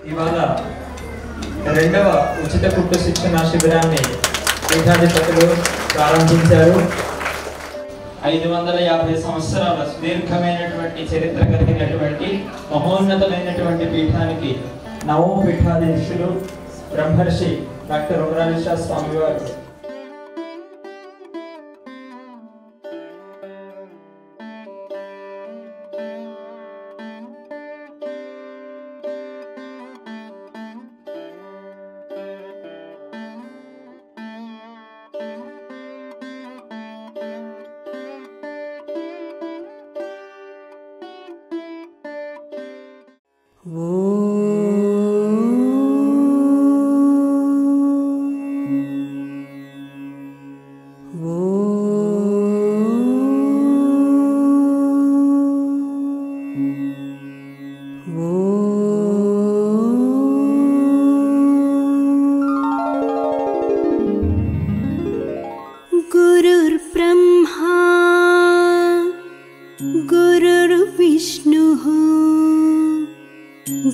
ఇవాళ రెండవ ఉచిత కుట్టు శిక్షణ శిబిరాన్ని పీఠాధిపతులు ప్రారంభించారు. 550 సంవత్సరాల సుదీర్ఘమైనటువంటి చరిత్ర కలిగినటువంటి మహోన్నతమైనటువంటి పీఠానికి నవమ పీఠాధీశులు బ్రహ్మర్షి డాక్టర్ ఉమరాలిషా స్వామి వారు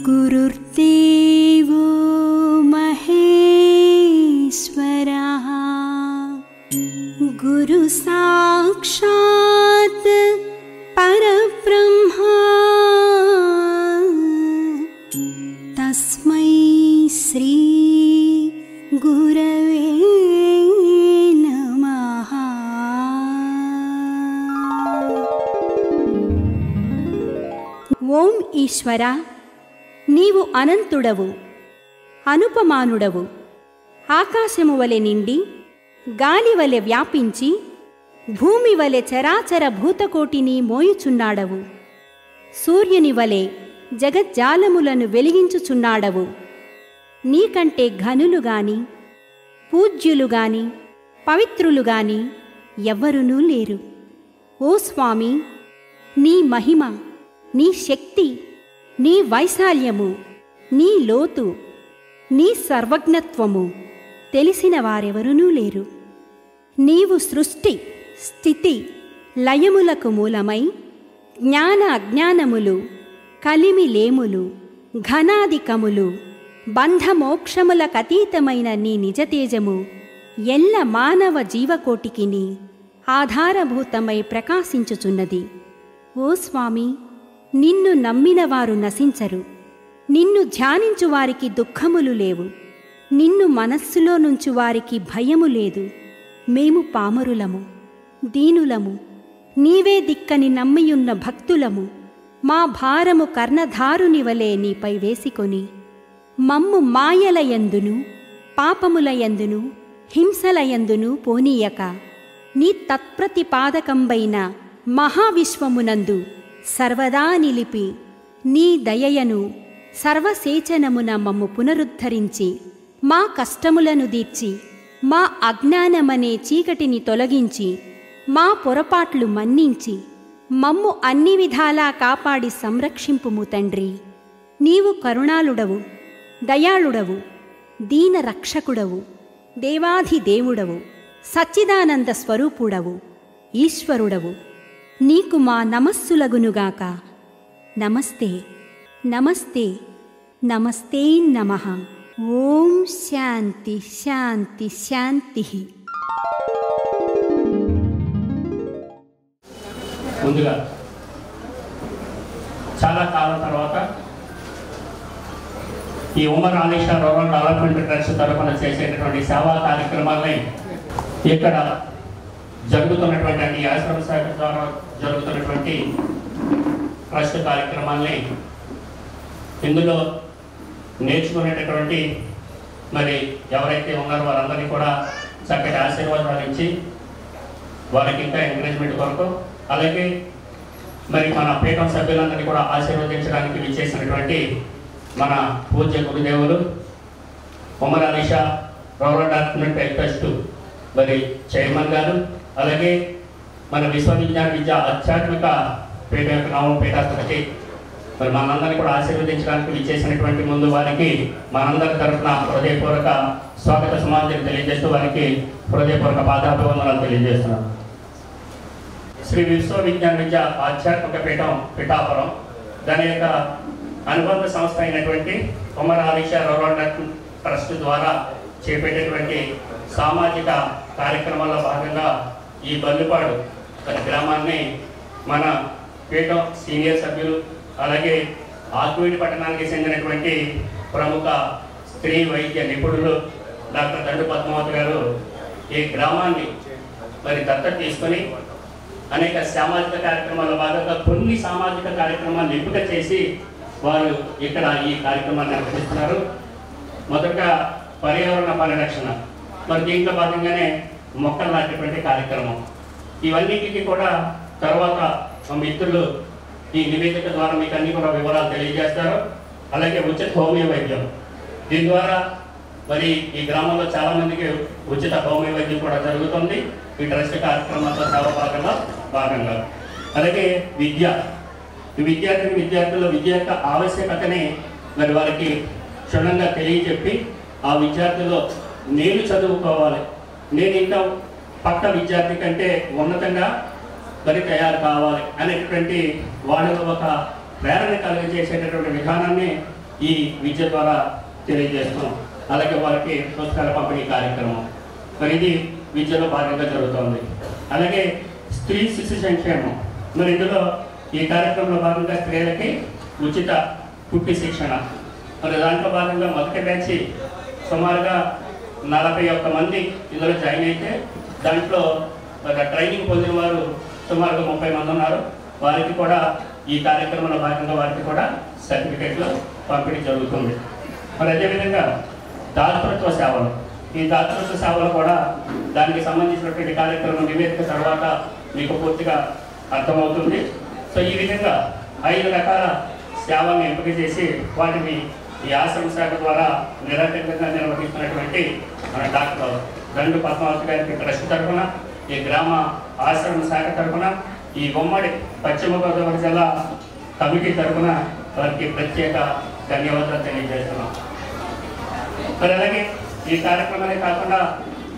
गुरुर्देवो महेश्वरः गुरु साक्षात् परब्रह्म तस्मै श्री गुरवे नमः। ओम ईश्वरा నీవు అనంతుడవు, అనుపమానుడవు. ఆకాశము వలె నిండి గాలి వలె వ్యాపించి భూమి వలె చరాచర భూతకోటిని మోయుచున్నాడవు. సూర్యుని వలె జగజ్జాలములను వెలిగించుచున్నాడవు. నీకంటే ఘనులుగాని పూజ్యులుగాని పవిత్రులుగాని ఎవ్వరునూ లేరు. ఓ స్వామి, నీ మహిమ, నీ శక్తి, నీ వైశాల్యము, నీ లోతు, నీ సర్వజ్ఞత్వము తెలిసిన వారెవరునూ లేరు. నీవు సృష్టి స్థితి లయములకు మూలమై జ్ఞాన అజ్ఞానములు కలిమిలేములు ఘనాధికములు బంధమోక్షములకతీతమైన నీ నిజతేజము ఎల్ల మానవ జీవకోటికిని ఆధారభూతమై ప్రకాశించుచున్నది. ఓ స్వామి, నిన్ను నమ్మిన వారు నశించరు. నిన్ను ధ్యానించు వారికి దుఃఖములు లేవు. నిన్ను మనస్సులో నుంచి వారికి భయము లేదు. మేము పామరులము, దీనులము, నీవే దిక్కని నమ్మియున్న భక్తులము. మా భారము కర్ణధారుని వలె నీపై వేసికొని మమ్ము మాయలయందును పాపములయందును హింసలయందును పోనీయక నీ తత్ప్రతిపాదకంబైన మహావిశ్వమునందు సర్వదా నిలిపి నీ దయయను సర్వసేచనమున మమ్ము పునరుద్ధరించి మా కష్టములను దీర్చి మా అజ్ఞానమనే చీకటిని తొలగించి మా పొరపాట్లు మన్నించి మమ్ము అన్ని విధాలా కాపాడి సంరక్షింపుము తండ్రి. నీవు కరుణాళుడవు, దయాళుడవు, దీన రక్షకుడవు, దేవాధిదేవుడవు, సచ్చిదానంద స్వరూపుడవు, ఈశ్వరుడవు. నీకు మా నమస్సులగునుగాక. నమస్తే నమస్తే నమస్తే నమః. ఓం శాంతి శాంతి శాంతి. ముందుగా చాలా కాలం తర్వాత ఈ Umar Alisha rural development trust తరఫున చేసేటటువంటి సేవా కార్యక్రమాలని ఇక్కడ జరుగుతున్నటువంటి ఆశ్రమ శాఖ ద్వారా జరుగుతున్నటువంటి ట్రస్ట్ కార్యక్రమాల్ని ఇందులో నేర్చుకునేటటువంటి మరి ఎవరైతే ఉన్నారో వారందరినీ కూడా చక్కటి ఆశీర్వాదాలు ఇచ్చి వారికి ఇంకా ఎంకరేజ్మెంట్ కొరకు, అలాగే మరి మన పీఠం సభ్యులందరినీ కూడా ఆశీర్వదించడానికి విచ్చేసినటువంటి మన పూజ్య గురుదేవులు Umar Alisha rural development trust మరి చైర్మన్ గారు, అలాగే మన విశ్వవిజ్ఞాన విద్య ఆధ్యాత్మిక పీఠ యొక్క నవమ పీఠాధిపతి మరి మనందరినీ కూడా ఆశీర్వదించడానికి విచ్చేసినటువంటి ముందు వారికి మనందరి తరఫున హృదయపూర్వక స్వాగత సమాధానం తెలియజేస్తూ వారికి హృదయపూర్వక పాదాభివందనాలు తెలియజేస్తున్నాం. శ్రీ విశ్వవిజ్ఞాన విద్య ఆధ్యాత్మిక పీఠం పిఠాపురం దాని యొక్క అనుబంధ సంస్థ అయినటువంటి ఉమర్ అలీ షా రూరల్ ట్రస్ట్ ద్వారా చేపట్టేటువంటి సామాజిక కార్యక్రమాల్లో భాగంగా ఈ బల్లిపాడు గ్రామాన్ని మన పీఠం సీనియర్ సభ్యులు అలాగే ఆకువీటి పట్టణానికి చెందినటువంటి ప్రముఖ స్త్రీ వైద్య నిపుణులు డాక్టర్ దండు పద్మావతి గారు ఈ గ్రామాన్ని మరి దత్తత తీసుకొని అనేక సామాజిక కార్యక్రమాల భాగంగా కొన్ని సామాజిక కార్యక్రమాలు ఎంపిక చేసి వారు ఇక్కడ ఈ కార్యక్రమాన్ని నిర్వహిస్తున్నారు. మొదటగా పర్యావరణ పరిరక్షణ, మరి దీంట్లో భాగంగానే మొక్కలు నాటేటువంటి కార్యక్రమం. ఇవన్నిటికీ కూడా తర్వాత మా మిత్రులు ఈ నివేదిక ద్వారా మీకు అన్ని కూడా వివరాలు తెలియజేస్తారు. అలాగే ఉచిత హోమియో వైద్యం, దీని ద్వారా మరి ఈ గ్రామంలో చాలా మందికి ఉచిత హోమియో వైద్యం కూడా జరుగుతుంది ఈ ట్రస్ట్ కార్యక్రమాలతో సేవ భాగంగా. అలాగే విద్య, ఈ విద్యార్థుల విద్య యొక్క ఆవశ్యకతని మరి వారికి క్షుణ్ణంగా తెలియజెప్పి ఆ విద్యార్థులు నేను చదువుకోవాలి, నేను ఇంకా పక్క విద్యార్థి కంటే ఉన్నతంగా మరి తయారు కావాలి అనేటువంటి వాళ్ళలో ఒక ప్రేరణ కలిగజేసేటటువంటి విధానాన్ని ఈ విద్య ద్వారా తెలియజేస్తున్నాం. అలాగే వారికి పుస్తకాల పంపిణీ కార్యక్రమం మరి ఇది విద్యలో భాగంగా జరుగుతుంది. అలాగే స్త్రీ శిశు సంక్షేమం, మరి ఇందులో ఈ కార్యక్రమంలో భాగంగా స్త్రీలకి ఉచిత పుట్టి శిక్షణ, మరి దాంట్లో భాగంగా మొదటి బ్యాచ్ సుమారుగా 41 మంది ఇందులో జాయిన్ అయితే దాంట్లో ట్రైనింగ్ పొందిన వారు సుమారుగా 30 మంది ఉన్నారు. వారికి కూడా ఈ కార్యక్రమంలో భాగంగా వారికి కూడా సర్టిఫికెట్లు పంపిణీ జరుగుతుంది. మరి అదేవిధంగా దాతృత్వ సేవలు, ఈ దాతృత్వ సేవలు కూడా దానికి సంబంధించినటువంటి కార్యక్రమం నివేదిక తర్వాత మీకు పూర్తిగా అర్థమవుతుంది. సో ఈ విధంగా 5 రకాల సేవలను ఎంపిక చేసి వాటిని ఈ ఆశ్రమ శాఖ ద్వారా నిరంతరంగా నిర్వహిస్తున్నటువంటి మన డాక్టర్ దండు పద్మావతి గారికి ట్రస్ట్ తరఫున, ఈ గ్రామ ఆశ్రమ శాఖ తరఫున, ఈ ఉమ్మడి పశ్చిమ గోదావరి జిల్లా కమిటీ తరఫున వారికి ప్రత్యేక ధన్యవాదాలు తెలియజేస్తున్నాం. మరి అలాగే ఈ కార్యక్రమాలే కాకుండా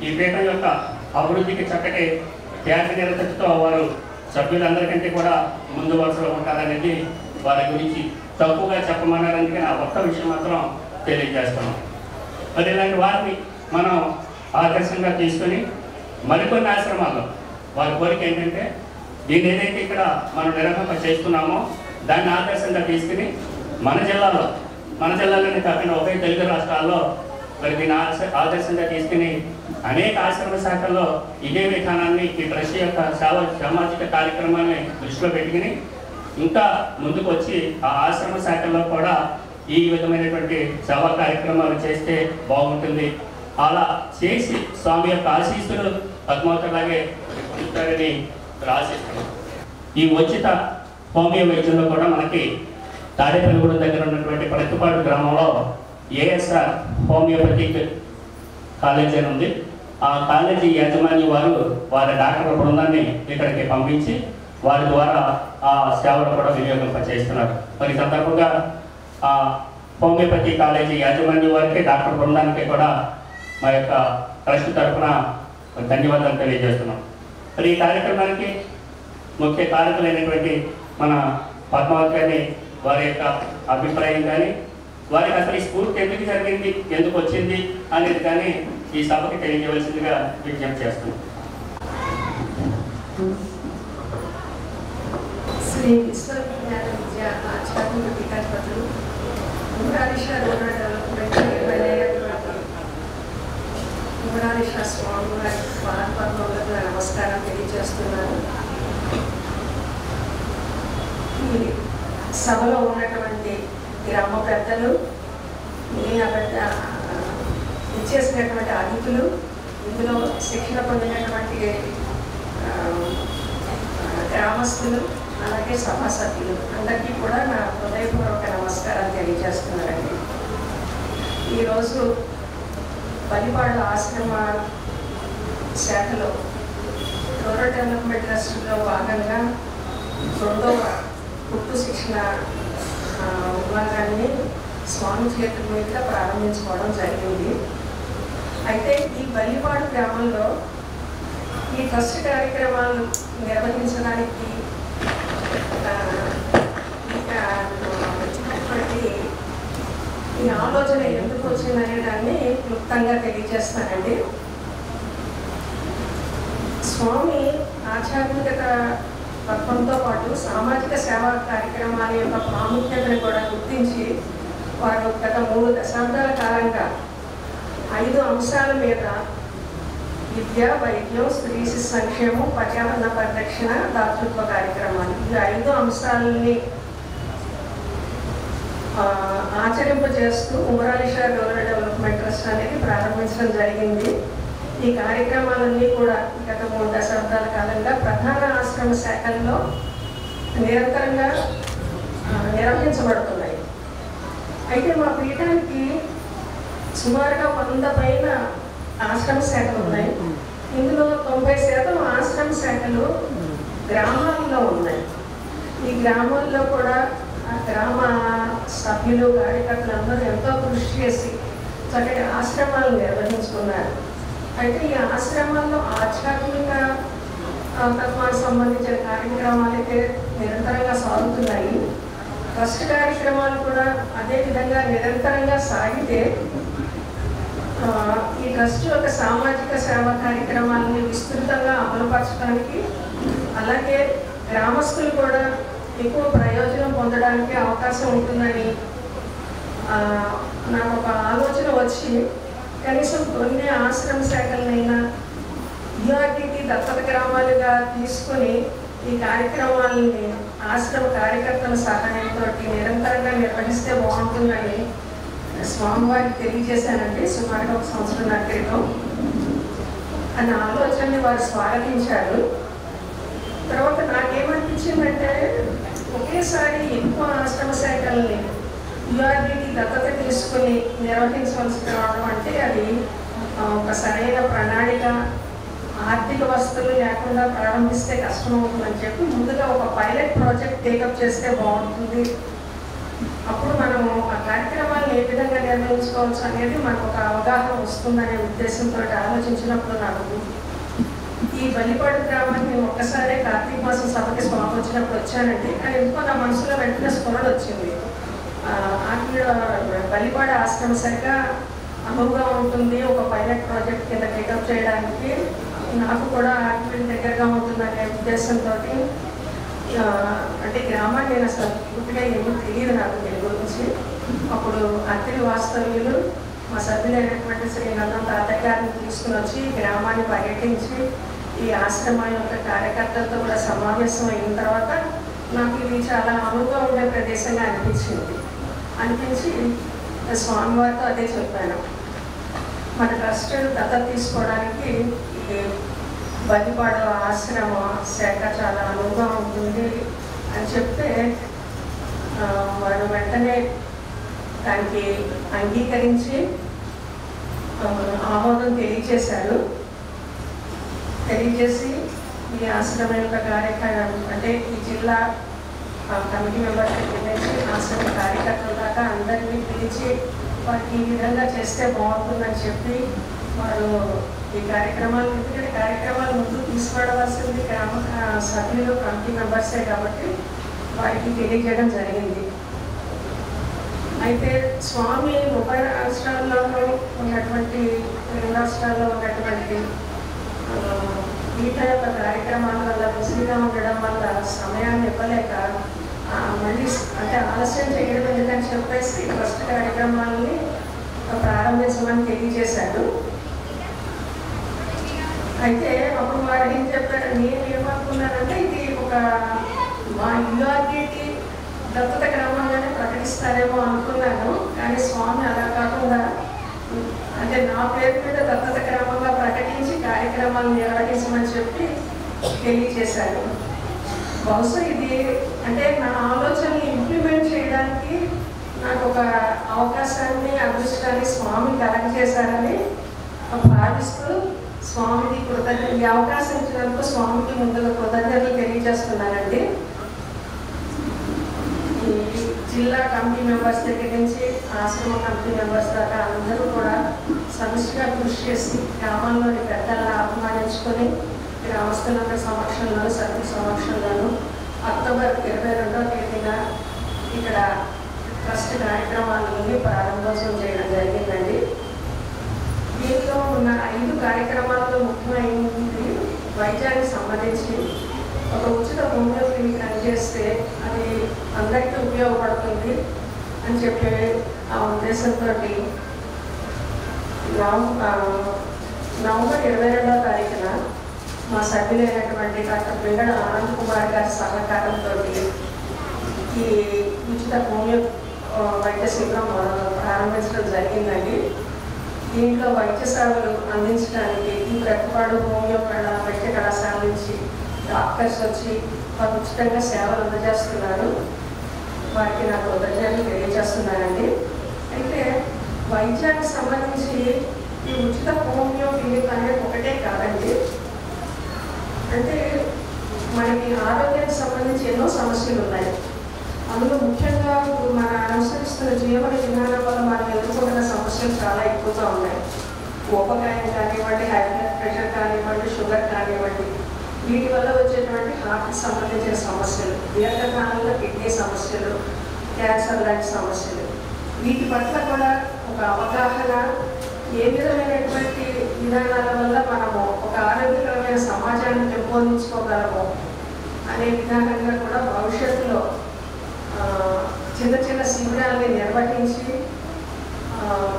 ఈ పీఠం యొక్క అభివృద్ధికి చక్కటి త్యాగ నిరతతో వారు సభ్యులందరికంటే కూడా ముందు వరుసలో ఉంటారనేది వారి గురించి తక్కువగా చెప్పమన్నారని ఆ ఒక్క విషయం మాత్రం తెలియజేస్తున్నాం. మరి ఇలాంటి వారిని మనం ఆదర్శంగా తీసుకొని మరికొన్ని ఆశ్రమాల్లో వారి కోరిక ఏంటంటే దీన్ని ఏదైతే ఇక్కడ మనం నిర్వహణ చేస్తున్నామో దాన్ని ఆదర్శంగా తీసుకుని మన జిల్లాలోనే కాకుండా ఒకే తెలుగు రాష్ట్రాల్లో మరి దీన్ని ఆదర్శంగా తీసుకుని అనేక ఆశ్రమ శాఖల్లో ఇదే విధానాన్ని ఈ ట్రస్ట్ యొక్క సామాజిక కార్యక్రమాన్ని దృష్టిలో పెట్టుకుని ఇంకా ముందుకు వచ్చి ఆ ఆశ్రమ శాఖల్లో కూడా ఈ విధమైనటువంటి సేవా కార్యక్రమాలు చేస్తే బాగుంటుంది. అలా చేసి స్వామి యొక్క ఆశీస్సులు పద్మావతిలాగే ఉంటారని ఆశిస్తున్నాం. ఈ ఉచిత హోమియో వైద్యంలో కూడా మనకి తాడేపల్లిగూడ దగ్గర ఉన్నటువంటి ప్రతిపాడు గ్రామంలో ఏఎస్ఆర్ హోమియోపతిక్ కాలేజీ అని ఉంది. ఆ కాలేజీ యాజమాన్య వారు వారి డాక్టర్ బృందాన్ని ఇక్కడికి పంపించి వారి ద్వారా ఆ సేవలు కూడా వినియోగింపచేస్తున్నారు. మరి సందర్భంగా ఆ హోమియోపతి కాలేజీ యాజమాన్య వారికి డాక్టర్ బృందానికి కూడా మా యొక్క ట్రస్ట్ తరఫున ధన్యవాదాలు తెలియజేస్తున్నాం. మరి ఈ కార్యక్రమానికి ముఖ్య కారకులైనటువంటి మన పద్మావతి గారిని వారి యొక్క అభిప్రాయం కానీ వారికి అసలు ఈ స్ఫూర్తి ఎందుకు జరిగింది, ఎందుకు వచ్చింది అనేది కానీ ఈ సభకి తెలియజేయవలసిందిగా విజ్ఞప్తి చేస్తున్నాం. శ్రీ విశ్వవిజ్ఞాన విద్య ఆచార్య పీఠాధిపతులు ఉమరాలిషా రూరల్ డెవలప్మెంట్ ఉమరాలిషా స్వామి వారి పాదపద్మములకు నమస్కారం తెలియజేస్తున్నాను. ఈ సభలో ఉన్నటువంటి గ్రామ పెద్దలు, ఇచ్చేసినటువంటి అతిథులు, ఇందులో శిక్షణ పొందినటువంటి గ్రామస్తులు, అలాగే సభా సభ్యులు అందరికీ కూడా నా హృదయపూర్వక నమస్కారాలు తెలియజేస్తున్నారండి. ఈరోజు బలిపాడు ఆశ్రమ శాఖలో రూరల్ డెవలప్మెంట్ ట్రస్ట్లో భాగంగా 2వ పుట్టు శిక్షణ విభాగాన్ని స్వామి చేతుల మీదుగా ప్రారంభించుకోవడం జరిగింది. అయితే ఈ బలిపాడు గ్రామంలో ఈ ట్రస్ట్ కార్యక్రమాలు నిర్వహించడానికి వచ్చినటువంటి ఆలోచన ఎందుకు వచ్చిందనే దాన్ని క్లుప్తంగా తెలియజేస్తానండి. స్వామి ఆధ్యాత్మికత తత్వంతో పాటు సామాజిక సేవా కార్యక్రమాల యొక్క ప్రాముఖ్యతను కూడా గుర్తించి వారు గత 3 దశాబ్దాల కాలంగా 5 అంశాల మీద విద్య, వైద్యం, స్త్రీ శిశు సంక్షేమం, పర్యావరణ పరిరక్షణ, దాతృత్వ కార్యక్రమాలు, ఈ 5 అంశాలని ఆచరింపజేస్తూ ఉమరాలిషా రూరల్ డెవలప్మెంట్ ట్రస్ట్ అనేది ప్రారంభించడం జరిగింది. ఈ కార్యక్రమాలన్నీ కూడా గత 3 దశాబ్దాల కాలంగా ప్రధాన ఆశ్రమ శాఖల్లో నిరంతరంగా నిర్వహించబడుతున్నాయి. అయితే మా పీఠానికి సుమారుగా 100 పైన ఆశ్రమ శాఖలు ఉన్నాయి. ఇందులో 90% ఆశ్రమ శాఖలు గ్రామాల్లో ఉన్నాయి. ఈ గ్రామాల్లో కూడా గ్రామ సభ్యులు, కార్యకర్తలు అందరూ ఎంతో కృషి చేసి చక్కటి ఆశ్రమాలు నిర్వహించుకున్నారు. అయితే ఈ ఆశ్రమాల్లో ఆధ్యాత్మిక తత్వానికి సంబంధించిన కార్యక్రమాలు అయితే నిరంతరంగా సాగుతున్నాయి. ట్రస్ట్ కార్యక్రమాలు కూడా అదేవిధంగా నిరంతరంగా సాగితే ఈ ట్రస్ట్ యొక్క సామాజిక సేవా కార్యక్రమాలని విస్తృతంగా అమలుపరచడానికి, అలాగే గ్రామస్తులు కూడా ఎక్కువ ప్రయోజనం పొందడానికి అవకాశం ఉంటుందని నాకు ఒక ఆలోచన వచ్చి కనీసం కొన్ని ఆశ్రమ శాఖలనైనా యుఆర్టీటీ దత్తత గ్రామాలుగా తీసుకొని ఈ కార్యక్రమాలని ఆశ్రమ కార్యకర్తల సహాయంతో నిరంతరంగా నిర్వహిస్తే బాగుంటుందని స్వామివారికి తెలియజేశానండి. సుమారుగా 1 సంవత్సరం క్రితం అన్న ఆలోచనని వారు స్వాగతించారు. తర్వాత నాకేమనిపించిందంటే ఒకేసారి ఎక్కువ ఆశ్రమ శాఖల్ని యుఆర్టీటీ దత్తత తీసుకుని నిర్వహించవలసి రావడం అంటే అది ఒక సరైన ప్రణాళిక, ఆర్థిక వసతులు లేకుండా ప్రారంభిస్తే కష్టమవుతుందని చెప్పి ముందుగా ఒక పైలట్ ప్రాజెక్ట్ టేకప్ చేస్తే బాగుంటుంది. అప్పుడు మనము ఆ కార్యక్రమాలను ఏ విధంగా నిర్వహించుకోవచ్చు అనేది మనకు ఒక అవగాహన వస్తుందనే ఉద్దేశంతో ఆలోచించినప్పుడు నాకు ఈ బలిపాడు గ్రామానికి నేను ఒక్కసారి కార్తీక మాసం సభకి స్వామి వచ్చినప్పుడు వచ్చానండి. కానీ ఎందుకో నా మనసులో వెంటనే స్ఫురణ వచ్చింది. బలిపాడు ఆశ్రమ శాఖ అనువుగా ఉంటుంది ఒక పైలట్ ప్రాజెక్ట్ కింద టేకప్ చేయడానికి, నాకు కూడా ఆర్కిడ్ దగ్గరగా ఉంటుందనే ఉద్దేశంతో అంటే గ్రామాన్ని నేను అసలు పూర్తిగా ఏమో తెలియదు నాకు దీని గురించి. అప్పుడు అత్తిరి వాస్తవ్యులు మా సభ్యులైనటువంటి శ్రీ నందం తాతయ్య గారిని తీసుకుని వచ్చి గ్రామాన్ని పర్యటించి ఈ ఆశ్రమం యొక్క కార్యకర్తలతో కూడా సమావేశం అయిన తర్వాత నాకు ఇది చాలా అనువుగా ఉండే ప్రదేశంగా అనిపించి స్వామివారితో అదే చెప్పాను. మన ట్రస్ట్ దత్తత తీసుకోవడానికి ఈ బలిపాడు ఆశ్రమ శాఖ చాలా అనువుగా ఉంటుంది అని చెప్తే వారు వెంటనే దానికి అంగీకరించి ఆమోదం తెలియజేసి ఈ ఆశ్రమం యొక్క కార్యక్రమం అంటే ఈ జిల్లా కమిటీ మెంబర్స్ నుంచి ఆశ్రమ కార్యకర్తల దాకా అందరినీ పిలిచి వారికి ఈ విధంగా చేస్తే బాగుంటుందని చెప్పి వారు ఈ కార్యక్రమాలు ఎందుకంటే కార్యక్రమాలు ముందు తీసుకురావాల్సింది గ్రామ సభ్యులు కమిటీ మెంబర్సే కాబట్టి వారికి తెలియజేయడం జరిగింది. అయితే స్వామి 30 రాష్ట్రాల్లోనూ ఉన్నటువంటి 2 రాష్ట్రాల్లో ఉన్నటువంటి పీఠ యొక్క కార్యక్రమాల వల్ల బిజీగా ఉండడం వల్ల సమయాన్ని ఇవ్వలేక మళ్ళీ అంటే ఆలస్యం చేయడం ఎందుకని చెప్పేసి ట్రస్ట్ కార్యక్రమాలని ప్రారంభించమని తెలియజేశాడు. అయితే అప్పుడు వారు ఏం చెప్పారు, నేను ఏమనుకున్నానంటే ఇది ఒక మా యుఆర్టీటీ దత్తత గ్రామంగానే ప్రకటిస్తారేమో అనుకున్నాను. కానీ స్వామి అలా కాకుండా అంటే నా పేరు మీద దత్తత గ్రామంగా ప్రకటించి కార్యక్రమాలు నిర్వహించమని చెప్పి తెలియజేశారు. బహుశా ఇది అంటే నా ఆలోచనని ఇంప్లిమెంట్ చేయడానికి నాకు ఒక అవకాశాన్ని, అదృష్టాన్ని స్వామి కలగజేశారని భావిస్తూ స్వామికి ఈ అవకాశం ఇచ్చినందుకు స్వామికి ముందుగా కృతజ్ఞతలు తెలియజేస్తున్నానండి. ఈ జిల్లా కమిటీ మెంబర్స్ దగ్గర నుంచి ఆశ్రమ కమిటీ మెంబర్స్ దాకా అందరూ కూడా సమిష్టిగా కృషి చేసి గ్రామంలోని పెద్దలను ఆహ్వానించుకొని గ్రామస్తులందరి సమక్షంలోను సభ్యుల సమక్షంలోను అక్టోబర్ 22వ తేదీన ఇక్కడ ట్రస్ట్ కార్యక్రమాలన్నీ ప్రారంభోత్సవం చేయడం జరిగిందండి. దీంట్లో ఉన్న 5 కార్యక్రమాల్లో ముఖ్యమైనది వైద్యానికి సంబంధించి ఒక ఉచిత హోమియో క్లినిక్ రన్ చేస్తే అది అందరికీ ఉపయోగపడుతుంది అని చెప్పే ఆ ఉద్దేశంతో నవంబర్ 22వ తారీఖున మా సభ్యులైనటువంటి డాక్టర్ వెంగళ ఆనంద్ కుమార్ గారి సహకారంతో ఈ ఉచిత హోమియో వైద్య శిబిరం ప్రారంభించడం జరిగిందండి. దీంట్లో వైద్య సేవలు అందించడానికి ఈ ప్రతిపాడు హోమియో వైద్య కళాశాల నుంచి డాక్టర్స్ వచ్చి వారు ఉచితంగా సేవలు అందజేస్తున్నారు. వారికి నా కృతజ్ఞతలు తెలియజేస్తున్నానండి. అయితే వైద్యానికి సంబంధించి ఈ ఉచిత హోమియో క్లినిక్ అనేది ఒకటే కాదండి. అంటే మనకి ఆరోగ్యానికి సంబంధించి ఎన్నో సమస్యలు ఉన్నాయి. అందులో ముఖ్యంగా మన అనుసరిస్తున్న జీవన విధానం వల్ల మనం ఎదుర్కొంటున్న సమస్యలు చాలా ఎక్కువగా ఉన్నాయి. ఊబకాయం కానివ్వండి, హై బ్లడ్ ప్రెషర్ కానివ్వండి, షుగర్ కానివ్వండి, వీటి వల్ల వచ్చేటువంటి హార్ట్కి సంబంధించిన సమస్యలు, దీర్ఘకాలంలో కిడ్నీ సమస్యలు, క్యాన్సర్ లాంటి సమస్యలు, వీటి పట్ల కూడా ఒక అవగాహన, ఏ విధమైనటువంటి విధానాల వల్ల మనము ఒక ఆరోగ్యకరమైన సమాజాన్ని పెంపొందించుకోగలము అనే విధానంగా కూడా భవిష్యత్తులో చిన్న చిన్న శిబిరాలని నిర్వహించి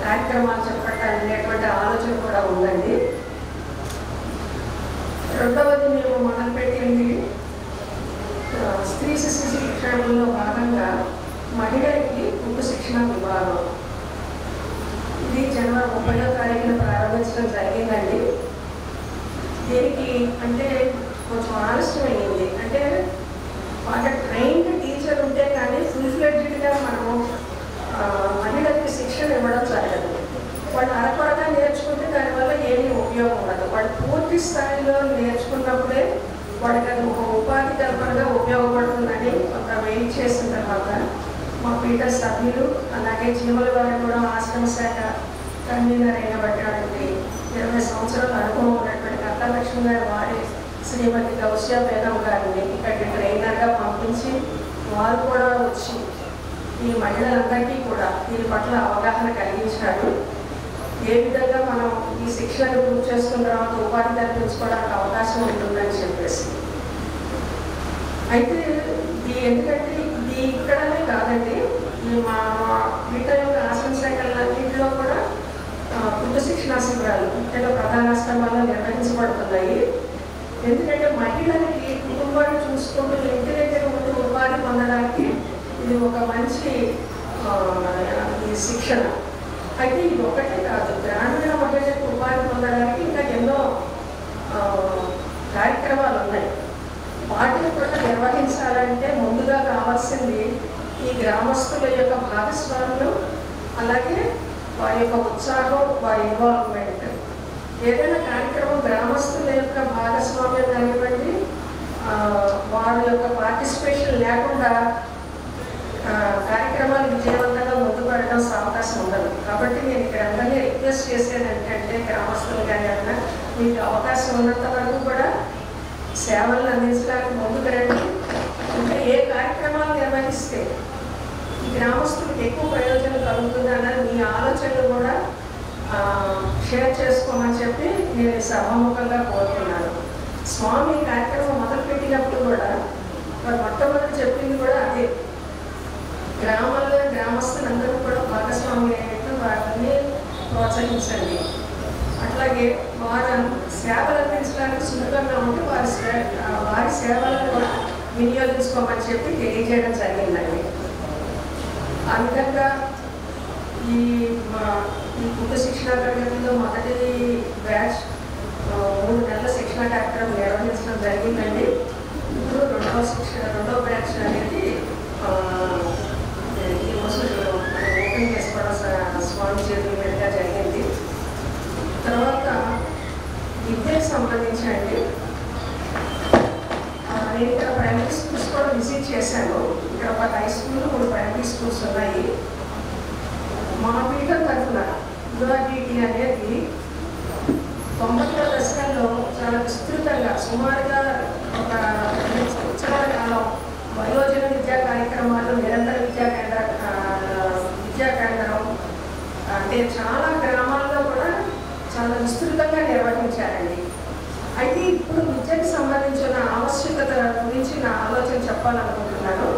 కార్యక్రమాలు చేపట్టాలనేటువంటి ఆలోచన కూడా ఉందండి. రెండవది మేము మొదలుపెట్టింది స్త్రీ శిశు శిక్షణలో భాగంగా మహిళలకి కుటుంబ శిక్షణ విభాగం. ఇది జనవరి 30వ తారీఖున ప్రారంభించడం జరిగిందండి. దీనికి అంటే కొంచెం ఆలస్యమైంది. అంటే వాళ్ళ ట్రైన్డ్ టీచర్ ఉంటే కానీ ఫుల్ ఫ్లెడ్జ్డ్గా మనము మహిళలకి శిక్షణ ఇవ్వడం జరగదు. వాళ్ళు అరకొరగా నేర్చుకుంటే దానివల్ల ఏమీ ఉపయోగం ఉండదు. వాళ్ళు పూర్తి స్థాయిలో నేర్చుకున్నప్పుడే వాళ్ళకి అది ఒక ఉపాధి కల్పనగా ఉపయోగపడుతుందని కొంత వెయిట్ చేసిన తర్వాత మా పీఠ సభ్యులు అలాగే జీవుల వారి కూడా ఆశ్రమ శాఖ కన్వీనర్ అయినటువంటి 20 సంవత్సరాల అనుభవం ఉన్నటువంటి కథలక్ష్మి గారి వారి శ్రీమతి గౌసియా బేగం గారిని ఇక్కడికి ట్రైనర్గా పంపించి వారు కూడా వచ్చి ఈ మహిళలందరికీ కూడా దీని పట్ల అవగాహన కలిగించారు. ఏ విధంగా మనం ఈ శిక్షణను పూర్తి చేసుకున్న తర్వాత ఉపాధి కల్పించుకోవడానికి అవకాశం ఉంటుందని చెప్పేసి. అయితే ఎందుకంటే ఇది ఇక్కడనే కాదండి, మా మిగతా యొక్క ఆశ్రమ శాఖలన్నింటిలో కూడా కుటుంబ శిక్షణా శిబిరాలు ముఖ్యంగా ప్రధానాశ్రమాల్లో నిర్వహించబడుతున్నాయి. ఎందుకంటే మహిళలకి కుటుంబాన్ని చూసుకుంటూ ఇంటి దగ్గర ఉంటూ ఉపాధి పొందడానికి ఇది ఒక మంచి శిక్షణ. అయితే ఇది ఒకటే కాదు, గ్రామీణ మహిళలకు ఉపాధి పొందడానికి ఇంకా ఎన్నో కార్యక్రమాలు ఉన్నాయి. వాటిని కూడా నిర్వహించాలంటే ముందుగా కావాల్సింది ఈ గ్రామస్తుల యొక్క భాగస్వామ్యం, అలాగే వారి యొక్క ఉత్సాహం, వారి ఇన్వాల్వ్మెంట్. ఏదైనా కార్యక్రమం గ్రామస్తుల యొక్క భాగస్వామ్యం కానివ్వండి, వారి యొక్క పార్టిసిపేషన్ లేకుండా కార్యక్రమాలు విజయవంతంగా ముందుకు వెళ్ళడం అవకాశం ఉండదు. కాబట్టి నేను ఇక్కడ అందరినీ రిక్వెస్ట్ చేసేది ఏంటంటే గ్రామస్తులు కానీ అన్నా మీకు అవకాశం ఉన్నంత వరకు కూడా సేవలను అందించడానికి ముందుకు రండి. అంటే ఏ కార్యక్రమాలు నిర్వహిస్తే ఈ గ్రామస్తులకు ఎక్కువ ప్రయోజనం కలుగుతుంది అన్నది మీ ఆలోచనలు కూడా షేర్ చేసుకోమని చెప్పి నేను సభాముఖంగా కోరుతున్నాను. స్వామి కార్యక్రమం మొదలుపెట్టినప్పుడు కూడా వారు మొట్టమొదటి చెప్పింది కూడా అదే, గ్రామాల్లో గ్రామస్తులందరూ కూడా భాగస్వామి అయినట్టు వారిని ప్రోత్సహించండి. అట్లాగే వారు సేవలు అందించడానికి సులభంగా ఉంటే వారి సేవలను కూడా వినియోగించుకోమని చెప్పి తెలియజేయడం జరిగిందండి. ఆ విధంగా ఈ కుటుంబ శిక్షణ తరగతిలో మొదటి బ్యాచ్ 3 నెలల శిక్షణ కార్యక్రమం నిర్వహించడం జరిగిందండి. ఇప్పుడు రెండవ బ్యాచ్ అనేది ఈరోజు ఓపెన్ చేసుకోవడం స్వామి చేతుల మీదుగా జరిగింది. తర్వాత విద్యకు సంబంధించి అండి, నేను ఇక్కడ ప్రైమరీ స్కూల్స్ కూడా విజిట్ చేశాను. ఇక్కడ ఒక హై స్కూల్, 3 ప్రైమరీ స్కూల్స్ ఉన్నాయి. మా పీఠం తరఫున యువగీటి అనేది 90వ దశకంలో చాలా విస్తృతంగా సుమారుగా ఒక 2 సంవత్సరాల కాలం వయోజన విద్యా కార్యక్రమాలు, నిరంతర విద్యా చాలా గ్రామాల్లో కూడా చాలా విస్తృతంగా నిర్వహించారండి. అయితే ఇప్పుడు విద్యకు సంబంధించిన ఆవశ్యకత గురించి నా ఆలోచన చెప్పాలనుకుంటున్నాను.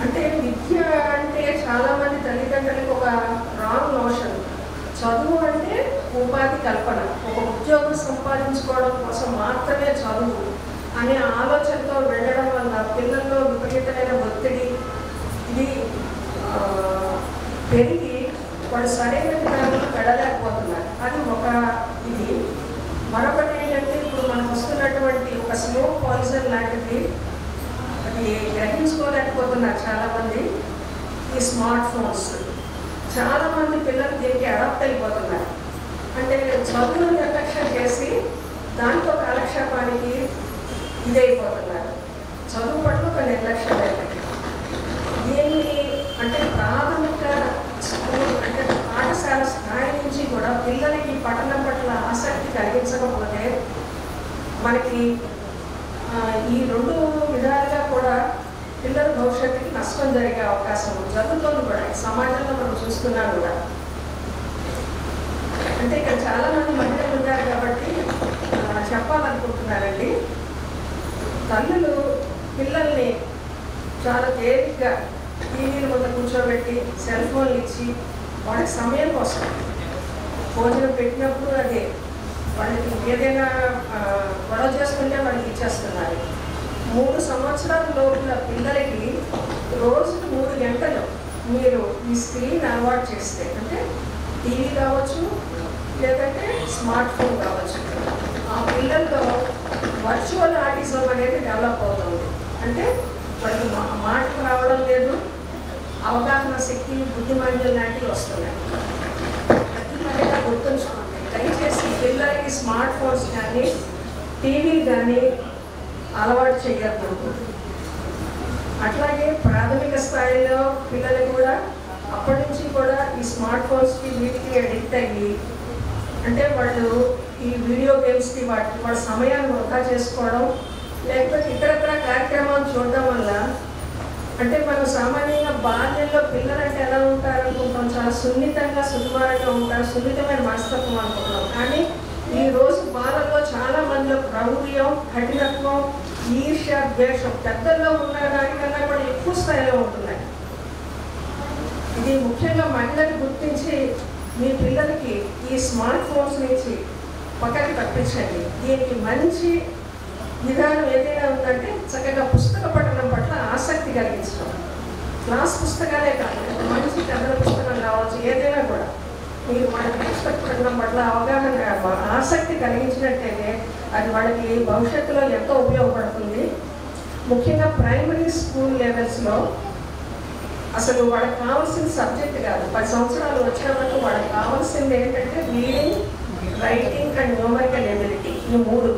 అంటే విద్య అంటే చాలామంది తల్లిదండ్రులకు ఒక రాంగ్ నోషన్. చదువు అంటే ఉపాధి కల్పన, ఒక ఉద్యోగం సంపాదించుకోవడం కోసం మాత్రమే చదువు అనే ఆలోచనతో వెళ్ళడం వల్ల పిల్లల్లో విపరీతమైన ఒత్తిడి ఇది పెరిగి వాళ్ళు సరైన విధానంలో వెళ్ళలేకపోతున్నారు. అది ఒక ఇది. మరొకటి ఏంటంటే ఇప్పుడు మనకు వస్తున్నటువంటి ఒక స్లో పాయిజన్ లాంటిది, అది గ్రహించుకోలేకపోతున్నారు చాలామంది. ఈ స్మార్ట్ ఫోన్స్ చాలామంది పిల్లలు దీనికి అడాప్ట్ అయిపోతున్నారు. అంటే చదువును నిర్లక్ష్యం చేసి దాంతో కాలక్షేపానికి ఇదైపోతున్నారు. చదువు పట్ల ఒక నిర్లక్ష్యం అయిపోయింది. దీన్ని అంటే ప్రాథమిక స్కూల్ అంటే పాఠశాల స్థాయి నుంచి కూడా పిల్లలకి పఠనం పట్ల ఆసక్తి కలిగించకపోతే మనకి ఈ రెండు విధాలుగా కూడా పిల్లల భవిష్యత్తుకి నష్టం జరిగే అవకాశం జరుగుతుంది కూడా. సమాజంలో మనం చూస్తున్నాం కూడా. అంటే ఇక్కడ చాలామంది మహిళలు ఉన్నారు కాబట్టి చెప్పాలనుకుంటున్నారండి. తల్లులు పిల్లల్ని చాలా తేలిగ్గా టీవీల ముందు కూర్చోబెట్టి సెల్ ఫోన్లు ఇచ్చి వాళ్ళకి సమయం కోసం భోజనం పెట్టినప్పుడు అదే వాళ్ళకి ఏదైనా గొడవ చేసుకుంటే వాళ్ళకి ఇచ్చేస్తున్నారు. 3 సంవత్సరాల లోపల పిల్లలకి రోజుకు 3 గంటలు మీరు ఈ స్క్రీన్ అలవాటు చేస్తే, అంటే టీవీ కావచ్చు లేదంటే స్మార్ట్ ఫోన్ కావచ్చు, ఆ పిల్లల్లో వర్చువల్ ఆటిజం అనేది డెవలప్ అవుతుంది. అంటే వాళ్ళకి మాటలు రావడం లేదు, అవగాహన శక్తి, బుద్ధిమాంద్యం లాంటివి వస్తున్నాయి. ప్రతి మహిళ గుర్తుంచుకోండి, దయచేసి పిల్లలకి స్మార్ట్ ఫోన్స్ కానీ టీవీ కానీ అలవాటు చేయకూడదు. అట్లాగే ప్రాథమిక స్థాయిలో పిల్లలు కూడా అప్పటి నుంచి కూడా ఈ స్మార్ట్ ఫోన్స్కి వీటికి అడిక్ట్ అయ్యి, అంటే వాళ్ళు ఈ వీడియో గేమ్స్కి వాళ్ళ సమయాన్ని వృధా చేసుకోవడం, లేకపోతే ఇతరత్ర కార్యక్రమాలు చూడడం వల్ల, అంటే మనం సామాన్యంగా బాల్యంలో పిల్లలంటే ఎలా ఉంటారు అనుకుంటాం, చాలా సున్నితంగా సుకుమారంగా ఉంటారు, సున్నితమైన మనస్తత్వం అనుకుంటాం. కానీ ఈరోజు బాలల్లో చాలా మందిలో క్రౌర్యం, కఠినత్వం, ఈర్ష్య, ద్వేషం పెద్దల్లో ఉన్న దానికన్నా కూడా ఎక్కువ స్థాయిలో ఉంటున్నాయి. ఇది ముఖ్యంగా మహిళలు గుర్తించి మీ పిల్లలకి ఈ స్మార్ట్ ఫోన్స్ నుంచి పక్కకి తప్పించండి. దీనికి మంచి విధానం ఏదైనా ఉందంటే చక్కగా పుస్తక పఠనం పట్ల ఆసక్తి కలిగించడం. క్లాస్ పుస్తకాలే కాదు, మంచి కథల పుస్తకం కావచ్చు, ఏదైనా కూడా మీరు వాళ్ళకి పుస్తక పఠనం పట్ల అవగాహన ఆసక్తి కలిగించినట్టయితే అది వాళ్ళకి భవిష్యత్తులో ఎంతో ఉపయోగపడుతుంది. ముఖ్యంగా ప్రైమరీ స్కూల్ లెవెల్స్లో అసలు వాళ్ళకి కావాల్సిన సబ్జెక్ట్ కాదు, 10 సంవత్సరాలు వచ్చిన వరకు వాళ్ళకి కావాల్సింది ఏంటంటే reading, writing and numerical ability. ఈ 3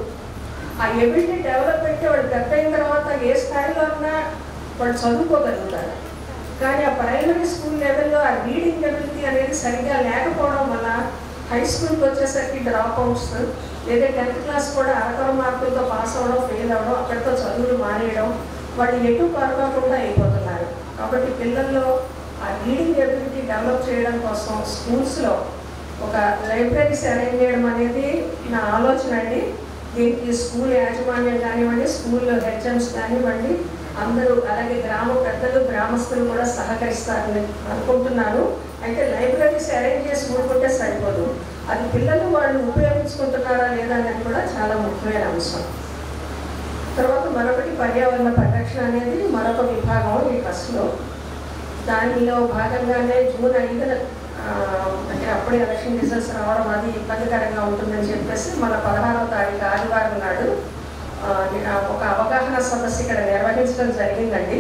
ఆ ఎబిలిటీ డెవలప్ అయితే వాళ్ళు పెద్ద అయిన తర్వాత ఏ స్థాయిలో ఉన్నా వాళ్ళు చదువుకోగలుగుతారు. కానీ ఆ ప్రైమరీ స్కూల్ లెవెల్లో ఆ రీడింగ్ ఎబిలిటీ అనేది సరిగ్గా లేకపోవడం వల్ల హై స్కూల్కి వచ్చేసరికి డ్రాప్ అవుట్స్, లేదా 10th క్లాస్ కూడా అరకొర మార్కులతో పాస్ అవ్వడం, ఫెయిల్ అవ్వడం, అక్కడితో చదువులు మానేయడం, వాళ్ళు ఎటు పరగకుండా అయిపోతున్నారు. కాబట్టి పిల్లల్లో ఆ రీడింగ్ ఎబిలిటీ డెవలప్ చేయడం కోసం స్కూల్స్లో ఒక లైబ్రరీస్ అరేంజ్ చేయడం అనేది నా ఆలోచన అండి. దీనికి స్కూల్ యాజమాన్యం కానివ్వండి, స్కూల్లో హెచ్ఎంస్ కానివ్వండి, అందరూ అలాగే గ్రామ పెద్దలు, గ్రామస్తులు కూడా సహకరిస్తారని అనుకుంటున్నాను. అయితే లైబ్రరీస్ అరేంజ్ చేసి ఊరుకుంటే సరిపోదు, అది పిల్లలు వాళ్ళు ఉపయోగించుకుంటున్నారా లేదా అనేది కూడా చాలా ముఖ్యమైన అంశం. తర్వాత మరొకటి పర్యావరణ పరిరక్షణ అనేది మరొక విభాగం ఈ ట్రస్ట్లో. దానిలో భాగంగానే జూన్ 5న అంటే అప్పుడే ఎలక్షన్ రిజల్ట్స్ రావడం అది ఇబ్బందికరంగా ఉంటుందని చెప్పేసి మన 16వ తారీఖు ఆదివారం నాడు ఒక అవగాహన సదస్సు ఇక్కడ నిర్వహించడం జరిగిందండి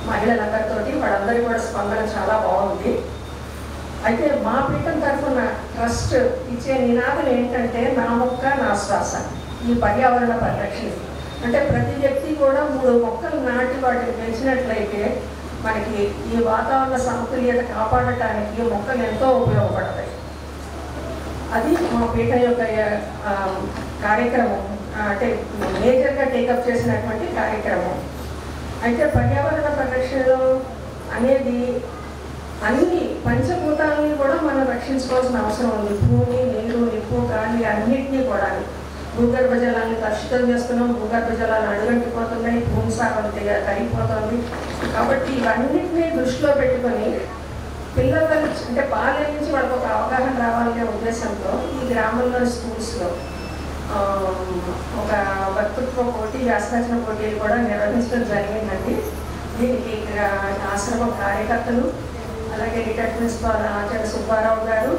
మహిళలందరితోటి. వాళ్ళందరికీ కూడా స్పందన చాలా బాగుంది. అయితే మా పీఠం తరఫున ట్రస్ట్ ఇచ్చే నినాదం ఏంటంటే నా మొక్క నా శ్వాస, ఈ పర్యావరణ పరిరక్షణ. అంటే ప్రతి వ్యక్తి కూడా 3 మొక్కలు నాటి వాటిని పెంచినట్లయితే మనకి ఈ వాతావరణ సమతుల్యత కాపాడటానికి మొక్కలు ఎంతో ఉపయోగపడతాయి. అది మా పీఠం యొక్క కార్యక్రమం, అంటే మేజర్గా టేకప్ చేసినటువంటి కార్యక్రమం. అయితే పర్యావరణ పరిరక్షణలో అనేది అన్ని పంచభూతాలని కూడా మనం రక్షించుకోవాల్సిన అవసరం ఉంది. భూమి, నీరు, నిప్పు, గాలి అన్నింటినీ కూడా. భూగర్భ జలాన్ని కలుషితం చేస్తున్నాం, భూగర్భ జలాలు అడుగంటిపోతున్నాయి, భూమి సాగంతిగా కరిగిపోతుంది. కాబట్టి ఇవన్నింటినీ దృష్టిలో పెట్టుకొని పిల్లల అంటే బాల్య నుంచి వాళ్ళకి ఒక అవగాహన రావాలనే ఉద్దేశంతో ఈ గ్రామంలోని స్కూల్స్లో ఒక వక్తృత్వ పోటీ, వ్యాసరచన పోటీలు కూడా నిర్వహించడం జరిగిందండి. దీనికి ఆశ్రమ కార్యకర్తలు, అలాగే రిటైర్డ్ ప్రిన్సిపాల్ ఆచార్య సుబ్బారావు గారు,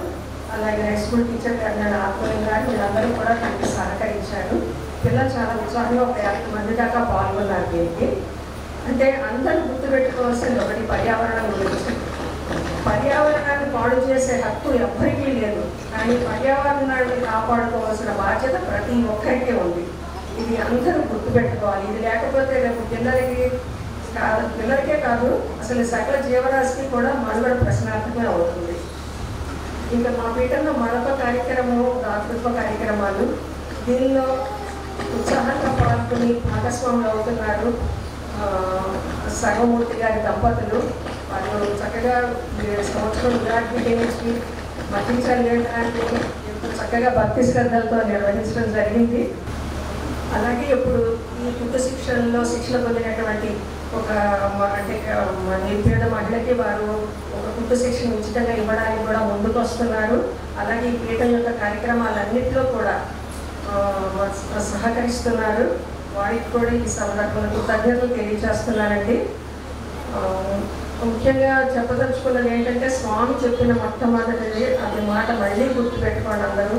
అలాగే హై స్కూల్ టీచర్ కర్నల్ ఆత్మలింగ గారు, వీళ్ళందరూ కూడా దీనికి సహకరించారు. పిల్లలు చాలా ఉత్సాహంగా ఒక 50 మంది దాకా పాల్గొన్నారు దీనికి. అంటే అందరూ గుర్తుపెట్టుకోవాల్సింది ఒకటి, పర్యావరణం గురించి. పర్యావరణాన్ని పాడు చేసే హక్కు ఎవ్వరికీ లేదు, కానీ పర్యావరణాన్ని కాపాడుకోవాల్సిన బాధ్యత ప్రతి ఒక్కరికి ఉంది. ఇది అందరూ గుర్తుపెట్టుకోవాలి. ఇది లేకపోతే రేపు పిల్లలకే కాదు, అసలు సకల జీవరాశికి కూడా మనుగడ ప్రశ్నార్థమే అవుతుంది. ఇంకా మా పీఠంలో మరొక కార్యక్రమం దాతృత్వ కార్యక్రమాలు. దీనిలో ఉత్సాహంగా పాల్గొని భాగస్వాములు అవుతున్నారు సర్వమూర్తి గారి దంపతులు. వాళ్ళు చక్కగా సంవత్సరం విరాట్ నుంచి మధ్యించలేడానికి చక్కగా భక్తి శ్రద్ధలతో నిర్వహించడం జరిగింది. అలాగే ఇప్పుడు ఈ కుటుంబ శిక్షణలో శిక్షణ పొందినటువంటి ఒక అంటే నిరుపేద మహిళకి వారు ఒక కుటుంబ శిక్షణ ఉచితంగా ఇవ్వడానికి కూడా ముందుకు వస్తున్నారు. అలాగే ఈ పీఠం యొక్క కార్యక్రమాలన్నింటిలో కూడా సహకరిస్తున్నారు. వారికి కూడా ఈ సందర్భంలో కృతజ్ఞతలు తెలియజేస్తున్నానండి. ముఖ్యంగా చెప్పదలుచుకున్నది ఏంటంటే, స్వామి చెప్పిన మొట్టమొదటిది అది మాట మళ్ళీ గుర్తుపెట్టుకోండి. అందరూ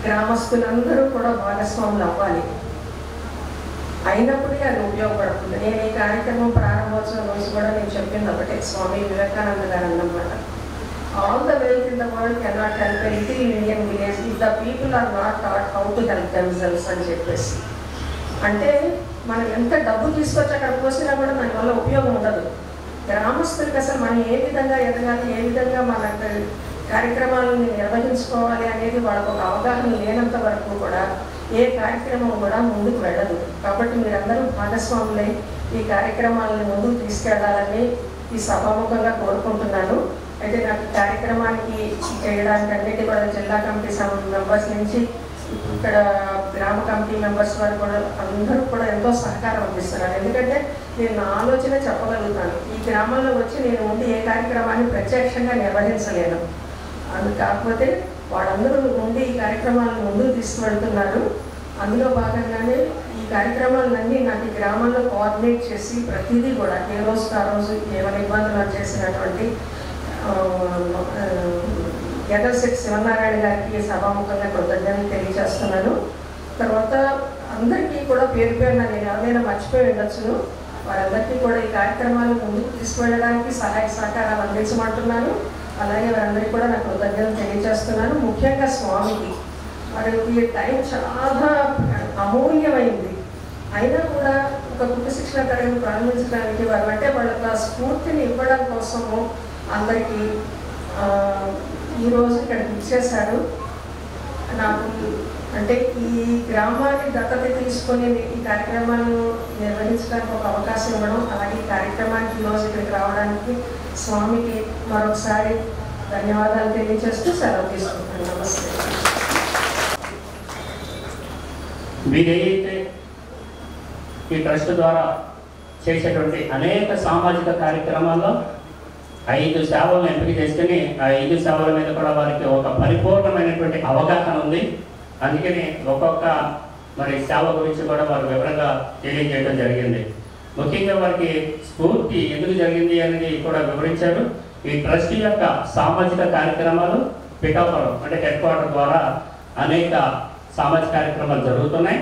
గ్రామస్తులందరూ కూడా భాగస్వాములు అవ్వాలి, అయినప్పటికీ అది ఉపయోగపడుతుంది. నేను ఈ కార్యక్రమం ప్రారంభోత్సవం రోజు కూడా నేను చెప్పింది ఒకటే, స్వామి వివేకానంద గారు అన్నమాట. All the wealth in the world cannot help every Indian village if the people are not taught how to help themselves అని చెప్పేసి. అంటే మనం ఎంత డబ్బు తీసుకొచ్చి అక్కడ పోసినా కూడా దానివల్ల ఉపయోగం ఉండదు. గ్రామస్తులకు అసలు మనం ఏ విధంగా ఎదగాలి, ఏ విధంగా మన కార్యక్రమాలను నిర్వహించుకోవాలి అనేది వాళ్ళకు ఒక అవగాహన లేనంత వరకు కూడా ఏ కార్యక్రమం కూడా ముందుకు వెళ్ళదు. కాబట్టి మీరందరూ భాగస్వాములై ఈ కార్యక్రమాలను ముందుకు తీసుకెళ్లాలని ఈ సభాముఖంగా కోరుకుంటున్నాను. అయితే నాకు కార్యక్రమానికి చేయడానికి అన్నిటి కూడా జిల్లా కమిటీ మెంబర్స్ నుంచి ఇక్కడ గ్రామ కమిటీ మెంబర్స్ వారు కూడా అందరూ కూడా ఎంతో సహకారం అందిస్తున్నారు. ఎందుకంటే నేను నా ఆలోచన చెప్పగలుగుతాను. ఈ గ్రామంలో వచ్చి నేను ఉండి ఏ కార్యక్రమాన్ని ప్రత్యక్షంగా నిర్వహించలేను. అందుకు కాకపోతే వాళ్ళందరూ ఉండి ఈ కార్యక్రమాలను ముందుకు తీసుకువెళ్తున్నారు. అందులో భాగంగానే ఈ కార్యక్రమాలన్నీ నాకు ఈ గ్రామంలో కోఆర్డినేట్ చేసి ప్రతిదీ కూడా ఏ రోజుకి ఆ రోజు ఏమైనా ఇబ్బందులు చేసినటువంటి ఎగల్శెట్టి శివనారాయణ గారికి సభాముఖంగా కృతజ్ఞతలు తెలియజేస్తున్నాను. తర్వాత అందరికీ కూడా పేరు పేరున నేను ఎవరైనా మర్చిపోయి ఉండొచ్చును, వారందరికీ కూడా ఈ కార్యక్రమాలు ముందుకు తీసుకువెళ్ళడానికి సహాయ సహకారాలు అందించమంటున్నాను. అలాగే వారందరికీ కూడా నాకు కృతజ్ఞతలు తెలియజేస్తున్నాను. ముఖ్యంగా స్వామికి వారికి టైం చాలా అమూల్యమైంది, అయినా కూడా ఒక కుటుంబ శిక్షణ తరగతి ప్రారంభించడానికి వారు అంటే వాళ్ళ స్ఫూర్తిని ఇవ్వడం కోసము అందరికీ ఈరోజు ఇక్కడ ఇచ్చేశారు. నాకు అంటే ఈ గ్రామాన్ని దత్తత తీసుకొని ఈ కార్యక్రమాలను నిర్వహించడానికి ఒక అవకాశం ఇవ్వడం, అలాగే ఈ కార్యక్రమానికి ఈరోజు ఇక్కడికి రావడానికి స్వామికి మరొకసారి ధన్యవాదాలు తెలియజేస్తూ సెలవు తీసుకుంటాను. నమస్తే. మీరైతే ఈ ట్రస్ట్ ద్వారా చేసేటువంటి అనేక సామాజిక కార్యక్రమాల్లో 5 సేవలను ఎంపిక చేసుకుని ఆ 5 సేవల మీద కూడా వారికి ఒక పరిపూర్ణమైనటువంటి అవగాహన ఉంది. అందుకని ఒక్కొక్క సేవ గురించి కూడా వారు వివరంగా తెలియజేయడం జరిగింది. ముఖ్యంగా వారికి స్ఫూర్తి ఎందుకు జరిగింది అనేది కూడా వివరించారు. ఈ ట్రస్ట్ యొక్క సామాజిక కార్యక్రమాలు పిఠాపురం అంటే హెడ్ క్వార్టర్ ద్వారా అనేక సామాజిక కార్యక్రమాలు జరుగుతున్నాయి.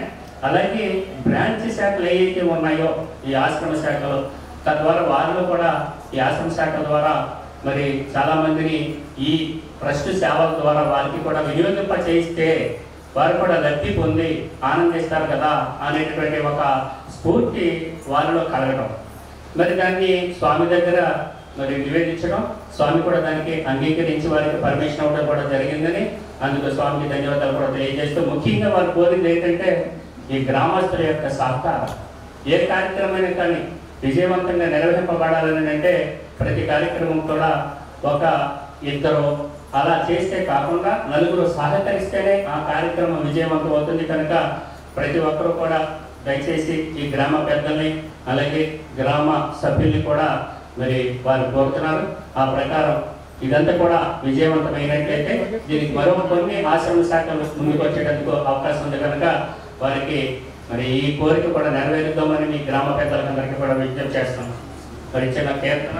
అలాగే బ్రాంచ్ శాఖలు ఏవైతే ఉన్నాయో ఈ ఆశ్రమ శాఖలు, తద్వారా వారిలో కూడా ఈ ఆశ్రమ శాఖ ద్వారా చాలామందిని ఈ ట్రస్ట్ సేవల ద్వారా వారికి కూడా వినియోగింప చేయిస్తే వారు కూడా లబ్ధి పొంది ఆనందిస్తారు కదా అనేటటువంటి ఒక స్ఫూర్తి వారిలో కలగడం, దాన్ని స్వామి దగ్గర నివేదించడం, స్వామి కూడా దానికి అంగీకరించి వారికి పర్మిషన్ అవ్వడం కూడా జరిగిందని అందుకు స్వామికి ధన్యవాదాలు కూడా తెలియజేస్తూ, ముఖ్యంగా వారు కోరింది ఏంటంటే ఈ గ్రామస్తుల యొక్క సహకారం. ఏ కార్యక్రమమైనా కానీ విజయవంతంగా నిర్వహింపబడాలని అంటే ప్రతి కార్యక్రమం కూడా ఒక ఇద్దరు అలా చేస్తే కాకుండా నలుగురు సహకరిస్తేనే ఆ కార్యక్రమం విజయవంతం అవుతుంది. కనుక ప్రతి ఒక్కరూ కూడా దయచేసి ఈ గ్రామ పెద్దల్ని అలాగే గ్రామ సభ్యుల్ని కూడా మరి వారు కోరుతున్నారు. ఆ ప్రకారం ఇదంతా కూడా విజయవంతమైనట్లయితే దీనికి మరో కొన్ని ఆశ్రమ శాఖలు ముందుకు వచ్చేటందుకు అవకాశం ఉంది. కనుక వారికి మరి ఈ కోరిక కూడా నెరవేరుద్దామని మీ గ్రామ పెద్దలందరికీ కూడా విజ్ఞప్తి చేస్తాం. మరి చిన్న కీర్తన.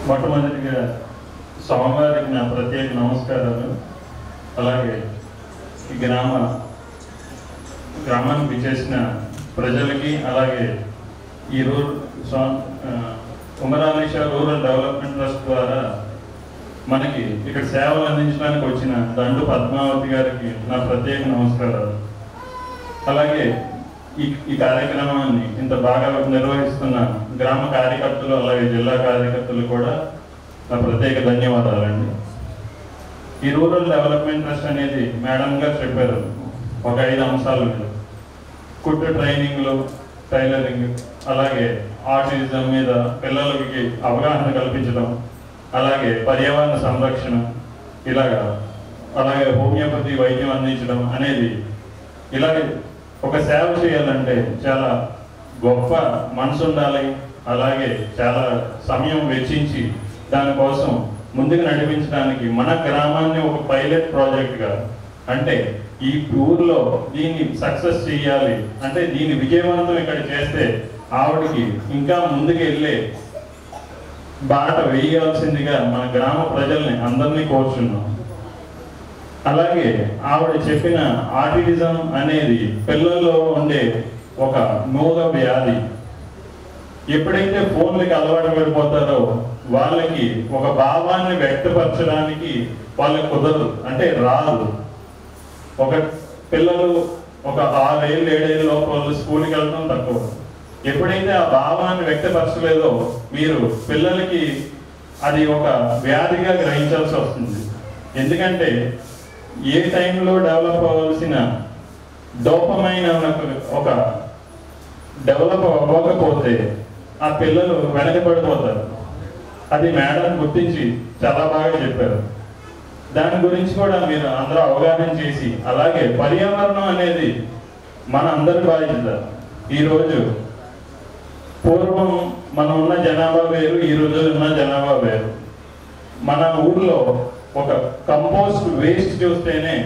మొట్టమొదటిగా స్వామివారికి నా ప్రత్యేక నమస్కారాలు. అలాగే ఈ గ్రామానికి విచ్చేసిన ప్రజలకి, అలాగే ఈ ఉమరాలీషా రూరల్ డెవలప్మెంట్ ట్రస్ట్ ద్వారా మనకి ఇక్కడ సేవలు అందించడానికి వచ్చిన దండు పద్మావతి గారికి నా ప్రత్యేక నమస్కారాలు. అలాగే ఈ కార్యక్రమాన్ని ఇంత బాగా నిర్వహిస్తున్న గ్రామ కార్యకర్తలు, అలాగే జిల్లా కార్యకర్తలు కూడా నా ప్రత్యేక ధన్యవాదాలండి. ఈ రూరల్ డెవలప్మెంట్ ట్రస్ట్ అనేది మేడం గారు చెప్పారు ఒక 5 అంశాల మీద: కుట్టు ట్రైనింగ్లు, టైలరింగ్, అలాగే ఆర్టిజం మీద పిల్లలకి అవగాహన కల్పించడం, అలాగే పర్యావరణ సంరక్షణ, అలాగే హోమియోపతి వైద్యం అందించడం అనేది. ఇలాగే ఒక సేవ చేయాలంటే చాలా గొప్ప మనసు ఉండాలి. అలాగే చాలా సమయం వెచ్చించి దానికోసం ముందుకు నడిపించడానికి మన గ్రామాన్ని ఒక పైలట్ ప్రాజెక్ట్గా, అంటే ఈ ఊర్లో దీన్ని సక్సెస్ చేయాలి అంటే దీన్ని విజయవంతం ఇక్కడ చేస్తే ఆవిడకి ఇంకా ముందుకు వెళ్ళే బాట వేయాల్సిందిగా మన గ్రామ ప్రజల్ని అందరినీ కోరుచున్నాం. అలాగే ఆవిడ చెప్పిన ఆటిజం అనేది పిల్లల్లో ఉండే ఒక మూగ వ్యాధి. ఎప్పుడైతే ఫోన్లకి అలవాటు పడిపోతారో వాళ్ళకి ఒక భావాన్ని వ్యక్తపరచడానికి వాళ్ళకి కుదరదు, అంటే రాదు. ఒక పిల్లలు ఒక 6 ఏళ్ళు 7 ఏళ్ళ లోపు వాళ్ళు స్కూల్కి వెళ్ళడం తక్కువ. ఎప్పుడైతే ఆ భావాన్ని వ్యక్తపరచలేదో మీరు పిల్లలకి అది ఒక వ్యాధిగా గ్రహించాల్సి వస్తుంది. ఎందుకంటే ఏ టైంలో డెవలప్ అవ్వాల్సిన డోపమైన్ ఒక డెవలప్ అవ్వకపోతే ఆ పిల్లలు వెనకబడిపోతారు. అది మేడం గుర్తించి చాలా బాగా చెప్పారు. దాని గురించి కూడా మీరు అందరూ అవగాహన చేసి, అలాగే పర్యావరణం అనేది మన అందరి బాధ్యత. ఈరోజు పూర్వం మనం ఉన్న జనాభా వేరు, ఈ రోజు ఉన్న జనాభా వేరు. మన ఊర్లో ఒక కంపోస్ట్ వేస్ట్ చూస్తేనే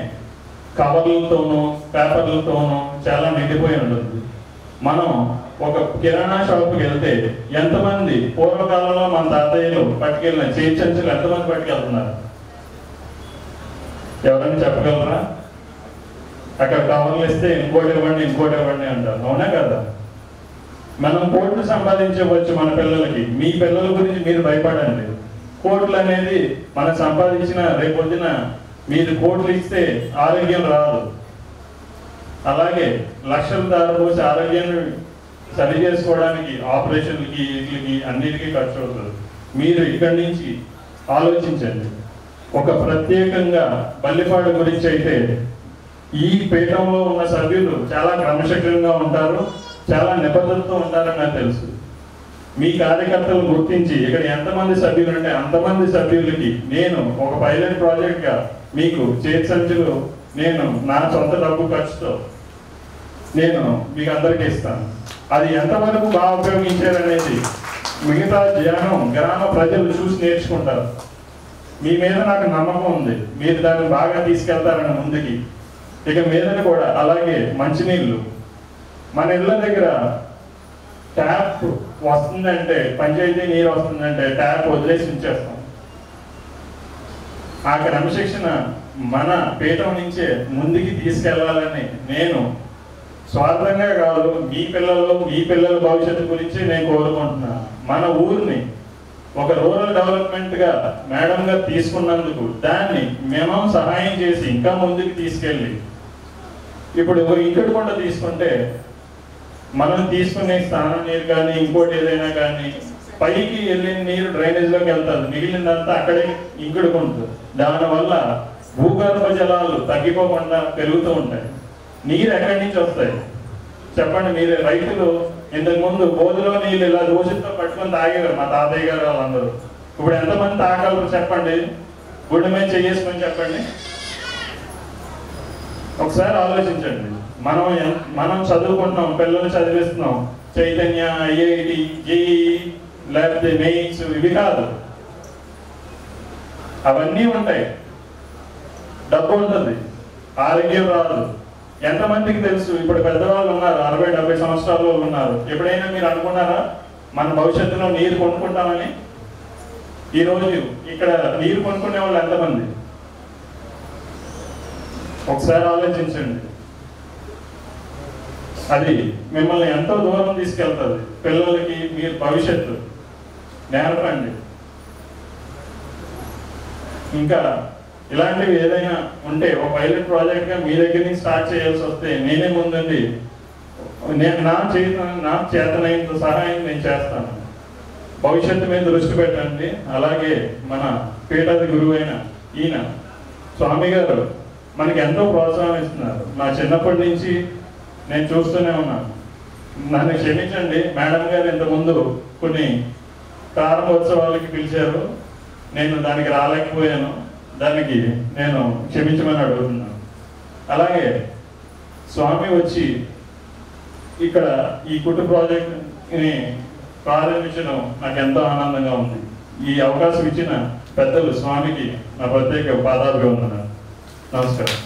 కవర్లతోనూ పేపర్లతోనూ చాలా నిండిపోయి ఉంటుంది. మనం ఒక కిరాణా షాప్కి వెళ్తే ఎంతమంది పూర్వకాలంలో మన తాతయ్యలు పట్టుకెళ్ళిన చేర్చంచులు ఎంతమంది పట్టుకెళ్తున్నారు? ఎవరైనా చెప్పగలరా? అక్కడ కవర్లు ఇస్తే ఇంకోటి ఇవ్వండి అంటారు. అవునా కదా? మనం కోట్లు సంపాదించవచ్చు మన పిల్లలకి. మీ పిల్లల గురించి మీరు భయపడండి. కోట్లు అనేది మనం సంపాదించిన రేపొద్దున మీరు కోట్లు ఇస్తే ఆరోగ్యం రాదు. అలాగే లక్షల దారిపోసి ఆరోగ్యాన్ని సరి చేసుకోవడానికి ఆపరేషన్లకి వీటికి అన్నిటికీ ఖర్చు అవుతుంది. మీరు ఇక్కడి నుంచి ఆలోచించండి. ఒక ప్రత్యేకంగా బల్లిపాడు గురించి అయితే ఈ పీఠంలో ఉన్న సభ్యులు చాలా క్రమశిక్షణగా ఉంటారు, చాలా నిబద్ధతతో ఉంటారని నాకు తెలుసు. మీ కార్యకర్తలు గుర్తించి ఇక్కడ ఎంతమంది సభ్యులు అంటే అంతమంది సభ్యులకి నేను ఒక పైలట్ ప్రాజెక్ట్గా మీకు చేర్చంచులు నేను నా సొంత డబ్బు ఖర్చుతో నేను మీకు అందరికీ ఇస్తాను. అది ఎంతవరకు బాగా ఉపయోగించారనేది మిగతా గ్రామ ప్రజలు చూసి నేర్చుకుంటారు. మీ మీద నాకు నమ్మకం ఉంది, మీరు దాన్ని బాగా తీసుకెళ్తారని ముందుకి. ఇక మీదన కూడా అలాగే మంచినీళ్ళు మన ఇళ్ళ దగ్గర ట్యాప్ వస్తుందంటే, పంచాయతీ నీరు వస్తుందంటే ట్యాప్ వదిలేసి ఉంచేస్తాం. ఆ క్రమశిక్షణ మన పీఠం నుంచే ముందుకి తీసుకెళ్లాలని నేను స్వార్థంగా కాదు, మీ పిల్లల భవిష్యత్తు గురించి నేను కోరుకుంటున్నాను. మన ఊరిని ఒక రూరల్ డెవలప్మెంట్గా మేడంగా తీసుకున్నందుకు దాన్ని మేము సహాయం చేసి ఇంకా ముందుకు తీసుకెళ్ళి, ఇప్పుడు ఇంకటి కూడా తీసుకుంటే మనం తీసుకునే స్నానం నీరు కానీ ఇంకోటి ఏదైనా కానీ పైకి వెళ్ళిన నీరు డ్రైనేజ్లోకి వెళ్తుంది, మిగిలిందంతా అక్కడే ఇంకుడుకుంటుంది. దానివల్ల భూగర్భ జలాలు తగ్గిపోకుండా పెరుగుతూ ఉంటాయి. నీరు ఎక్కడి నుంచి వస్తాయి చెప్పండి? మీరు రైతులు ఇంతకుముందు బోధులో నీళ్ళు ఇలా దోషులతో పట్టుకొని తాగేవారు మా తాతయ్య గారు వాళ్ళందరూ. ఇప్పుడు ఎంతమంది తాగలరు చెప్పండి? గుండె మీద చేసుకొని చెప్పండి. ఒకసారి ఆలోచించండి. మనం చదువుకుంటున్నాం, పిల్లలు చదివిస్తున్నాం, చైతన్య, ఐఐటి, జేఈ, లేకపోతే మెయిన్స్, ఇవి కాదు, అవన్నీ ఉంటాయి. డబ్బు ఉంటుంది, ఆరోగ్యం రాదు. ఎంతమందికి తెలుసు? ఇప్పుడు పెద్దవాళ్ళు ఉన్నారు, 60-70 సంవత్సరాల వాళ్ళు ఉన్నారు. ఎప్పుడైనా మీరు అనుకున్నారా మన భవిష్యత్తులో నీరు కొనుక్కుంటామని? ఈరోజు ఇక్కడ నీరు కొనుక్కునే వాళ్ళు ఎంతమంది? ఒకసారి ఆలోచించండి. అది మిమ్మల్ని ఎంతో దూరం తీసుకెళ్తుంది. పిల్లలకి మీరు భవిష్యత్తు నేర్పండి. ఇంకా ఇలాంటివి ఏదైనా ఉంటే ఒక పైలట్ ప్రాజెక్ట్గా మీ దగ్గర నుంచి స్టార్ట్ చేయాల్సి వస్తే నేనే ముందండి, నా చేతనైనంత సహాయం నేను చేస్తాను. భవిష్యత్తు మీద దృష్టి పెట్టండి. అలాగే మన పీఠాది గురువు అయిన ఈయన స్వామి గారు మనకి ఎంతో ప్రోత్సాహం ఇస్తున్నారు. నా చిన్నప్పటి నుంచి నేను చూస్తూనే ఉన్నాను. నన్ను క్షమించండి, మేడం గారు ఇంతకుముందు కొన్ని ప్రారంభోత్సవాలకి పిలిచారు, నేను దానికి రాలేకపోయాను. దానికి నేను క్షమించమని అడుగుతున్నాను. అలాగే స్వామి వచ్చి ఇక్కడ ఈ కుటుంబ ప్రాజెక్ట్ని ప్రారంభించడం నాకు ఎంతో ఆనందంగా ఉంది. ఈ అవకాశం ఇచ్చిన పెద్దలు స్వామికి నా ప్రత్యేక పాదాభివందనాలు. నమస్కారం.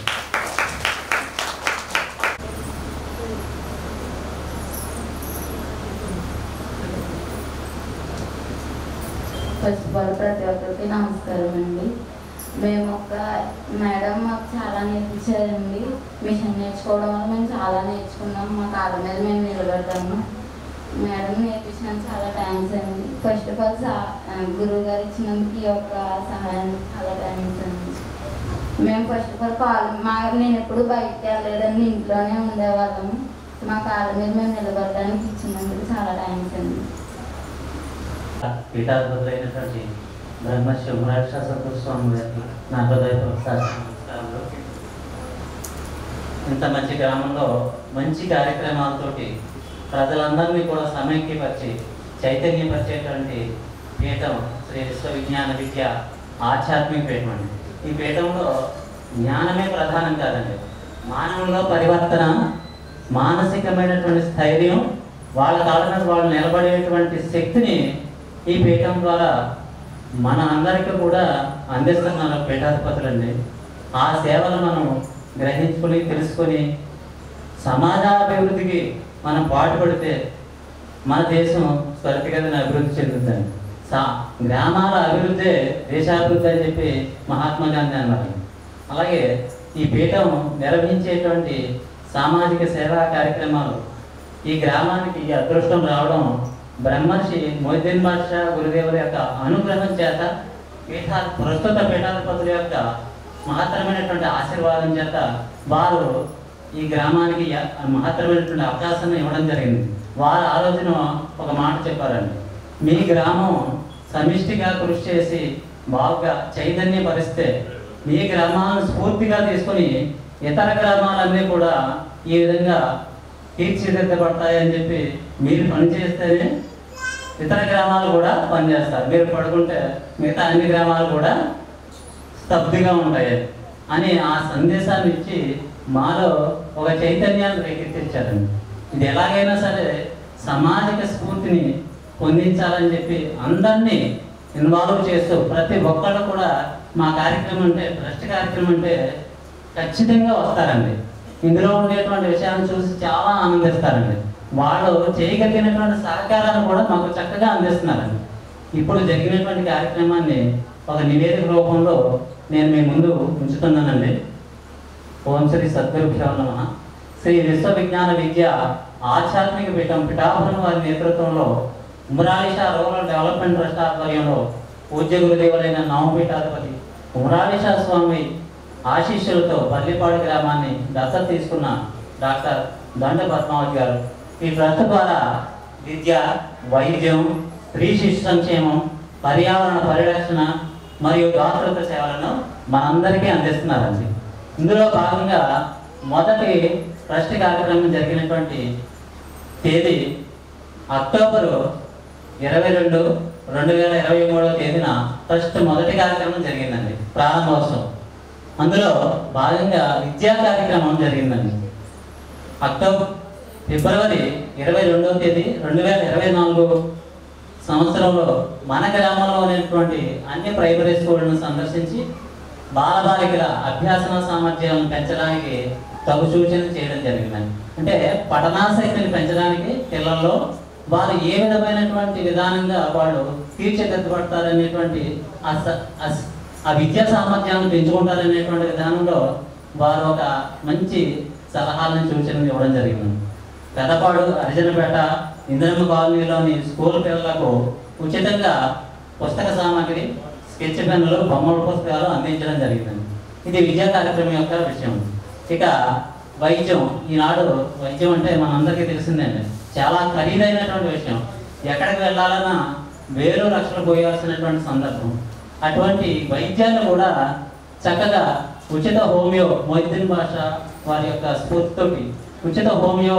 ఫస్ట్ ఆఫ్ ఆల్ ప్రతి ఒక్కరికి నమస్కారం అండి. మేము మేడం మాకు చాలా నేర్పించారండి. మిషన్ నేర్చుకోవడం వల్ల మేము చాలా నేర్చుకున్నాం. మా కాళ్ళ మీద మేము నిలబడ్డాము. మేడం నేర్పించినందుకు చాలా థ్యాంక్స్ అండి. ఫస్ట్ ఆఫ్ ఆల్ గురువు గారు ఇచ్చినందుకు ఈ యొక్క సహాయం చాలా థ్యాంక్స్ అండి. మేము ఫస్ట్ ఆఫ్ ఆల్ నేను ఎప్పుడు బయటకు వెళ్ళలేదండి, ఇంట్లోనే ఉండేవాళ్ళము. మా కాళ్ళ మీద మేము నిలబడడానికి ఇచ్చినందుకు చాలా థ్యాంక్స్ అండి. పీఠాధిపతులైనటువంటి బ్రహ్మశ్రీ ఉమరాక్ష సద్గురు స్వామి గారికి నా హృదయపూర్వక నమస్కారాలు. ఇంత మంచి గ్రామంలో మంచి కార్యక్రమాలతోటి ప్రజలందరినీ కూడా సమైక్యపరిచి చైతన్యపరిచేటువంటి పీఠం శ్రీ విశ్వవిజ్ఞాన విద్య ఆధ్యాత్మిక పీఠం అండి. ఈ పీఠంలో జ్ఞానమే ప్రధానం కాదండి, మానవుల్లో పరివర్తన, మానసికమైనటువంటి స్థైర్యం, వాళ్ళ కాళ్ళ మీద వాళ్ళు నిలబడేటువంటి శక్తిని ఈ పీఠం ద్వారా మన అందరికీ కూడా అందిస్తున్నారు పీఠాధిపతులండి. ఆ సేవలు మనం గ్రహించుకొని తెలుసుకొని సమాజాభివృద్ధికి మనం పాటుపడితే మన దేశం త్వరితగతిన అభివృద్ధి చెందుతుంది. గ్రామాల అభివృద్ధే దేశాభివృద్ధి అని చెప్పి మహాత్మా గాంధీ అన్నారు. అలాగే ఈ పీఠం నిర్వహించేటువంటి సామాజిక సేవా కార్యక్రమాలు ఈ గ్రామానికి ఈ అదృష్టం రావడం బ్రహ్మర్షి మొయిద్దీన్ బాద్షా గురుదేవుల యొక్క అనుగ్రహం చేత ప్రస్తుత పీఠాధిపతుల యొక్క మహత్తరమైనటువంటి ఆశీర్వాదం చేత వారు ఈ గ్రామానికి మహత్తరమైనటువంటి అవకాశాన్ని ఇవ్వడం జరిగింది. వారు ఆ రోజున ఒక మాట చెప్పారండి, మీ గ్రామం సమిష్టిగా కృషి చేసి బాగా చైతన్యపరిస్తే మీ గ్రామాలను స్ఫూర్తిగా తీసుకొని ఇతర గ్రామాలన్నీ కూడా ఈ విధంగా తీర్చిదిద్దబడతాయని చెప్పి మీరు పనిచేస్తేనే ఇతర గ్రామాలు కూడా పనిచేస్తారు. మీరు పడుకుంటే మిగతా అన్ని గ్రామాలు కూడా స్తబ్దుగా ఉంటాయి అని ఆ సందేశాన్ని ఇచ్చి మాలో ఒక చైతన్యాన్ని రేకెత్తించారండి. ఇది ఎలాగైనా సరే సామాజిక స్ఫూర్తిని పొందించాలని చెప్పి అందరినీ ఇన్వాల్వ్ చేస్తూ ప్రతి ఒక్కళ్ళు కూడా మా కార్యక్రమం అంటే ట్రస్ట్ కార్యక్రమం అంటే ఖచ్చితంగా వస్తారండి. ఇందులో ఉండేటువంటి విషయాన్ని చూసి చాలా ఆనందిస్తారండి. వాళ్ళు చేయగలిగినటువంటి సహకారాన్ని కూడా మాకు చక్కగా అందిస్తున్నారండి. ఇప్పుడు జరిగినటువంటి కార్యక్రమాన్ని ఒక నివేదిక రూపంలో నేను మీ ముందు ఉంచుతున్నానండి. ఓం శ్రీ సద్గురుభ్యో నమః. శ్రీ విశ్వవిజ్ఞాన విద్య ఆధ్యాత్మిక పీఠం పిఠాపురం వారి నేతృత్వంలో ఉమరాలిషా రూరల్ డెవలప్మెంట్ ట్రస్ట్ ఆధ్వర్యంలో పూజ్య గురుదేవులైన నవపీఠాధిపతి ఉమరాలిషా స్వామి ఆశీస్సులతో పల్లిపాడు గ్రామాన్ని దత్తత తీసుకున్న డాక్టర్ దండ పద్మావతి గారు ఈ ట్రస్ట్ ద్వారా విద్య, వైద్యం, స్త్రీ శిశు సంక్షేమం, పర్యావరణ పరిరక్షణ మరియు దాతృత్వ సేవలను మనందరికీ అందిస్తున్నారండి. ఇందులో భాగంగా మొదటి ట్రస్ట్ కార్యక్రమం జరిగినటువంటి తేదీ అక్టోబరు 22, 2023 తేదీన ట్రస్ట్ మొదటి కార్యక్రమం జరిగిందండి, ప్రారంభోత్సవం. అందులో భాగంగా విద్యా కార్యక్రమం జరిగిందండి. ఫిబ్రవరి 22వ తేదీ 2024 సంవత్సరంలో మన గ్రామంలో ఉన్నటువంటి అన్ని ప్రైమరీ స్కూళ్ళను సందర్శించి బాలబాలికల అభ్యాసన సామర్థ్యాలను పెంచడానికి తగు సూచనలు చేయడం జరిగిందండి. అంటే పఠనాసక్తిని పెంచడానికి పిల్లల్లో వారు ఏ విధమైనటువంటి విధానంగా వాళ్ళు తీర్చిదిద్దబడతారనేటువంటి ఆ విద్యా సామర్థ్యాలను పెంచుకుంటారనేటువంటి విధానంలో వారు ఒక మంచి సలహాలను సూచనలు ఇవ్వడం జరిగింది. పెదపాడు, అర్జునపేట, ఇంద్రమ్మ కాలనీలోని స్కూల్ పిల్లలకు ఉచితంగా పుస్తక సామాగ్రి, స్కెచ్ పెన్నులు, బొమ్మల పుస్తకాలు అందించడం జరిగిందండి. ఇది విద్యా కార్యక్రమం యొక్క విషయం. ఇక వైద్యం, ఈనాడు వైద్యం అంటే మనందరికీ తెలిసిందండి, చాలా ఖరీదైనటువంటి విషయం. ఎక్కడికి వెళ్ళాలన్నా వేలు లక్షలు పోయాల్సినటువంటి సందర్భం. అటువంటి వైద్యాన్ని కూడా చక్కగా ఉచిత హోమియో మొయిద్దీన్ బాద్షా వారి యొక్క స్ఫూర్తితోటి ఉచిత హోమియో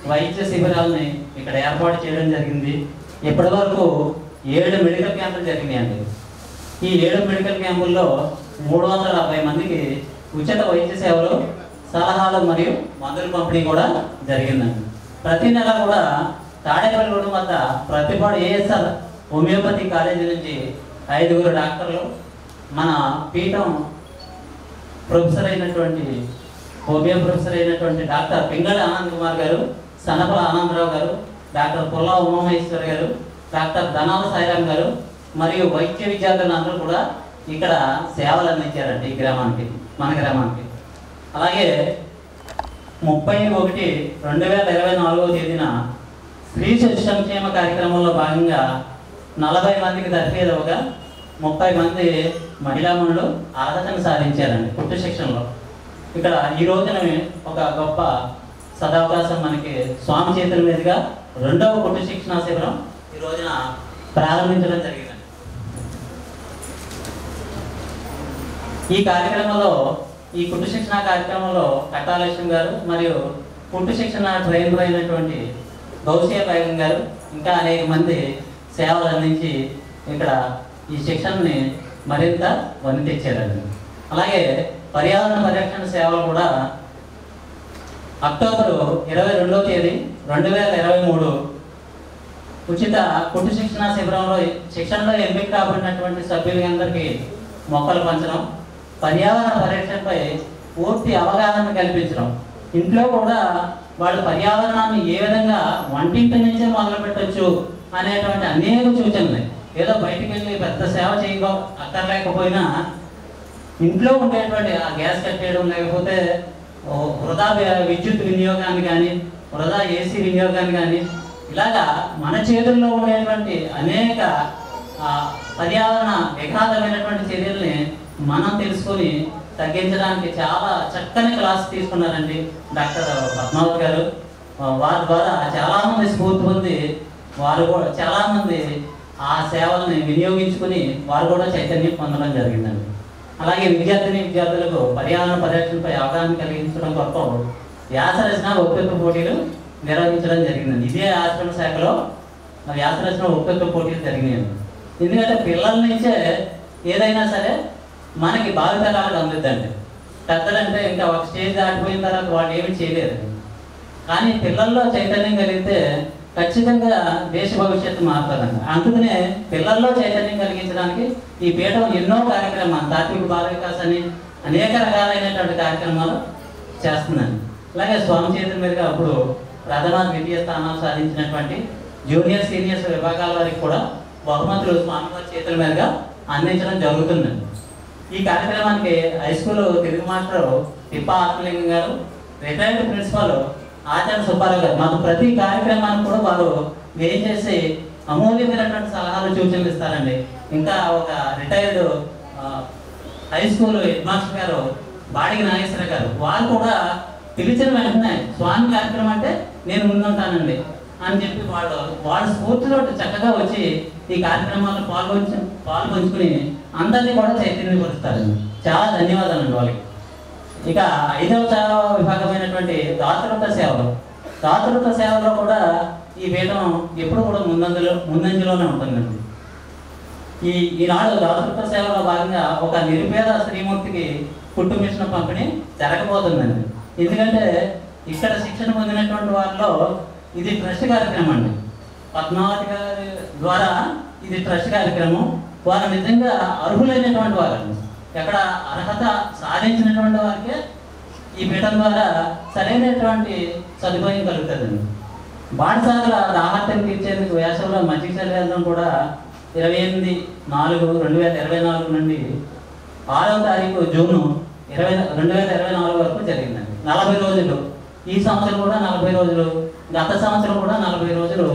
వైద్య శిబిరాలని ఇక్కడ ఏర్పాటు చేయడం జరిగింది. ఇప్పటి వరకు 7 మెడికల్ క్యాంపులు జరిగినాయండి. ఈ 7 మెడికల్ క్యాంపుల్లో 350 మందికి ఉచిత వైద్య సేవలు, సలహాలు మరియు మందుల పంపిణీ కూడా జరిగిందండి. ప్రతి నెల కూడా తాడేపల్లిగూడెం వద్ద ప్రతిపాడు ఏఎస్ఆర్ హోమియోపతి కాలేజీ నుంచి 5 డాక్టర్లు, మన పీఠం ప్రొఫెసర్ అయినటువంటి హోమియో ప్రొఫెసర్ అయినటువంటి డాక్టర్ పింగళి ఆనంద్ కుమార్ గారు, సనపల ఆనందరావు గారు, డాక్టర్ పుల్లా ఉమామహేశ్వర్ గారు, డాక్టర్ ధనాల సాయిరామ్ గారు మరియు వైద్య విద్యార్థులందరూ కూడా ఇక్కడ సేవలు అందించారండి ఈ గ్రామానికి, మన గ్రామానికి. అలాగే 30/1/2024 తేదీన స్త్రీ శిశు సంక్షేమ కార్యక్రమంలో భాగంగా 40 మందికి దర్శేదవగా 30 మంది మహిళామణులు అర్హతను సాధించారండి కుట్టు శిక్షణలో. ఇక్కడ ఈ రోజున ఒక గొప్ప సదవకాశం మనకి స్వామి చేతుల మీదుగా 2వ కుట్టు శిక్షణ శిబిరం ఈ రోజున ప్రారంభించడం జరిగింది. ఈ కార్యక్రమంలో ఈ కుట్టు శిక్షణ కార్యక్రమంలో కట్టాలక్ష్మి గారు మరియు కుట్టు శిక్షణ ట్రైనర్ అయినటువంటి గౌసియా బేగం గారు ఇంకా అనేక మంది సేవలు అందించి ఇక్కడ ఈ శిక్షణని మరింత వన్ని తెచ్చారండి. అలాగే పర్యావరణ పరిరక్షణ సేవలు కూడా అక్టోబరు 22వ తేదీ 2023 ఉచిత కుట్టు శిక్షణ శిక్షణలో ఎంపిక కాబడినటువంటి సభ్యులందరికీ మొక్కలు పంచడం, పర్యావరణ పరిరక్షణపై పూర్తి అవగాహన కల్పించడం, ఇంట్లో కూడా వాళ్ళు పర్యావరణాన్ని ఏ విధంగా వంటింటి నుంచే మొదలు పెట్టచ్చు అనేటువంటి అనేక సూచనలు. ఏదో బయటికి వెళ్ళి పెద్ద సేవ అక్కర్లేకపోయినా ఇంట్లో ఉండేటువంటి ఆ గ్యాస్ కట్టేయడం, లేకపోతే వృధా విద్యుత్ వినియోగాన్ని కానీ వృధా ఏసీ వినియోగాన్ని కానీ ఇలాగా మన చేతుల్లో ఉండేటువంటి అనేక పర్యావరణ విఘాతమైనటువంటి చర్యల్ని మనం తెలుసుకొని తగ్గించడానికి చాలా చక్కని క్లాస్ తీసుకున్నారండి డాక్టర్ పద్మావతి గారు. వారి ద్వారా చాలామంది స్ఫూర్తి పొంది వారు కూడా చాలామంది ఆ సేవల్ని వినియోగించుకుని వారు కూడా చైతన్యం పొందడం జరిగిందండి. అలాగే విద్యార్థులకు పర్యావరణ పరిరక్షణపై అవగాహన కలిగించడం కొరకు వ్యాసరచన వక్తృత్వ పోటీలు నిర్వహించడం జరిగిందండి. ఇదే ఆశ్రమ శాఖలో వ్యాసరచన వక్తృత్వ పోటీలు జరిగినాయండి. ఎందుకంటే పిల్లల నుంచే ఏదైనా సరే మనకి భావితరాలకు అందుద్దండి. పెద్దలంటే ఇంకా ఒక స్టేజ్ దాటిపోయిన తర్వాత వాళ్ళు ఏమి చేయలేరు. కానీ పిల్లల్లో చైతన్యం కలిగితే ఖచ్చితంగా దేశ భవిష్యత్తు మారుతుందండి. అందుకనే పిల్లల్లో చైతన్యం కలిగించడానికి ఈ పీఠం ఎన్నో కార్యక్రమాలు, తాత్విక బాల వికాసాన్ని అనేక రకాలైనటువంటి కార్యక్రమాలు చేస్తుందండి. అలాగే స్వామి చేతుల మీదుగా అప్పుడు ప్రథమ ద్వితీయ స్థానాలు సాధించినటువంటి జూనియర్ సీనియర్స్ విభాగాల వారికి కూడా బహుమతులు స్వామివారి చేతుల మీదుగా అందించడం జరుగుతుందండి. ఈ కార్యక్రమానికి హై స్కూల్ తెలుగు మాస్టర్ తిప్పా ఆత్మలింగం గారు, రిటైర్డ్ ప్రిన్సిపాల్ ఆచార్య సుబ్బారావు గారు మాకు ప్రతి కార్యక్రమానికి కూడా వారు ఏం చేసి అమూల్యమైనటువంటి సలహాలు సూచనలు ఇస్తారండి. ఇంకా ఒక retired high school head master గారు బాడిగి నాగేశ్వర గారు, వారు కూడా పిలిచిన వెంటనే స్వామి కార్యక్రమం అంటే నేను ముందుంటానండి అని చెప్పి వాళ్ళ స్ఫూర్తిలో చక్కగా వచ్చి ఈ కార్యక్రమాల్లో పాల్గొంచుకుని అందరినీ కూడా చైతన్యపరుస్తారండి. చాలా ధన్యవాదాలండి వాళ్ళకి. ఇక 5వ సేవ విభాగమైనటువంటి దాతృత్వ సేవలు. దాతృత్వ సేవలో కూడా ఈ పీఠం ఎప్పుడు కూడా ముందంజలోనే ఉంటుందండి. ఈనాడు దాతృత్వ సేవలో భాగంగా ఒక నిరుపేద స్త్రీమూర్తికి కుట్టు మిషన్ పంపిణీ జరగబోతుందండి. ఎందుకంటే ఇక్కడ శిక్షణ పొందినటువంటి వారిలో ఇది ట్రస్ట్ కార్యక్రమం అండి. పద్మావతి గారి ద్వారా ఇది ట్రస్ట్ కార్యక్రమం. వారు నిజంగా అర్హులైనటువంటి వారండి. ఎక్కడ అర్హత సాధించినటువంటి వారికే ఈ పీఠం ద్వారా సరైనటువంటి సదుపాయం కలుగుతుందండి. బాటసారుల దాహార్తిని తీర్చేందుకు వేసవిలో మజ్జిగ చలివేంద్రం కూడా 28/4/2024 నుండి 6వ తారీఖు జూన్ 2024 వరకు జరిగిందండి. 40 రోజులు. ఈ సంవత్సరం కూడా 40 రోజులు, గత సంవత్సరం కూడా 40 రోజులు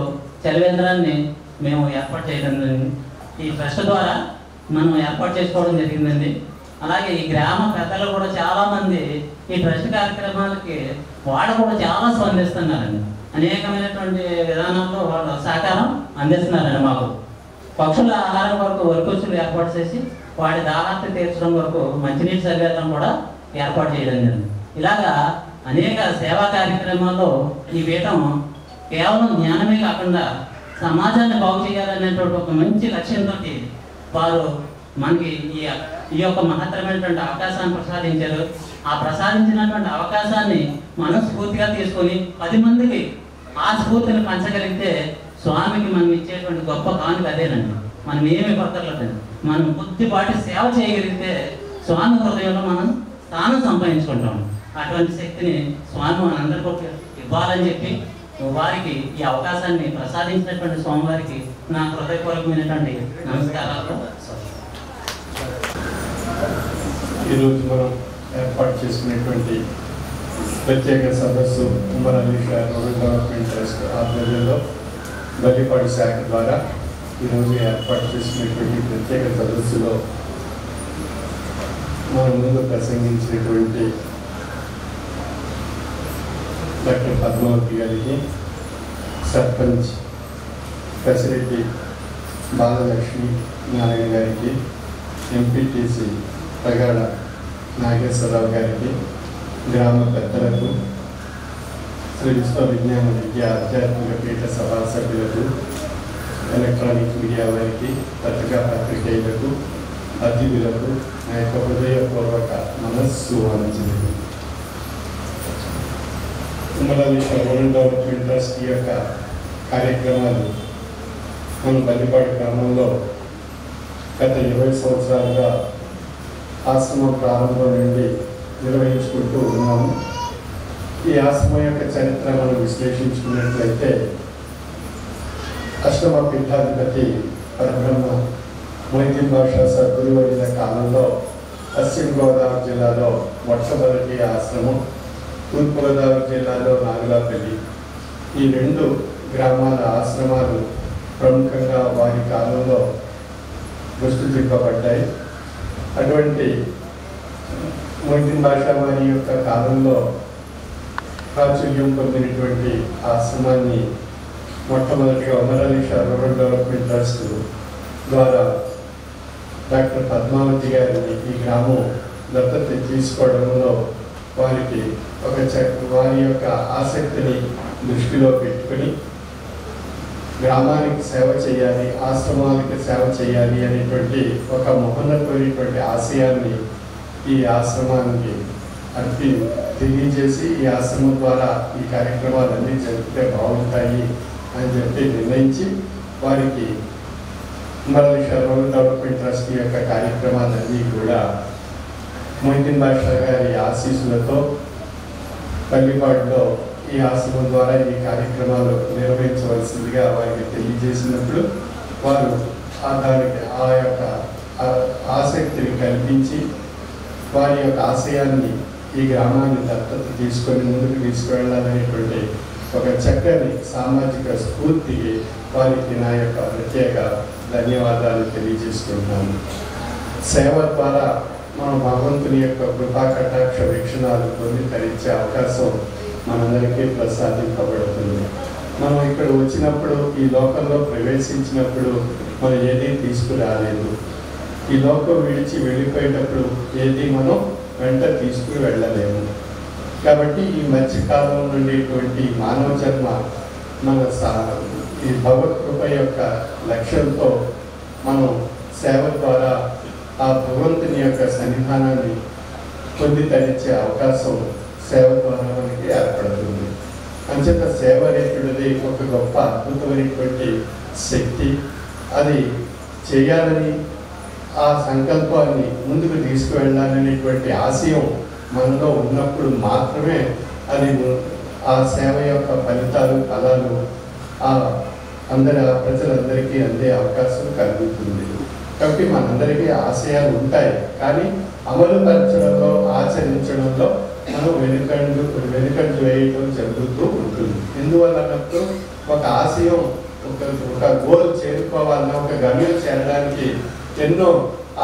చలివేంద్రాన్ని మేము ఏర్పాటు చేయడం జరిగింది. ఈ ట్రస్ట్ ద్వారా మనం ఏర్పాటు చేసుకోవడం జరిగిందండి. అలాగే ఈ గ్రామ పెద్దలు కూడా చాలామంది ఈ ట్రస్ట్ కార్యక్రమాలకి వాళ్ళు కూడా చాలా స్పందిస్తున్నారండి. అనేకమైనటువంటి విధానంలో వాళ్ళు సహకారం అందిస్తున్నారండి. మాకు పక్షుల ఆహారం వరకు వర్కులు ఏర్పాటు చేసి వాటి దాహార్తి తీర్చడం వరకు మంచినీటి సౌకర్యం కూడా ఏర్పాటు చేయడం జరిగింది. ఇలాగా అనేక సేవా కార్యక్రమాల్లో ఈ పీఠం కేవలం జ్ఞానమే కాకుండా సమాజాన్ని బాగు చేయాలనేటువంటి ఒక మంచి లక్ష్యంతో వారు మనకి ఈ యొక్క మహత్తరమైనటువంటి అవకాశాన్ని ప్రసాదించారు. ఆ ప్రసాదించినటువంటి అవకాశాన్ని మనస్ఫూర్తిగా తీసుకొని 10 మందికి ఆ స్ఫూర్తిని పంచగలిగితే స్వామికి మనం ఇచ్చేటువంటి గొప్ప కానుక అదేనండి. మనం ఏమి పక్కర్లేదండి. మనం కొద్దిపాటి సేవ చేయగలిగితే స్వామి హృదయంలో మనం స్థానం సంపాదించుకుంటాం. అటువంటి శక్తిని స్వామి మనందరికీ ఇవ్వాలని చెప్పి వారికి ఈ అవకాశాన్ని ప్రసాదించినటువంటి స్వామివారికి నా హృదయపూర్వకమైనటువంటి నమస్కారాలు. ఈరోజు మనం ఏర్పాటు చేసుకునేటువంటి ప్రత్యేక సదస్సు ఉమ్మడి రూరల్ డెవలప్మెంట్ ట్రస్ట్ ఆధ్వర్యంలో బల్లిపాడు శాఖ ద్వారా ఈరోజు ఏర్పాటు చేసినటువంటి ప్రత్యేక సదస్సులో మన ముందు ప్రసంగించినటువంటి డాక్టర్ పద్మావతి గారికి, సర్పంచ్ పెసిరెడ్డి బాలలక్ష్మి నారాయణ గారికి, ఎంపీటీసీ పగాడ నాగేశ్వరరావు గారికి, గ్రామ పెద్దలకు, శ్రీ విశ్వవిజ్ఞాన విద్యా ఆధ్యాత్మిక పీఠ సభా సభ్యులకు, ఎలక్ట్రానిక్ మీడియా వారికి, పత్రికా పత్రికేయులకు, అతిథులకు నా యొక్క హృదయపూర్వక మనస్సు వంచింది. ఉమ్మరాలేశ్వర రూరల్ డెవలప్మెంట్ ట్రస్ట్ యొక్క కార్యక్రమాలు మన బల్లిపాడు గ్రామంలో గత 20 సంవత్సరాలుగా ఆశ్రమం ప్రారంభం నుండి నిర్వహించుకుంటూ ఉన్నాము. ఈ ఆశ్రమం యొక్క చరిత్ర మనం విశ్లేషించుకున్నట్లయితే అష్టమ పీఠాధిపతి పరబ్రహ్మ మొయిదీన్ బాషా సద్గురువర్యుల కాలంలో పశ్చిమ గోదావరి జిల్లాలో మొట్టమొదటి ఆశ్రమం, తూర్పుగోదావరి జిల్లాలో నాగులాపల్లి, ఈ 2 గ్రామాల ఆశ్రమాలు ప్రముఖంగా వారి కాలంలో దృష్టి తిప్పబడ్డాయి. అటువంటి మొయిదీన్ బాషా వారి యొక్క కాలంలో ప్రాచుర్యం పొందినటువంటి ఆశ్రమాన్ని మొట్టమొదటిగా ఉమ్మరాలేశ్వర రూరల్ డెవలప్మెంట్ ట్రస్ట్ ద్వారా డాక్టర్ పద్మావతి గారిని ఈ గ్రామం దత్తత తీసుకోవడంలో వారికి వారి యొక్క ఆసక్తిని దృష్టిలో పెట్టుకుని గ్రామానికి సేవ చేయాలి, ఆశ్రమానికి సేవ చేయాలి అనేటువంటి ఒక మహోన్నతమైనటువంటి ఆశయాన్ని ఈ ఆశ్రమానికి తెలియజేసి ఈ ఆశ్రమం ద్వారా ఈ కార్యక్రమాలన్నీ జరిగితే బాగుంటాయి అని చెప్పి నిర్ణయించి వారికి ఉమ్మరాలేశ్వర రూరల్ డెవలప్మెంట్ ట్రస్ట్ యొక్క కార్యక్రమాలన్నీ కూడా మొయిదీన్ బాషా గారి ఆశీస్సులతో పల్లిపాడులో ఈ ఆశ్రమం ద్వారా ఈ కార్యక్రమాలు నిర్వహించవలసిందిగా వారికి తెలియజేసినప్పుడు వారు దానికి ఆ యొక్క ఆసక్తిని కల్పించి వారి యొక్క ఆశయాన్ని ఈ గ్రామాన్ని దత్తత తీసుకొని ముందుకు తీసుకువెళ్ళాలనేటువంటి ఒక చక్కని సామాజిక స్ఫూర్తికి వారికి నా యొక్క ప్రత్యేక ధన్యవాదాలు తెలియజేసుకుంటున్నాను. సేవ ద్వారా మనం భగవంతుని యొక్క కృపా కటాక్ష వీక్షణాలు పొంది తరించే అవకాశం మనందరికీ ప్రసాదింపబడుతుంది. మనం ఇక్కడ వచ్చినప్పుడు, ఈ లోకంలో ప్రవేశించినప్పుడు మనం ఏదీ తీసుకురాలేదు. ఈ లోకం విడిచి వెళ్ళిపోయేటప్పుడు ఏది మనం వెంట తీసుకుని వెళ్ళలేము. కాబట్టి ఈ మధ్యకాలం నుండేటువంటి మానవ జన్మ మన ఈ భగవత్ కృప యొక్క లక్ష్యంతో మనం సేవ ద్వారా ఆ భగవంతుని యొక్క సన్నిధానాన్ని పొంది తరించే అవకాశం సేవ ద్వారా మనకి ఏర్పడుతుంది. అంచేత సేవ అనేటువంటిది ఒక గొప్ప అద్భుతమైనటువంటి శక్తి. అది చేయాలని, ఆ సంకల్పాన్ని ముందుకు తీసుకువెళ్ళాలనేటువంటి ఆశయం మనలో ఉన్నప్పుడు మాత్రమే అది ఆ సేవ యొక్క ఫలాలు ప్రజలందరికీ అందే అవకాశం కలుగుతుంది. కాబట్టి మనందరికీ ఆశయాలు ఉంటాయి, కానీ అమలు పరచడంలో, ఆచరించడంలో మనం వెనుకంజ వేయడం జరుగుతూ ఉంటుంది. ఎందువల్ల అన్నప్పుడు ఒక ఆశయం, ఒక గోల్ చేరుకోవాలన్నా, ఒక గమ్యం చేరడానికి ఎన్నో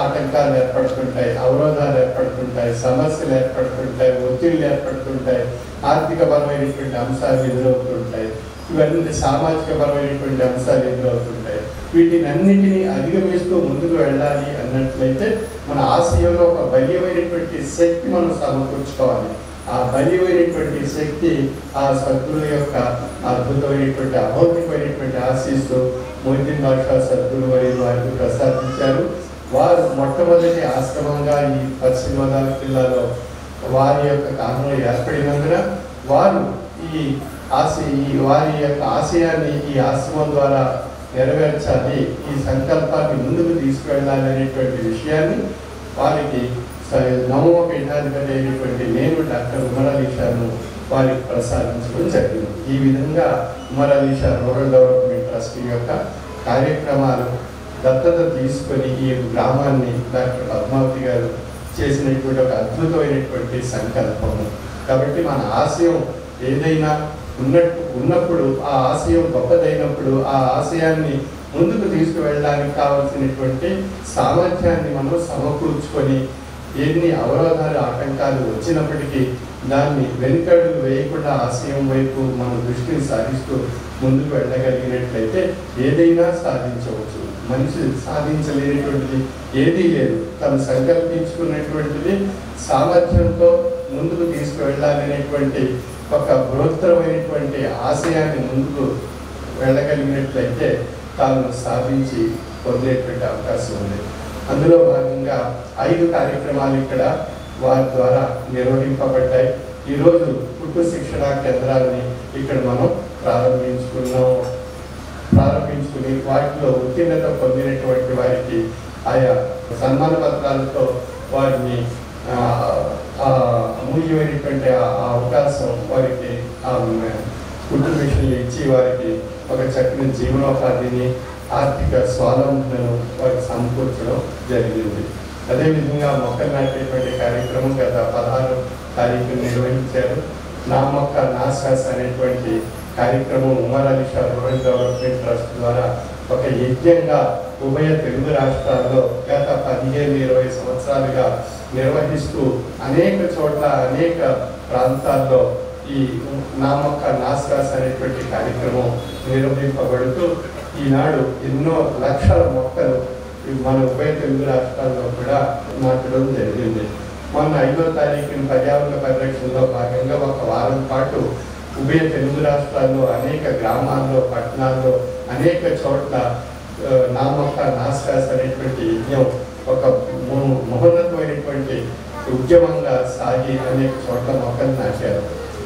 ఆటంకాలు ఏర్పడుతుంటాయి, అవరోధాలు ఏర్పడుతుంటాయి, సమస్యలు ఏర్పడుతుంటాయి, ఒత్తిళ్ళు ఏర్పడుతుంటాయి, ఆర్థిక పరమైనటువంటి అంశాలు ఎదురవుతుంటాయి, ఇవన్నీ సామాజిక పరమైనటువంటి అంశాలు ఎదురవుతుంటాయి. వీటిని అన్నిటినీ అధిగమిస్తూ ముందుకు వెళ్ళాలి అన్నట్లయితే మన ఆశయంలో ఒక బలీయమైనటువంటి శక్తి మనం సమకూర్చుకోవాలి. ఆ బలీయమైనటువంటి శక్తి ఆ సద్గురు యొక్క అద్భుతమైనటువంటి అభౌతికమైనటువంటి ఆశీస్సు మొయిదీన్ బాషా సద్గురు వారికి ప్రసాదించారు. వారు మొట్టమొదటి ఆశ్రమంగా ఈ పశ్చిమ గోదావరి జిల్లాలో వారి యొక్క కాలంలో ఏర్పడినందున వారు వారి యొక్క ఆశయాన్ని ఈ ఆశ్రమం ద్వారా నెరవేర్చాలి, ఈ సంకల్పాన్ని ముందుకు తీసుకువెళ్ళాలి అనేటువంటి విషయాన్ని వారికి నవమ పీఠాధిపతి అయినటువంటి నేను డాక్టర్ ఉమ్మరాలేశ్వరను వారికి ప్రసాదించడం జరిగింది. ఈ విధంగా ఉమ్మరాలేశ్వర రూరల్ డెవలప్మెంట్ ట్రస్ట్ యొక్క కార్యక్రమాలు దత్తత తీసుకొని ఈ గ్రామాన్ని డాక్టర్ పద్మావతి గారు చేసినటువంటి ఒక అద్భుతమైనటువంటి సంకల్పము. కాబట్టి మన ఆశయం ఏదైనా ఉన్నప్పుడు ఆ ఆశయం గొప్పదైనప్పుడు ఆ ఆశయాన్ని ముందుకు తీసుకువెళ్ళడానికి కావాల్సినటువంటి సామర్థ్యాన్ని మనం సమకూర్చుకొని ఎన్ని అవరోధాలు ఆటంకాలు వచ్చినప్పటికీ దాన్ని వెనుకడుగు వేయకుండా ఆశయం వైపు మన దృష్టిని సాధిస్తూ ముందుకు వెళ్ళగలిగినట్లయితే ఏదైనా సాధించవచ్చు. మనిషి సాధించలేనటువంటిది ఏదీ లేదు. తను సంకల్పించుకున్నటువంటిది సామర్థ్యంతో ముందుకు తీసుకువెళ్ళాలనేటువంటి ఒక బృహత్తరమైనటువంటి ఆశయాన్ని ముందుకు వెళ్ళగలిగినట్లయితే తాను సాధించి పొందేటువంటి అవకాశం ఉంది. అందులో భాగంగా 5 కార్యక్రమాలు ఇక్కడ వారి ద్వారా నిర్వహింపబడ్డాయి. ఈరోజు కుట్టు శిక్షణా కేంద్రాన్ని ఇక్కడ మనం ప్రారంభించుకుని వాటిలో ఉత్తీర్ణత పొందినటువంటి వారికి ఆయా సన్మాన పత్రాలతో వారిని అమూల్యమైనటువంటి అవకాశం వారికి కుట్టు మిషన్లు ఇచ్చి వారికి ఒక చక్కని జీవనోపాధిని ఆర్థిక స్వావలంబనను వారికి సమకూర్చడం జరిగింది. అదేవిధంగా మొక్కలు నాటేటువంటి కార్యక్రమం గత 16 తారీఖున నిర్వహించారు. నా మొక్క నా శ్వాస అనేటువంటి కార్యక్రమం Umar Ali Shah rural development trust ద్వారా ఒక యజ్ఞంగా ఉభయ తెలుగు రాష్ట్రాల్లో గత 15-20 సంవత్సరాలుగా నిర్వహిస్తూ అనేక చోట్ల అనేక ప్రాంతాల్లో ఈ నా మొక్క నా శ్వాస అనేటువంటి కార్యక్రమం నిర్వహింపబడుతూ ఈనాడు ఎన్నో లక్షల మొక్కలు మన ఉభయ తెలుగు రాష్ట్రాల్లో కూడా నాటడం జరిగింది. మొన్న 5వ తారీఖున పర్యావరణ పరిరక్షణలో భాగంగా ఒక వారం పాటు ఉభయ తెలుగు రాష్ట్రాల్లో అనేక గ్రామాల్లో పట్టణాల్లో అనేక చోట్ల నా మొక్క నా శ్వాస అనేటువంటి యజ్ఞం ఒక మహోన్నతమైనటువంటి ఉద్యమంగా సాగి అనేక చోట్ల మొక్కలు నాటారు.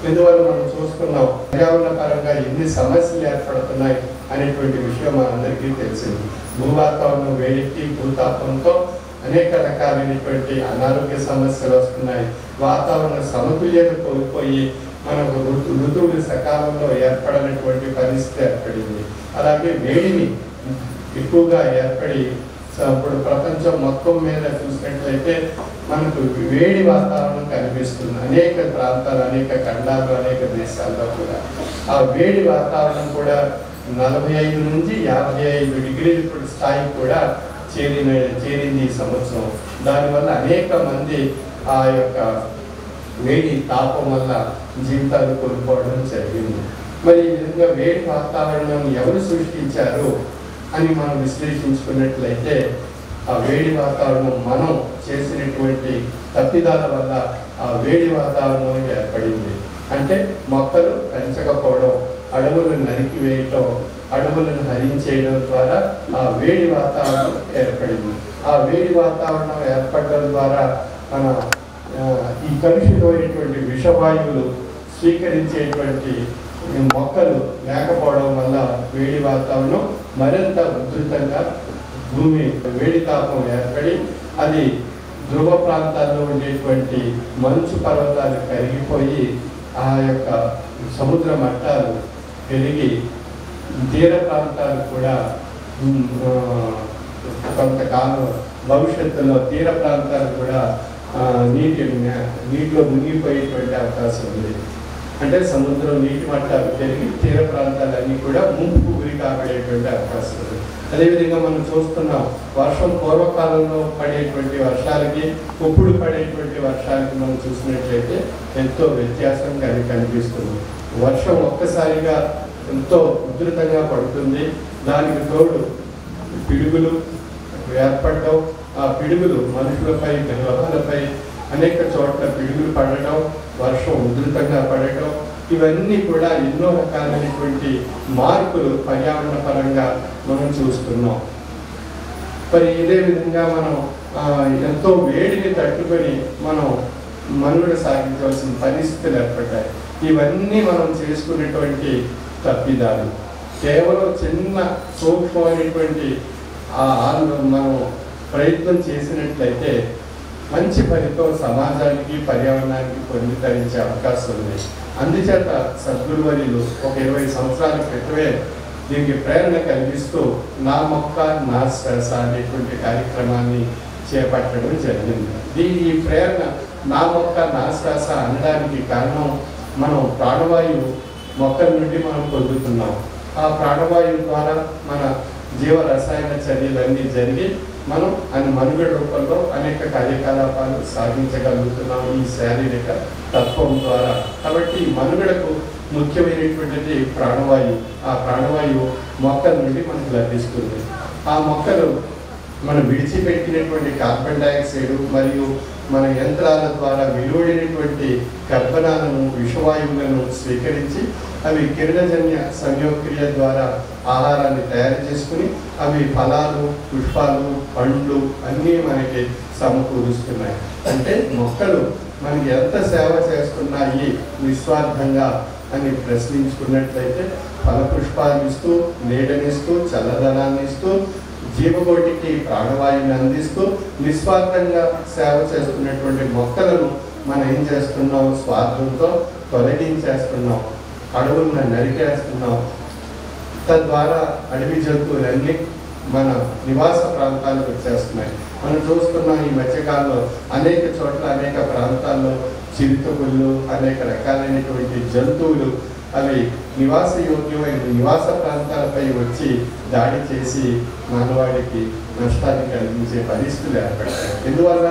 ఇందువల్ల మనం చూసుకున్నాం పర్యావరణ పరంగా ఎన్ని సమస్యలు ఏర్పడుతున్నాయి అనేటువంటి విషయం మనందరికీ తెలిసింది. భూ వాతావరణం వేడెక్కి భూతాపంతో అనేక రకాలైనటువంటి అనారోగ్య సమస్యలు వస్తున్నాయి. వాతావరణ సమతుల్యత కోల్పోయి మనకు ఋతువులు సకాలంలో ఏర్పడనటువంటి పరిస్థితి ఏర్పడింది. అలాగే వేడిని ఎక్కువగా ఏర్పడి ఇప్పుడు ప్రపంచం మొత్తం మీద చూసినట్లయితే మనకు వేడి వాతావరణం కనిపిస్తుంది. అనేక ప్రాంతాలు అనేక ఖండాలు అనేక దేశాల్లో కూడా ఆ వేడి వాతావరణం కూడా 45 నుంచి 55 డిగ్రీల స్థాయి కూడా చేరింది ఈ సంవత్సరం. దానివల్ల అనేక మంది ఆ యొక్క వేడి తాపం వల్ల జీవితాలు కోల్పోవడం జరిగింది. మరి ఈ విధంగా వేడి వాతావరణం ఎవరు సృష్టించారు అని మనం విశ్లేషించుకున్నట్లయితే ఆ వేడి వాతావరణం మనం చేసినటువంటి తప్పిదాల వల్ల ఆ వేడి వాతావరణం ఏర్పడింది. అంటే మొక్కలు పెంచకపోవడం, అడవులను నరికివేయటం, అడవులను హరించేయడం ద్వారా ఆ వేడి వాతావరణం ఏర్పడింది. ఆ వేడి వాతావరణం ఏర్పడడం ద్వారా మన ఈ కలుషితమైనటువంటి విషవాయువులు స్వీకరించేటువంటి మొక్కలు లేకపోవడం వల్ల వేడి వాతావరణం మరింత ఉధృతంగా భూమి వేడి తాపం ఏర్పడి అది ధ్రువ ప్రాంతాల్లో ఉండేటువంటి మంచు పర్వతాలు కరిగిపోయి ఆ యొక్క సముద్ర మట్టాలు పెరిగి తీర ప్రాంతాలు కూడా కొంతకాలం భవిష్యత్తులో తీర ప్రాంతాలు కూడా నీటిలో మునిగిపోయేటువంటి అవకాశం ఉంది. అంటే సముద్రం నీటి మట్టాలు పెరిగి తీర ప్రాంతాలన్నీ కూడా ముంపుకు గురి కాబడేటువంటి అవకాశం ఉంది. అదేవిధంగా మనం చూస్తున్నాం వర్షం పూర్వకాలంలో పడేటువంటి వర్షాలకి ఇప్పుడు పడేటువంటి వర్షాలకి మనం చూసినట్లయితే ఎంతో వ్యత్యాసం కనిపిస్తుంది. వర్షం ఒక్కసారిగా ఎంతో ఉధృతంగా పడుతుంది. దానికి తోడు పిడుగులు ఏర్పడటం, ఆ పిడుగులు మనుషులపై గ్రహాలపై అనేక చోట్ల పిడుగులు పడటం, వర్షం ఉధృతంగా పడటం, ఇవన్నీ కూడా ఎన్నో రకాలైనటువంటి మార్పులు పర్యావరణ పరంగా మనం చూస్తున్నాం. మరి ఇదే విధంగా మనం ఎంతో వేడిని తట్టుకొని మనం మనుగడ సాగించవలసిన పరిస్థితులు ఏర్పడ్డాయి. ఇవన్నీ మనం చేసుకునేటువంటి తప్పిదాలు. కేవలం చిన్న సూక్ష్మమైనటువంటి మనం ప్రయత్నం చేసినట్లయితే మంచి ఫలితం సమాజానికి పర్యావరణానికి పొందితరించే అవకాశం ఉంది. అందుచేత సద్గురువర్యులు ఒక 20 సంవత్సరాల క్రితమే దీనికి ప్రేరణ కలిగిస్తూ నా మొక్క నా శ్వాస అనేటువంటి కార్యక్రమాన్ని చేపట్టడం జరిగింది. ఈ ప్రేరణ నా మొక్క నా శ్వాస అనడానికి కారణం మనం ప్రాణవాయువు మొక్కల నుండి మనం పొందుతున్నాం. ఆ ప్రాణవాయువు ద్వారా మన జీవ రసాయన చర్యలన్నీ జరిగి మనం మనుగడ రూపంలో అనేక కార్యకలాపాలు సాధించగలుగుతున్నాం ఈ శారీరక తత్వం ద్వారా. కాబట్టి మనుగడకు ముఖ్యమైనటువంటిది ప్రాణవాయువు. ఆ ప్రాణవాయువు మొక్కల నుండి మనకు లభిస్తుంది. ఆ మొక్కలు మనం విడిచిపెట్టినటువంటి కార్బన్ డైఆక్సైడ్ మరియు మన యంత్రాల ద్వారా వెలువడినటువంటి కర్బనాలను, విషవాయువులను స్వీకరించి అవి కిరణజన్య సంయోగక్రియ ద్వారా ఆహారాన్ని తయారు చేసుకుని అవి ఫలాలు, పుష్పాలు, పండ్లు అన్నీ మనకి సమకూరుస్తున్నాయి. అంటే మొక్కలు మనకి ఎంత సేవ చేస్తున్నాయి నిస్వార్థంగా అని ప్రశ్నించుకున్నట్లయితే ఫలపుష్పాలు ఇస్తూ, నీడనిస్తూ, చల్లదనాన్ని ఇస్తూ, జీవకోటికి ప్రాణవాయువుని అందిస్తూ నిస్వార్థంగా సేవ చేస్తున్నటువంటి మొక్కలను మనం ఏం చేస్తున్నాం? స్వార్థంతో తొలగించేస్తున్నాం, అడవులను నరికేస్తున్నాం. తద్వారా అడవి జంతువులన్నీ మన నివాస ప్రాంతాలకు వచ్చేస్తున్నాయి. మనం చూస్తున్నాం ఈ మధ్యకాలంలో అనేక చోట్ల, అనేక ప్రాంతాల్లో చిరుతపుళ్ళు, అనేక రకాలైనటువంటి జంతువులు అవి నివాస యోగ్యమైన నివాస ప్రాంతాలపై వచ్చి దాడి చేసి మానవాళికి నష్టాన్ని కలిగించే పరిస్థితులు ఏర్పడతాయి. ఎందువల్ల?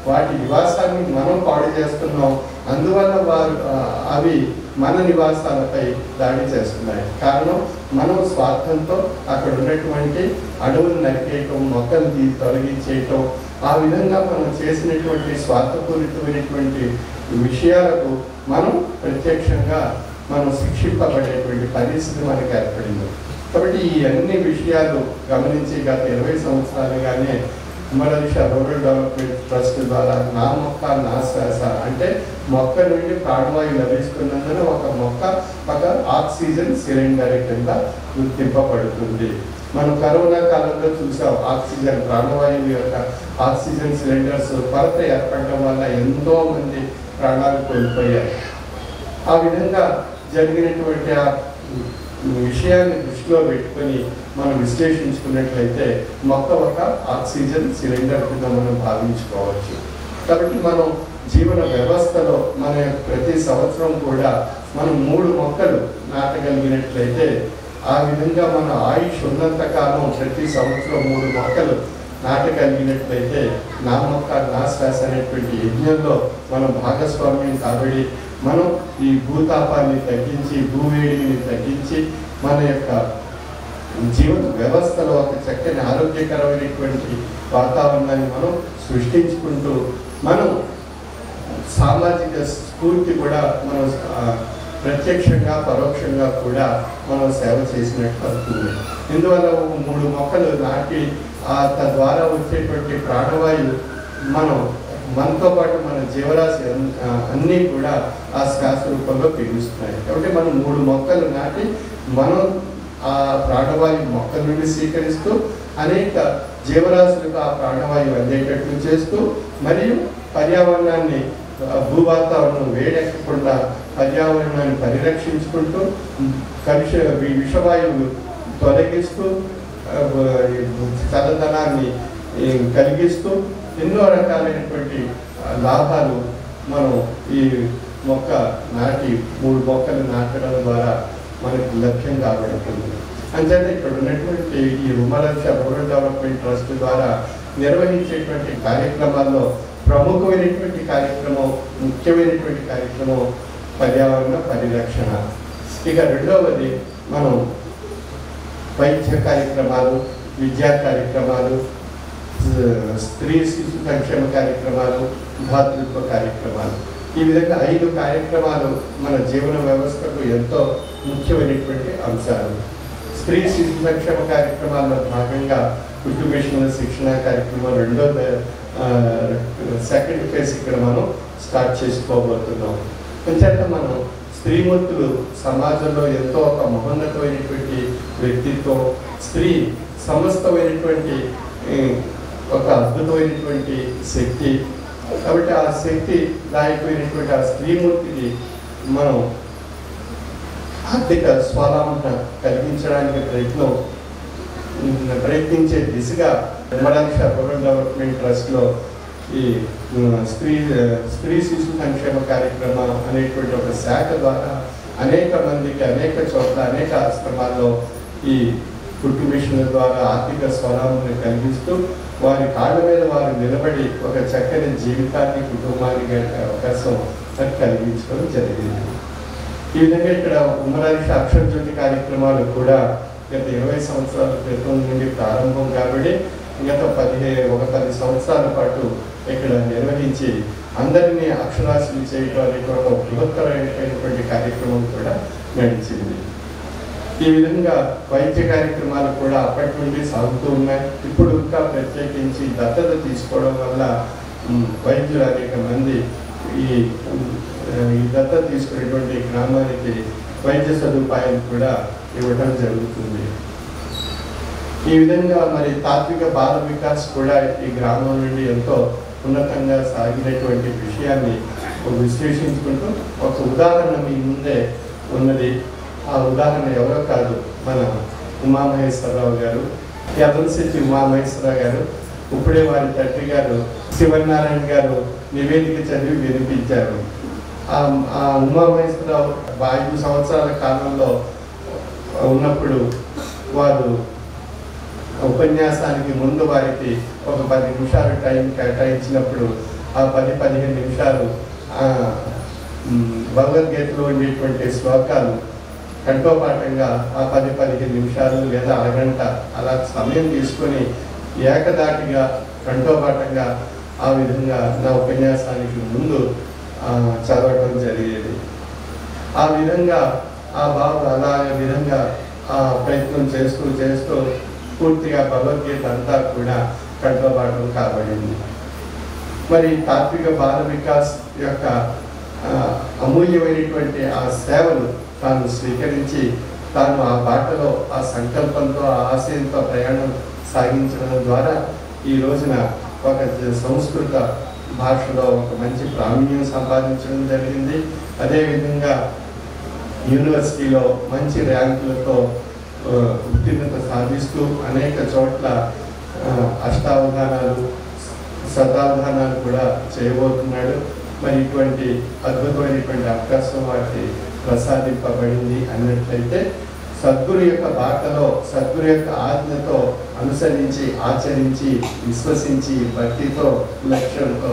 వాటి నివాసాన్ని మనం పాడు చేస్తున్నాం. అందువల్ల అవి మన నివాసాలపై దాడి చేస్తున్నాయి. కారణం మనం స్వార్థంతో అక్కడ ఉన్నటువంటి అడవులు నరికేయటం, మొక్కలు తొలగించేయటం, ఆ విధంగా మనం చేసినటువంటి స్వార్థపూరితమైనటువంటి విషయాలకు మనం ప్రత్యక్షంగా మనం శిక్షింపబడేటువంటి పరిస్థితి మనకు ఏర్పడింది. కాబట్టి ఈ అన్ని విషయాలు గమనించి గత 20 సంవత్సరాలుగానే ఉమ్మడి రూరల్ డెవలప్మెంట్ ట్రస్ట్ ద్వారా నా మొక్క నా శ్వాస అంటే మొక్క నుండి ప్రాణవాయువు లభిస్తున్నందున ఒక మొక్క ఒక ఆక్సిజన్ సిలిండర్ కింద గుర్తింపబడుతుంది. మనం కరోనా కాలంలో చూసాం, ఆక్సిజన్ ప్రాణవాయువు యొక్క ఆక్సిజన్ సిలిండర్స్ కొరత ఏర్పడడం వల్ల ఎంతో మంది ప్రాణాలు కోల్పోయారు. ఆ విధంగా జరిగినటువంటి ఆ విషయాన్ని దృష్టిలో పెట్టుకొని మనం విశ్లేషించుకున్నట్లయితే మొక్క ఒక ఆక్సిజన్ సిలిండర్ కింద మనం భావించుకోవచ్చు. కాబట్టి మనం జీవన వ్యవస్థలో మన ప్రతి సంవత్సరం కూడా మనం 3 మొక్కలు నాటగలిగినట్లయితే ఆ విధంగా మన ఆయుష్ ఉన్నంత కాలం ప్రతి సంవత్సరం 3 మొక్కలు నాటగలిగినట్లయితే నా మొక్క నా శ్వాస అనేటువంటి యజ్ఞంలో మనం భాగస్వామ్యం కాబట్టి మనం ఈ భూతాపాన్ని తగ్గించి, భూవేడిని తగ్గించి మన యొక్క జీవన వ్యవస్థలో ఒక చక్కని ఆరోగ్యకరమైనటువంటి వాతావరణాన్ని మనం సృష్టించుకుంటూ మనం సామాజిక స్ఫూర్తి కూడా మనం ప్రత్యక్షంగా పరోక్షంగా కూడా మనం సేవ చేసినట్టు అవుతుంది. ఇందువల్ల 3 మొక్కలు నాటి తద్వారా వచ్చేటువంటి ప్రాణవాయువు మనతో పాటు మన జీవరాశి అన్నీ కూడా ఆ శ్వాస రూపంలో పీలుస్తున్నాయి. కాబట్టి మనం 3 మొక్కలు నాటి మనం ఆ ప్రాణవాయువు మొక్కల నుండి స్వీకరిస్తూ అనేక జీవరాశులకు ఆ ప్రాణవాయువు అందేటట్లు చేస్తూ మరియు పర్యావరణాన్ని భూవాతావరణం వేడెక్కకుండా పర్యావరణాన్ని పరిరక్షించుకుంటూ విషవాయువులు తొలగిస్తూ చల్లదనాన్ని కలిగిస్తూ ఎన్నో రకాలైనటువంటి లాభాలు మనం ఈ మొక్క నాటి 3 మొక్కలు నాటడం ద్వారా మనకు లక్ష్యం కాబడుతుంది. అంచేత ఇక్కడ ఉన్నటువంటి ఈ ఉమ్మడి రూరల్ డెవలప్మెంట్ ట్రస్ట్ ద్వారా నిర్వహించేటువంటి కార్యక్రమాల్లో ప్రముఖమైనటువంటి కార్యక్రమం, ముఖ్యమైనటువంటి కార్యక్రమం పర్యావరణ పరిరక్షణ. ఇక రెండవది మనం వైద్య కార్యక్రమాలు, విద్యా కార్యక్రమాలు, స్త్రీ శిశు సంక్షేమ కార్యక్రమాలు, భాతృత్వ కార్యక్రమాలు. ఈ విధంగా 5 కార్యక్రమాలు మన జీవన వ్యవస్థకు ఎంతో ముఖ్యమైనటువంటి అంశాలు. స్త్రీ శిశు సంక్షేమ కార్యక్రమాల్లో భాగంగా కుటుంబేషణ శిక్షణ కార్యక్రమం సెకండ్ ఫేజ్ ఇక్కడ మనం స్టార్ట్ చేసుకోబోతున్నాం. అంచేత మనం స్త్రీమూర్తులు సమాజంలో ఎంతో ఒక మహోన్నతమైనటువంటి వ్యక్తిత్వం, స్త్రీ సమస్తమైనటువంటి ఒక అద్భుతమైనటువంటి శక్తి. కాబట్టి ఆ శక్తి దాయిపోయినటువంటి ఆ స్త్రీమూర్తికి మనం ఆర్థిక స్వావలంబన కలిగించడానికి ప్రయత్నించే దిశగా ఉమ్మడి రూరల్ డెవలప్మెంట్ ట్రస్ట్లో ఈ స్త్రీ శిశు సంక్షేమ కార్యక్రమం అనేటువంటి ఒక శాఖ ద్వారా అనేక మందికి అనేక చోట్ల అనేక ఆశ్రమాల్లో ఈ కుట్టు మిషన్ల ద్వారా ఆర్థిక స్వలాభాన్ని కలిగిస్తూ వారి కాళ్ళ మీద వారు నిలబడి ఒక చక్కని జీవితాన్ని కుటుంబాన్ని గడిపే అవకాశం కలిగించడం జరిగింది. ఈ విధంగా ఇక్కడ ఉమ్మరాజు అక్షర జ్యోతి కార్యక్రమాలు కూడా గత 20 సంవత్సరాల క్రితం నుండి ప్రారంభం కాబట్టి గత 10 సంవత్సరాల పాటు ఇక్కడ నిర్వహించి అందరినీ అక్షరాస్యులు చేయడం అనేటువంటి ఒక బృహత్తరమైనటువంటి కార్యక్రమం కూడా నడిచింది. ఈ విధంగా వైద్య కార్యక్రమాలు కూడా అప్పటి నుండి సాగుతూ ఉన్నాయి. ఇప్పుడు ఇంకా ప్రత్యేకించి దత్తత తీసుకోవడం వల్ల వైద్యులు అనేక మంది ఈ దత్తత తీసుకునేటువంటి గ్రామానికి వైద్య సదుపాయాలు కూడా ఇవ్వడం జరుగుతుంది. ఈ విధంగా మరి తాత్విక బాల వికాస్ కూడా ఈ గ్రామం నుండి ఎంతో ఉన్నతంగా సాగినటువంటి విషయాన్ని విశ్లేషించుకుంటూ ఒక ఉదాహరణ మీ ముందే ఉన్నది. ఆ ఉదాహరణ ఎవరో కాదు, మన ఉమామహేశ్వరరావు గారు, యదనశెట్టి ఉమామహేశ్వరరావు గారు. ఇప్పుడే వారి తండ్రి గారు శివనారాయణ గారు నివేదిక చదివి వినిపించారు. ఆ ఉమామహేశ్వరరావు 5 సంవత్సరాల కాలంలో ఉన్నప్పుడు వారు ఉపన్యాసానికి ముందు వారికి ఒక 10 నిమిషాలు టైం కేటాయించినప్పుడు ఆ 10-15 నిమిషాలు భగవద్గీతలో ఉండేటువంటి శ్లోకాలు కంఠోపాఠంగా ఆ 10-15 నిమిషాలు లేదా అరగంట అలా సమయం తీసుకొని ఏకదాటిగా కంఠోపాఠంగా ఆ విధంగా నా ఉపన్యాసానికి ముందు చదవటం జరిగేది. ఆ విధంగా ఆ బాబు అలాగే విధంగా ఆ ప్రయత్నం చేస్తూ పూర్తిగా భగవద్గీత అంతా కూడా కంఠోపాఠం కాబడింది. మరి తాత్విక బాల వికాస్ యొక్క అమూల్యమైనటువంటి ఆ సేవలు తాను స్వీకరించి తాను ఆ బాటలో ఆ సంకల్పంతో ఆ ఆశయంతో ప్రయాణం సాగించడం ద్వారా ఈ రోజున ఒక సంస్కృత భాషలో ఒక మంచి ప్రావీణ్యం సంపాదించడం జరిగింది. అదేవిధంగా యూనివర్సిటీలో మంచి ర్యాంకులతో ఉత్తీర్ణత సాధిస్తూ అనేక చోట్ల అష్టావధానాలు శతావధానాలు కూడా చేయబోతున్నాడు. మరి ఇటువంటి అద్భుతమైనటువంటి అవకాశం వారికి ప్రసాదింపబడింది అన్నట్లయితే సద్గురు యొక్క బాటలో సద్గురు యొక్క ఆజ్ఞతో అనుసరించి ఆచరించి విశ్వసించి భక్తితో లక్ష్యంతో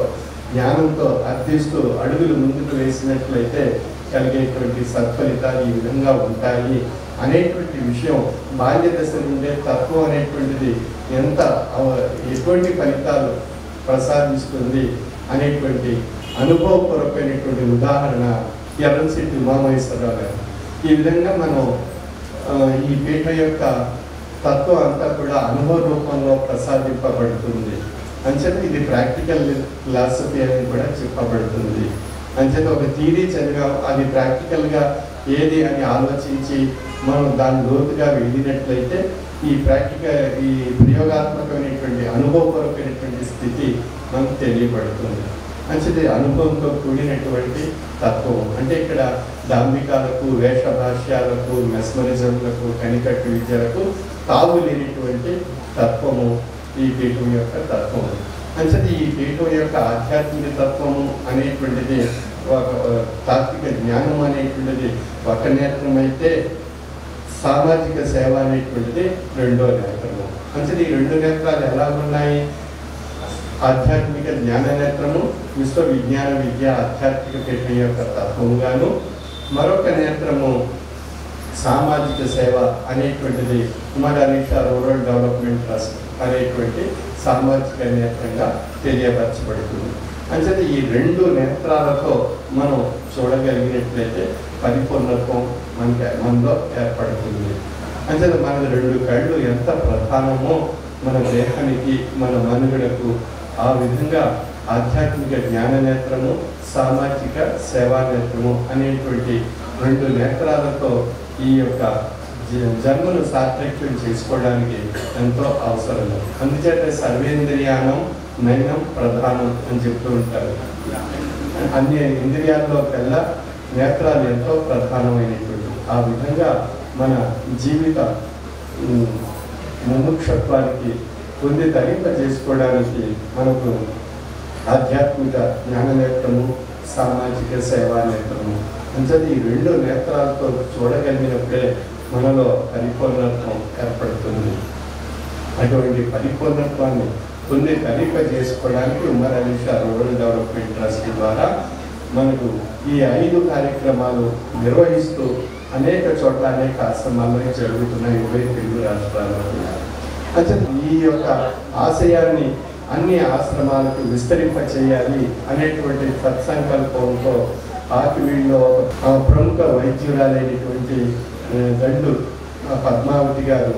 జ్ఞానంతో అర్థిస్తూ అడుగులు ముందుకు వేసినట్లయితే కలిగేటువంటి సత్ఫలితాలు ఈ విధంగా ఉంటాయి అనేటువంటి విషయం బాల్య దశ నుండే తత్వం అనేటువంటిది ఎటువంటి ఫలితాలు ప్రసాదిస్తుంది అనేటువంటి అనుభవపూర్వకమైనటువంటి ఉదాహరణ యదనశెట్టి ఉమామహేశ్వరరావు గారు. ఈ విధంగా మనం ఈ పీఠ యొక్క తత్వం అంతా కూడా అనుభవ రూపంలో ప్రసాదింపబడుతుంది. అంచేత ఇది ప్రాక్టికల్ ఫిలాసఫీ అని కూడా చెప్పబడుతుంది. అంచేత ఒక థియరీ చదివాం, అది ప్రాక్టికల్గా ఏది అని ఆలోచించి మనం దాని లోతుగా వెళ్ళినట్లయితే ఈ ప్రయోగాత్మకమైనటువంటి అనుభవపూర్వకమైనటువంటి స్థితి మనకు తెలియబడుతుంది. అంచేది అనుభవంతో కూడినటువంటి తత్వం. అంటే ఇక్కడ దాంభికాలకు వేషభాష్యాలకు మెస్మరిజంలకు కనికట్టు విద్యలకు తావు లేనిటువంటి తత్వము ఈ పీఠం యొక్క తత్వము. అంచేది ఈ పీఠం యొక్క ఆధ్యాత్మిక తత్వము అనేటువంటిది ఒక తాత్విక జ్ఞానం అనేటువంటిది ఒక నేత్రం అయితే సామాజిక సేవ అనేటువంటిది రెండో నేత్రము. అంచేది ఈ 2 నేత్రాలు ఎలా ఉన్నాయి? ఆధ్యాత్మిక జ్ఞాన నేత్రము విశ్వవిజ్ఞాన విద్య ఆధ్యాత్మిక పీఠం యొక్క తత్వముగాను, మరొక నేత్రము సామాజిక సేవ అనేటువంటిది ఉమ్మరాజు రూరల్ డెవలప్మెంట్ ట్రస్ట్ అనేటువంటి సామాజిక నేత్రంగా తెలియపరచబడుతుంది. అంచేత ఈ 2 నేత్రాలతో మనం చూడగలిగినట్లయితే పరిపూర్ణత్వం మనలో ఏర్పడుతుంది. అంచేత మన 2 కళ్ళు ఎంత ప్రధానమో మన దేహానికి మన మనుగడకు ఆ విధంగా ఆధ్యాత్మిక జ్ఞాన నేత్రము సామాజిక సేవా నేత్రము అనేటువంటి 2 నేత్రాలతో ఈ యొక్క జన్మను సార్థక్యం చేసుకోవడానికి ఎంతో అవసరము. అందుచేత సర్వేంద్రియానం నయనం ప్రధానం అని చెప్తూ ఉంటారు. అన్ని ఇంద్రియాల్లో కల్లా నేత్రాలు ఎంతో ప్రధానమైనటువంటి ఆ విధంగా మన జీవిత ముముక్షత్వానికి పొంది ధరింపజేసుకోవడానికి మనకు ఆధ్యాత్మిక జ్ఞాన నేత్రము సామాజిక సేవా నేత్రము అంటే ఈ రెండు నేత్రాలతో చూడగలిగినప్పుడే మనలో పరిపూర్ణత్వం ఏర్పడుతుంది. అటువంటి పరిపూర్ణత్వాన్ని తరింప చేసుకోవడానికి Umar Ali Shah rural development trust ద్వారా మనకు ఈ 5 కార్యక్రమాలు నిర్వహిస్తూ అనేక చోట్ల అనేక ఆశ్రమాల్లో జరుగుతున్నాయి 20 తెలుగు రాష్ట్రాల్లో. అంటే ఈ యొక్క ఆశయాన్ని అన్ని ఆశ్రమాలకు విస్తరింప చేయాలి అనేటువంటి సత్సంకల్పంతో ఆకివీడులో ప్రముఖ వైద్యురాలైనటువంటి దండు పద్మావతి గారు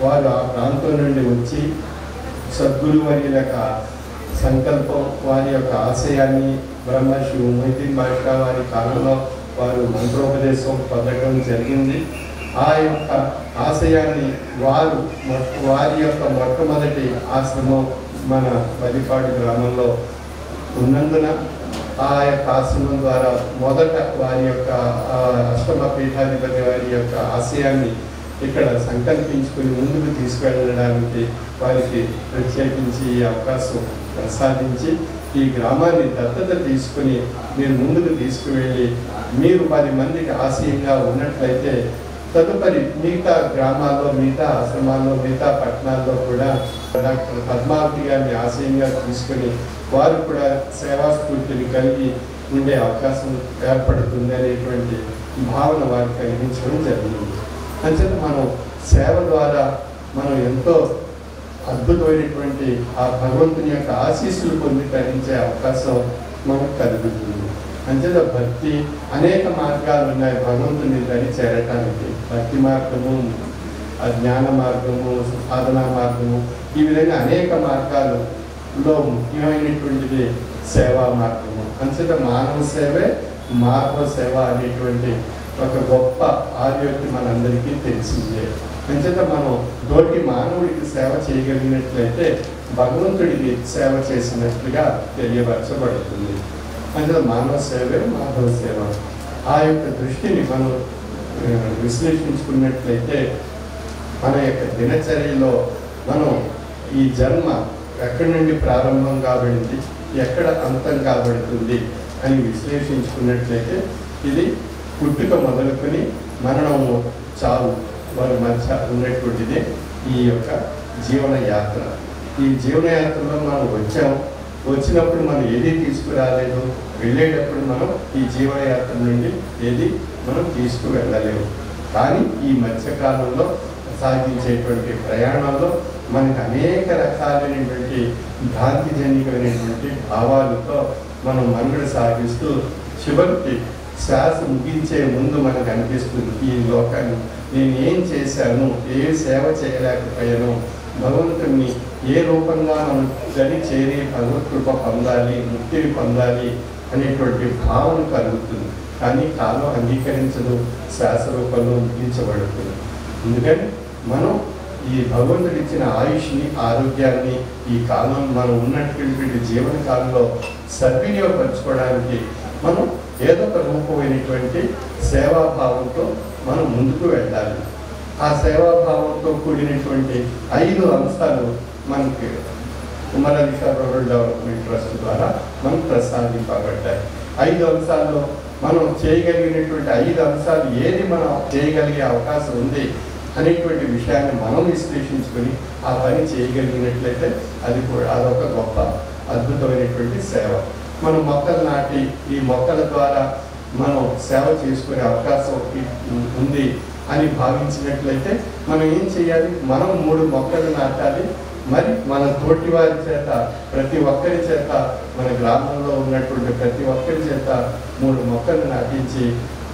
వారు ఆ ప్రాంతం నుండి వచ్చి సద్గురువర్యుల సంకల్పం, వారి యొక్క ఆశయాన్ని బ్రహ్మర్షి మొహిద్దీన్ బాషా వారి కాలంలో వారు మంత్రోపదేశం పొందడం జరిగింది. ఆ యొక్క ఆశయాన్ని వారి యొక్క మొట్టమొదటి ఆశ్రమం మన బలిపాడు గ్రామంలో ఉన్నందున ఆ యొక్క ఆశ్రమం ద్వారా మొదట వారి యొక్క అష్టమ పీఠాధిపతి వారి యొక్క ఆశయాన్ని ఇక్కడ సంకల్పించుకుని ముందుకు తీసుకెళ్ళడానికి వారికి ప్రత్యేకించి ఈ అవకాశం ప్రసాదించి ఈ గ్రామాన్ని దత్తత తీసుకుని మీరు ముందుకు తీసుకువెళ్ళి మీరు 10 మందికి ఆశయంగా ఉన్నట్లయితే తదుపరి మిగతా గ్రామాల్లో, మిగతా ఆశ్రమాల్లో, మిగతా పట్టణాల్లో కూడా డాక్టర్ పద్మావతి గారిని ఆశయంగా తీసుకుని వారు కూడా సేవా స్ఫూర్తిని కలిగి ఉండే అవకాశం ఏర్పడుతుంది అనేటువంటి భావన వారికి కలిగించడం జరిగింది. అంచేత మనం సేవ ద్వారా మనం ఎంతో అద్భుతమైనటువంటి ఆ భగవంతుని యొక్క ఆశీస్సులు పొంది తరించే అవకాశం మనకు కలుగుతుంది. అంచేత భక్తి అనేక మార్గాలు ఉన్నాయి భగవంతుని దరి చేరటానికి. భక్తి మార్గము, జ్ఞాన మార్గము, సాధనా మార్గము, ఈ విధంగా అనేక మార్గాలలో ముఖ్యమైనటువంటిది సేవా మార్గము. అంచేత మానవ సేవే మానవ సేవ అనేటువంటి ఒక గొప్ప ఆర్యోక్తి మనందరికీ తెలిసిందే. అంచేత మనం తోటి మానవుడికి సేవ చేయగలిగినట్లయితే భగవంతుడికి సేవ చేసినట్లుగా తెలియపరచబడుతుంది. అంచేత మానవ సేవే మాధవ సేవ. ఆ యొక్క దృష్టిని మనం విశ్లేషించుకున్నట్లయితే మన యొక్క దినచర్యలో మనం ఈ జన్మ ఎక్కడి నుండి ప్రారంభం కాబడింది, ఎక్కడ అంతం కాబడుతుంది అని విశ్లేషించుకున్నట్లయితే ఇది పుట్టుక మొదలుకొని మరణము, చావు వారి మధ్య ఉన్నటువంటిదే ఈ యొక్క జీవన యాత్ర. ఈ జీవన యాత్రలో మనం వచ్చినప్పుడు మనం ఏది తీసుకురాలేదు, వెళ్ళేటప్పుడు మనం ఈ జీవనయాత్ర నుండి ఏది మనం తీసుకువెళ్ళలేము. కానీ ఈ మధ్యకాలంలో సాగించేటువంటి ప్రయాణంలో మనకు అనేక రకాలైనటువంటి భ్రాంతిజనికమైనటువంటి భావాలతో మనం మనుగడ సాగిస్తూ చివరికి శ్వాస ముగించే ముందు మనకు అనిపిస్తుంది, ఈ లోకాన్ని నేను ఏం చేశాను, ఏ సేవ చేయలేకపోయాను, భగవంతుని ఏ రూపంగా మనం గది చేరి భగవత్కృప పొందాలి, ముక్తిని పొందాలి అనేటువంటి భావన కలుగుతుంది. కానీ కాలం అంగీకరించదు, శ్వాస రూపంలో ముగించబడుతుంది. ఎందుకని మనం ఈ భగవంతుడు ఇచ్చిన ఆయుష్ని, ఆరోగ్యాన్ని ఈ కాలం మనం ఉన్నటువంటి జీవన కాలంలో సద్వినియోగపరచుకోవడానికి మనం ఏదో ఒక రూపమైనటువంటి సేవాభావంతో మనం ముందుకు వెళ్ళాలి. ఆ సేవాభావంతో కూడినటువంటి 5 అంశాలు మనకి Umar Ali Shah rural development trust ద్వారా మనకు ప్రసాదింపబడ్డాయి. 5 అంశాల్లో మనం చేయగలిగినటువంటి 5 అంశాలు ఏది మనం చేయగలిగే అవకాశం ఉంది అనేటువంటి విషయాన్ని మనం విశ్లేషించుకొని ఆ పని చేయగలిగినట్లయితే అదొక గొప్ప అద్భుతమైనటువంటి సేవ. మనం మొక్కలు నాటి ఈ మొక్కల ద్వారా మనం సేవ చేసుకునే అవకాశం ఉంది అని భావించినట్లయితే మనం ఏం చేయాలి? మనం 3 మొక్కలు నాటాలి. మరి మన తోటి వారి చేత, ప్రతి ఒక్కరి చేత, మన గ్రామంలో ఉన్నటువంటి ప్రతి ఒక్కరి చేత 3 మొక్కలు నాటించి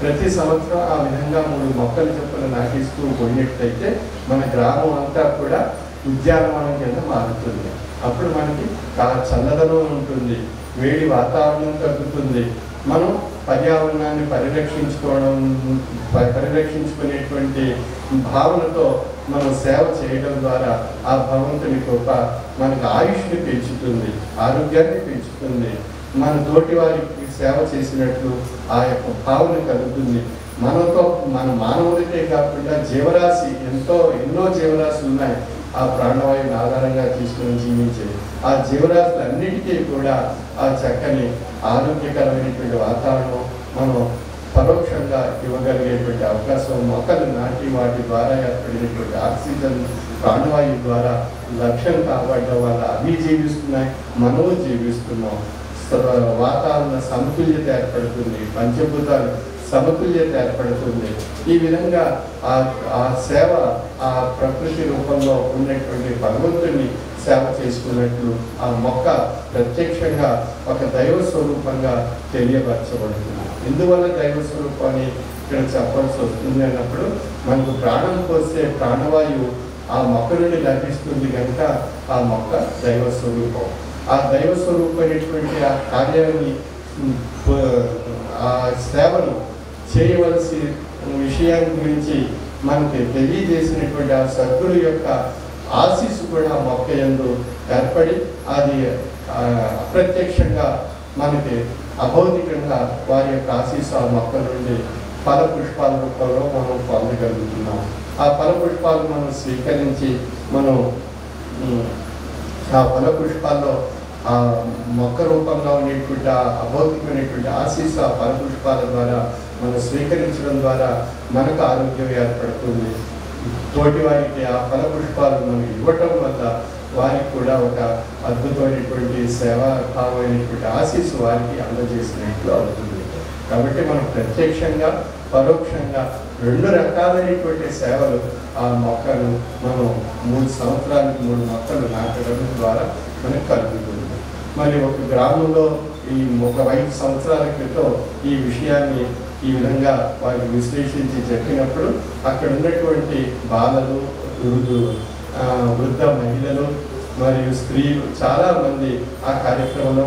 ప్రతి సంవత్సరం ఆ విధంగా 3 మొక్కలు చొప్పున నాటిస్తూ పోయినట్లయితే మన గ్రామం అంతా కూడా ఉద్యానవనం కింద మారుతుంది. అప్పుడు మనకి చల్లదనం ఉంటుంది, వేడి వాతావరణం తగ్గుతుంది. మనం పర్యావరణాన్ని పరిరక్షించుకునేటువంటి భావనతో మనం సేవ చేయడం ద్వారా ఆ భగవంతుని కృప మనకు ఆయుష్ని పెంచుతుంది, ఆరోగ్యాన్ని పెంచుతుంది. మన తోటి వారికి సేవ చేసినట్లు ఆ యొక్క భావన కలుగుతుంది. మనతో మన మానవులకే కాకుండా జీవరాశి ఎన్నో జీవరాశులు ఉన్నాయి. ఆ ప్రాణవాయువుని ఆధారంగా తీసుకుని జీవించే ఆ జీవరాశులన్నిటికీ కూడా ఆ చక్కని ఆరోగ్యకరమైనటువంటి వాతావరణం మనం పరోక్షంగా ఇవ్వగలిగేటువంటి అవకాశం, మొక్కలు నాటి వాటి ద్వారా ఏర్పడినటువంటి ఆక్సిజన్ ప్రాణవాయువు ద్వారా లక్ష్యం కాపాడడం వల్ల అవి జీవిస్తున్నాయి, మనము జీవిస్తున్నాం. వాతావరణ సమతుల్యత ఏర్పడుతుంది, పంచభూతాలు సమతుల్యత ఏర్పడుతుంది. ఈ విధంగా ఆ సేవ ఆ ప్రకృతి రూపంలో ఉన్నటువంటి భగవంతుని సేవ చేసుకున్నట్లు ఆ మొక్క ప్రత్యక్షంగా ఒక దైవ స్వరూపంగా తెలియపరచబడుతుంది. ఎందువల్ల దైవ స్వరూపాన్ని ఇక్కడ చెప్పాల్సి వస్తుంది అన్నప్పుడు, మనకు ప్రాణం పోస్తే ప్రాణవాయువు ఆ మొక్క నుండి లభిస్తుంది కనుక ఆ మొక్క దైవ స్వరూపం. ఆ దైవ స్వరూపమైనటువంటి ఆ కార్యాన్ని ఆ సేవను చేయవలసి విషయాన్ని గురించి మనకి తెలియజేసినటువంటి ఆ సద్గురు యొక్క ఆశీస్సు కూడా మొక్క యందు ఏర్పడి అది అప్రత్యక్షంగా మనకి అభౌతికంగా వారి యొక్క ఆశీస్సు ఆ మొక్క నుండి ఫల పుష్పాల రూపంలో మనం పొందగలుగుతున్నాం. ఆ ఫల పుష్పాలు మనం స్వీకరించి మనం ఆ ఫల పుష్పాల్లో ఆ మొక్క రూపంలో ఉండేటువంటి అభౌతికమైనటువంటి ఆశీస్సు ఆ ఫల పుష్పాల ద్వారా మనం స్వీకరించడం ద్వారా మనకు ఆరోగ్యం ఏర్పడుతుంది. తోటి వారికి ఆ ఫల పుష్పాలు మనం ఇవ్వటం వల్ల వారికి కూడా ఒక అద్భుతమైనటువంటి సేవాభావమైనటువంటి ఆశీస్సు వారికి అందజేసినట్లు అవుతుంది. కాబట్టి మనం ప్రత్యక్షంగా పరోక్షంగా రెండు రకాలైనటువంటి సేవలు ఆ మొక్కను మనం 3 సంవత్సరాలకు 3 మొక్కలు నాటడం ద్వారా మనకు కలుగుతుంది. మరి ఒక గ్రామంలో ఈ 5 సంవత్సరాల క్రితం ఈ విషయాన్ని ఈ విధంగా వారికి విశ్లేషించి చెప్పినప్పుడు అక్కడ ఉన్నటువంటి బాలలు, వృద్ధ మహిళలు మరియు స్త్రీలు చాలామంది ఆ కార్యక్రమంలో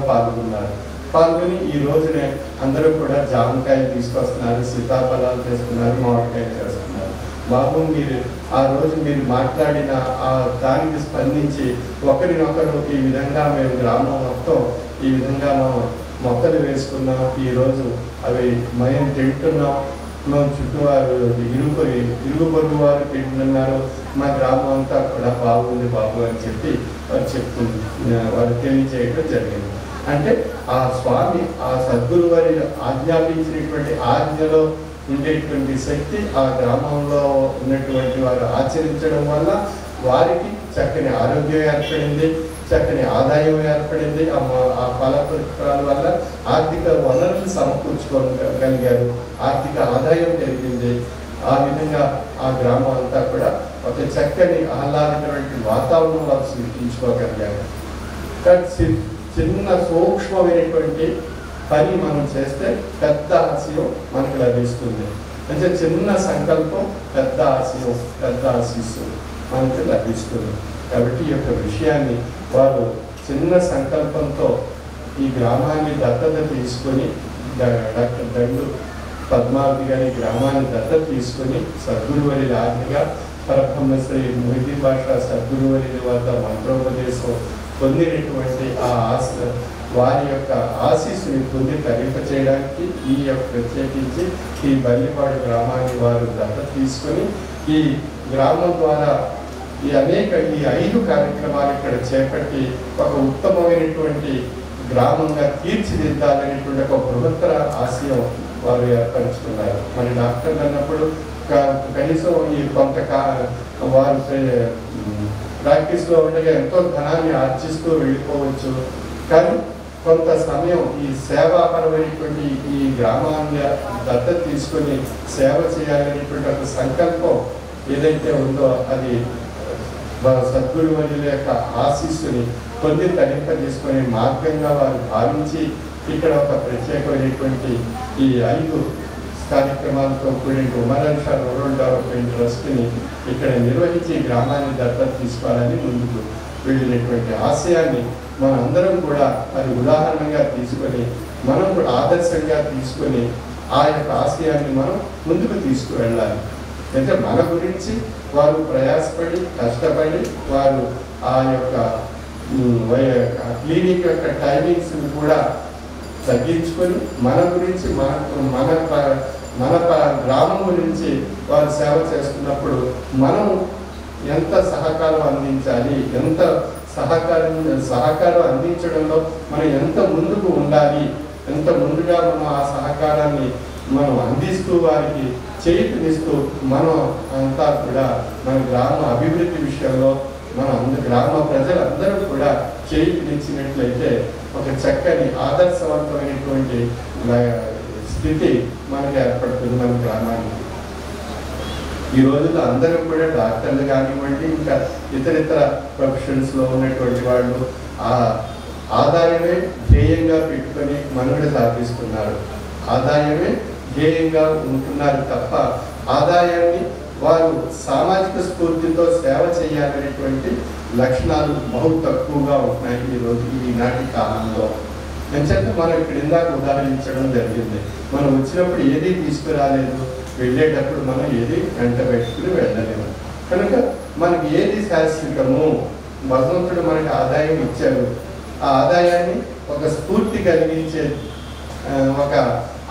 పాల్గొని ఈ రోజునే అందరూ కూడా జామకాయలు తీసుకొస్తున్నారు, సీతాఫలాలు చేస్తున్నారు, మామిడికాయలు చేస్తున్నారు. బాబు మీరు ఆ రోజు మీరు మాట్లాడిన ఆ దానికి స్పందించి ఒకరినొకరు ఈ విధంగా మేము గ్రామం మొత్తం ఈ విధంగా మనం మొక్కలు వేసుకున్నాం, ఈరోజు అవి మేము తింటున్నాం, మేము చుట్టూవారు ఇరుగు పొరుగు వారు తింటున్నారు, మా గ్రామం అంతా కూడా బాగుంది బాబు అని చెప్పి వారు తెలియజేయడం జరిగింది. అంటే ఆ స్వామి ఆ సద్గురు వారి ఆజ్ఞాపించినటువంటి ఆజ్ఞలో ఉండేటువంటి శక్తి ఆ గ్రామంలో ఉన్నటువంటి వారు ఆచరించడం వల్ల వారికి చక్కని ఆరోగ్యం ఏర్పడింది, చక్కని ఆదాయం ఏర్పడింది. ఆ ఫలపుష్పాల వల్ల ఆర్థిక వనరులు సమకూర్చుకోగలిగారు, ఆర్థిక ఆదాయం పెరిగింది. ఆ విధంగా ఆ గ్రామం అంతా కూడా ఒక చక్కని ఆహ్లాదకరమైన వాతావరణం వారు సృష్టించుకోగలిగారు. కానీ చిన్న సూక్ష్మమైనటువంటి పని మనం చేస్తే పెద్ద ఆశయం మనకు లభిస్తుంది. అంటే చిన్న సంకల్పం పెద్ద ఆశయం, పెద్ద ఆశీస్సు మనకు లభిస్తుంది. కాబట్టి ఈ యొక్క విషయాన్ని వారు చిన్న సంకల్పంతో ఈ గ్రామాన్ని దత్తత తీసుకొని డాక్టర్ దండు పద్మావతి గారి గ్రామాన్ని దత్తత తీసుకొని సద్గురువరి ఆజ్ఞగా పరబ్రహ్మశ్రీ మొహిదీ భాష సద్గురువరి వద్ద మంత్రోపదేశం పొందినటువంటి ఆ వారి యొక్క ఆశీస్సుని పొంది తరింప చేయడానికి ఈ యొక్క ప్రత్యేకించి ఈ బల్లిపాడు గ్రామాన్ని వారు దత్తత తీసుకొని ఈ గ్రామం ద్వారా ఈ 5 కార్యక్రమాలు ఇక్కడ చేపట్టి ఒక ఉత్తమమైనటువంటి గ్రామంగా తీర్చిదిద్దాలనేటువంటి ఒక బృహత్తర ఆశయం వారు ఏర్పరుచుకున్నారు. మరి డాక్టర్లు అన్నప్పుడు కనీసం ఈ వారు ప్రాక్టీస్లో ఉండగా ఎంతో ధనాన్ని ఆర్జిస్తూ వెళ్ళిపోవచ్చు, కానీ కొంత సమయం ఈ సేవాపరమైనటువంటి ఈ గ్రామాన్ని దత్తత తీసుకొని సేవ చేయాలనేటువంటి ఒక సంకల్పం ఏదైతే ఉందో అది సద్గురు వర్యుల యొక్క ఆశీస్సుని పొంది తరింపజేసుకునే మార్గంగా వారు భావించి ఇక్కడ ఒక ప్రత్యేకమైనటువంటి ఈ 5 కార్యక్రమాలతో కూడిన ఉమరాన్షా రూరల్ డెవలప్మెంట్ ట్రస్ట్ని ఇక్కడ నిర్వహించి గ్రామాన్ని దత్తత తీసుకోవాలని ముందుకు వెళ్ళినటువంటి ఆశయాన్ని మనందరం కూడా అది ఉదాహరణగా తీసుకొని మనం కూడా ఆదర్శంగా తీసుకొని ఆ యొక్క ఆశయాన్ని మనం ముందుకు తీసుకువెళ్ళాలి. అంటే మన గురించి వారు ప్రయాసపడి కష్టపడి వారు ఆ యొక్క క్లినిక్ యొక్క టైమింగ్స్ని కూడా తగ్గించుకొని మన గురించి మన గ్రామం గురించి వారు సేవ చేస్తున్నప్పుడు మనం ఎంత సహకారం అందించాలి, ఎంత సహకారం అందించడంలో మనం ఎంత ముందుకు ఉండాలి, ఎంత ముందుగా మనం ఆ సహకారాన్ని మనం అందిస్తూ వారికి చేయూతనిస్తూ మనం అంతా కూడా మన గ్రామ అభివృద్ధి విషయంలో మన గ్రామ ప్రజలందరూ కూడా చేయూతనిచ్చినట్లయితే ఒక చక్కని ఆదర్శవంతమైనటువంటి స్థితి మనకి ఏర్పడుతుంది మన గ్రామానికి. ఈ రోజుల్లో అందరూ కూడా డాక్టర్లు కానివ్వండి, ఇంకా ఇతర ప్రొఫెషన్స్లో ఉన్నటువంటి వాళ్ళు ఆ ఆదాయమే ధ్యేయంగా పెట్టుకొని మనుగడ సాగిస్తున్నారు. ఆదాయమే ధ్యేయంగా ఉంటున్నారు తప్ప ఆదాయాన్ని వారు సామాజిక స్ఫూర్తితో సేవ చేయాలనేటువంటి లక్షణాలు బహు తక్కువగా ఉంటున్నాయి ఈనాటి కాలంలో. ఎంచేత మనం ఇక్కడ ఇందాక ఉదాహరించడం జరిగింది. మనం వచ్చినప్పుడు ఏది తీసుకురాలేదు, వెళ్ళేటప్పుడు మనం ఏది వెంట పెట్టుకుని వెళ్ళలేము. కనుక మనకి ఏది శాశ్వతము, భగవంతుడు మనకి ఆదాయం ఇచ్చారు. ఆ ఆదాయాన్ని ఒక స్ఫూర్తి కలిగించే ఒక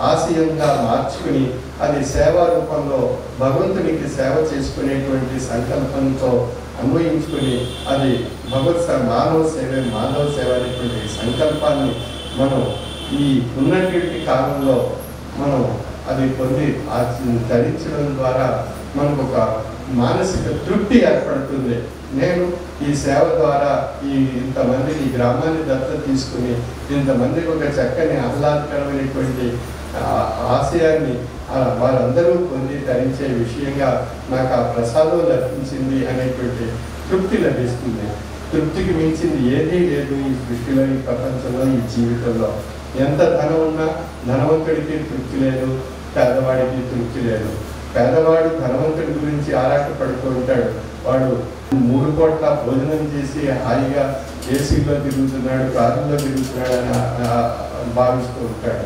ఆశయంగా మార్చుకుని అది సేవా రూపంలో భగవంతునికి సేవ చేసుకునేటువంటి సంకల్పంతో అన్వయించుకుని అది మానవ సేవ అనేటువంటి సంకల్పాన్ని మనం ఈ ఉన్నటువంటి కాలంలో మనం అది పొంది ధరించడం ద్వారా మనకు ఒక మానసిక తృప్తి ఏర్పడుతుంది. నేను ఈ సేవ ద్వారా ఇంతమందిని ఈ గ్రామాన్ని దత్తత తీసుకుని ఇంతమందికి ఒక చక్కని ఆహ్లాదకరమైనటువంటి ఆశయాన్ని వారందరూ పొంది ధరించే విషయంగా నాకు ఆ ప్రసాదం లభించింది అనేటువంటి తృప్తి లభిస్తుంది. తృప్తికి మించింది ఏదీ లేదు ఈ సృష్టిలో, ఈ ప్రపంచంలో, ఈ జీవితంలో. ఎంత ధనం ఉన్నా ధనవంతుడికి తృప్తి లేదు, పేదవాడికి తృప్తి లేదు. పేదవాడు ధనవంతుడి గురించి ఆరాటపడుతూ ఉంటాడు. వాడు 3 కోట్ల భోజనం చేసి హాయిగా ఏసీలో తిరుగుతున్నాడు, కారులో తిరుగుతున్నాడు అని భావిస్తూ ఉంటాడు.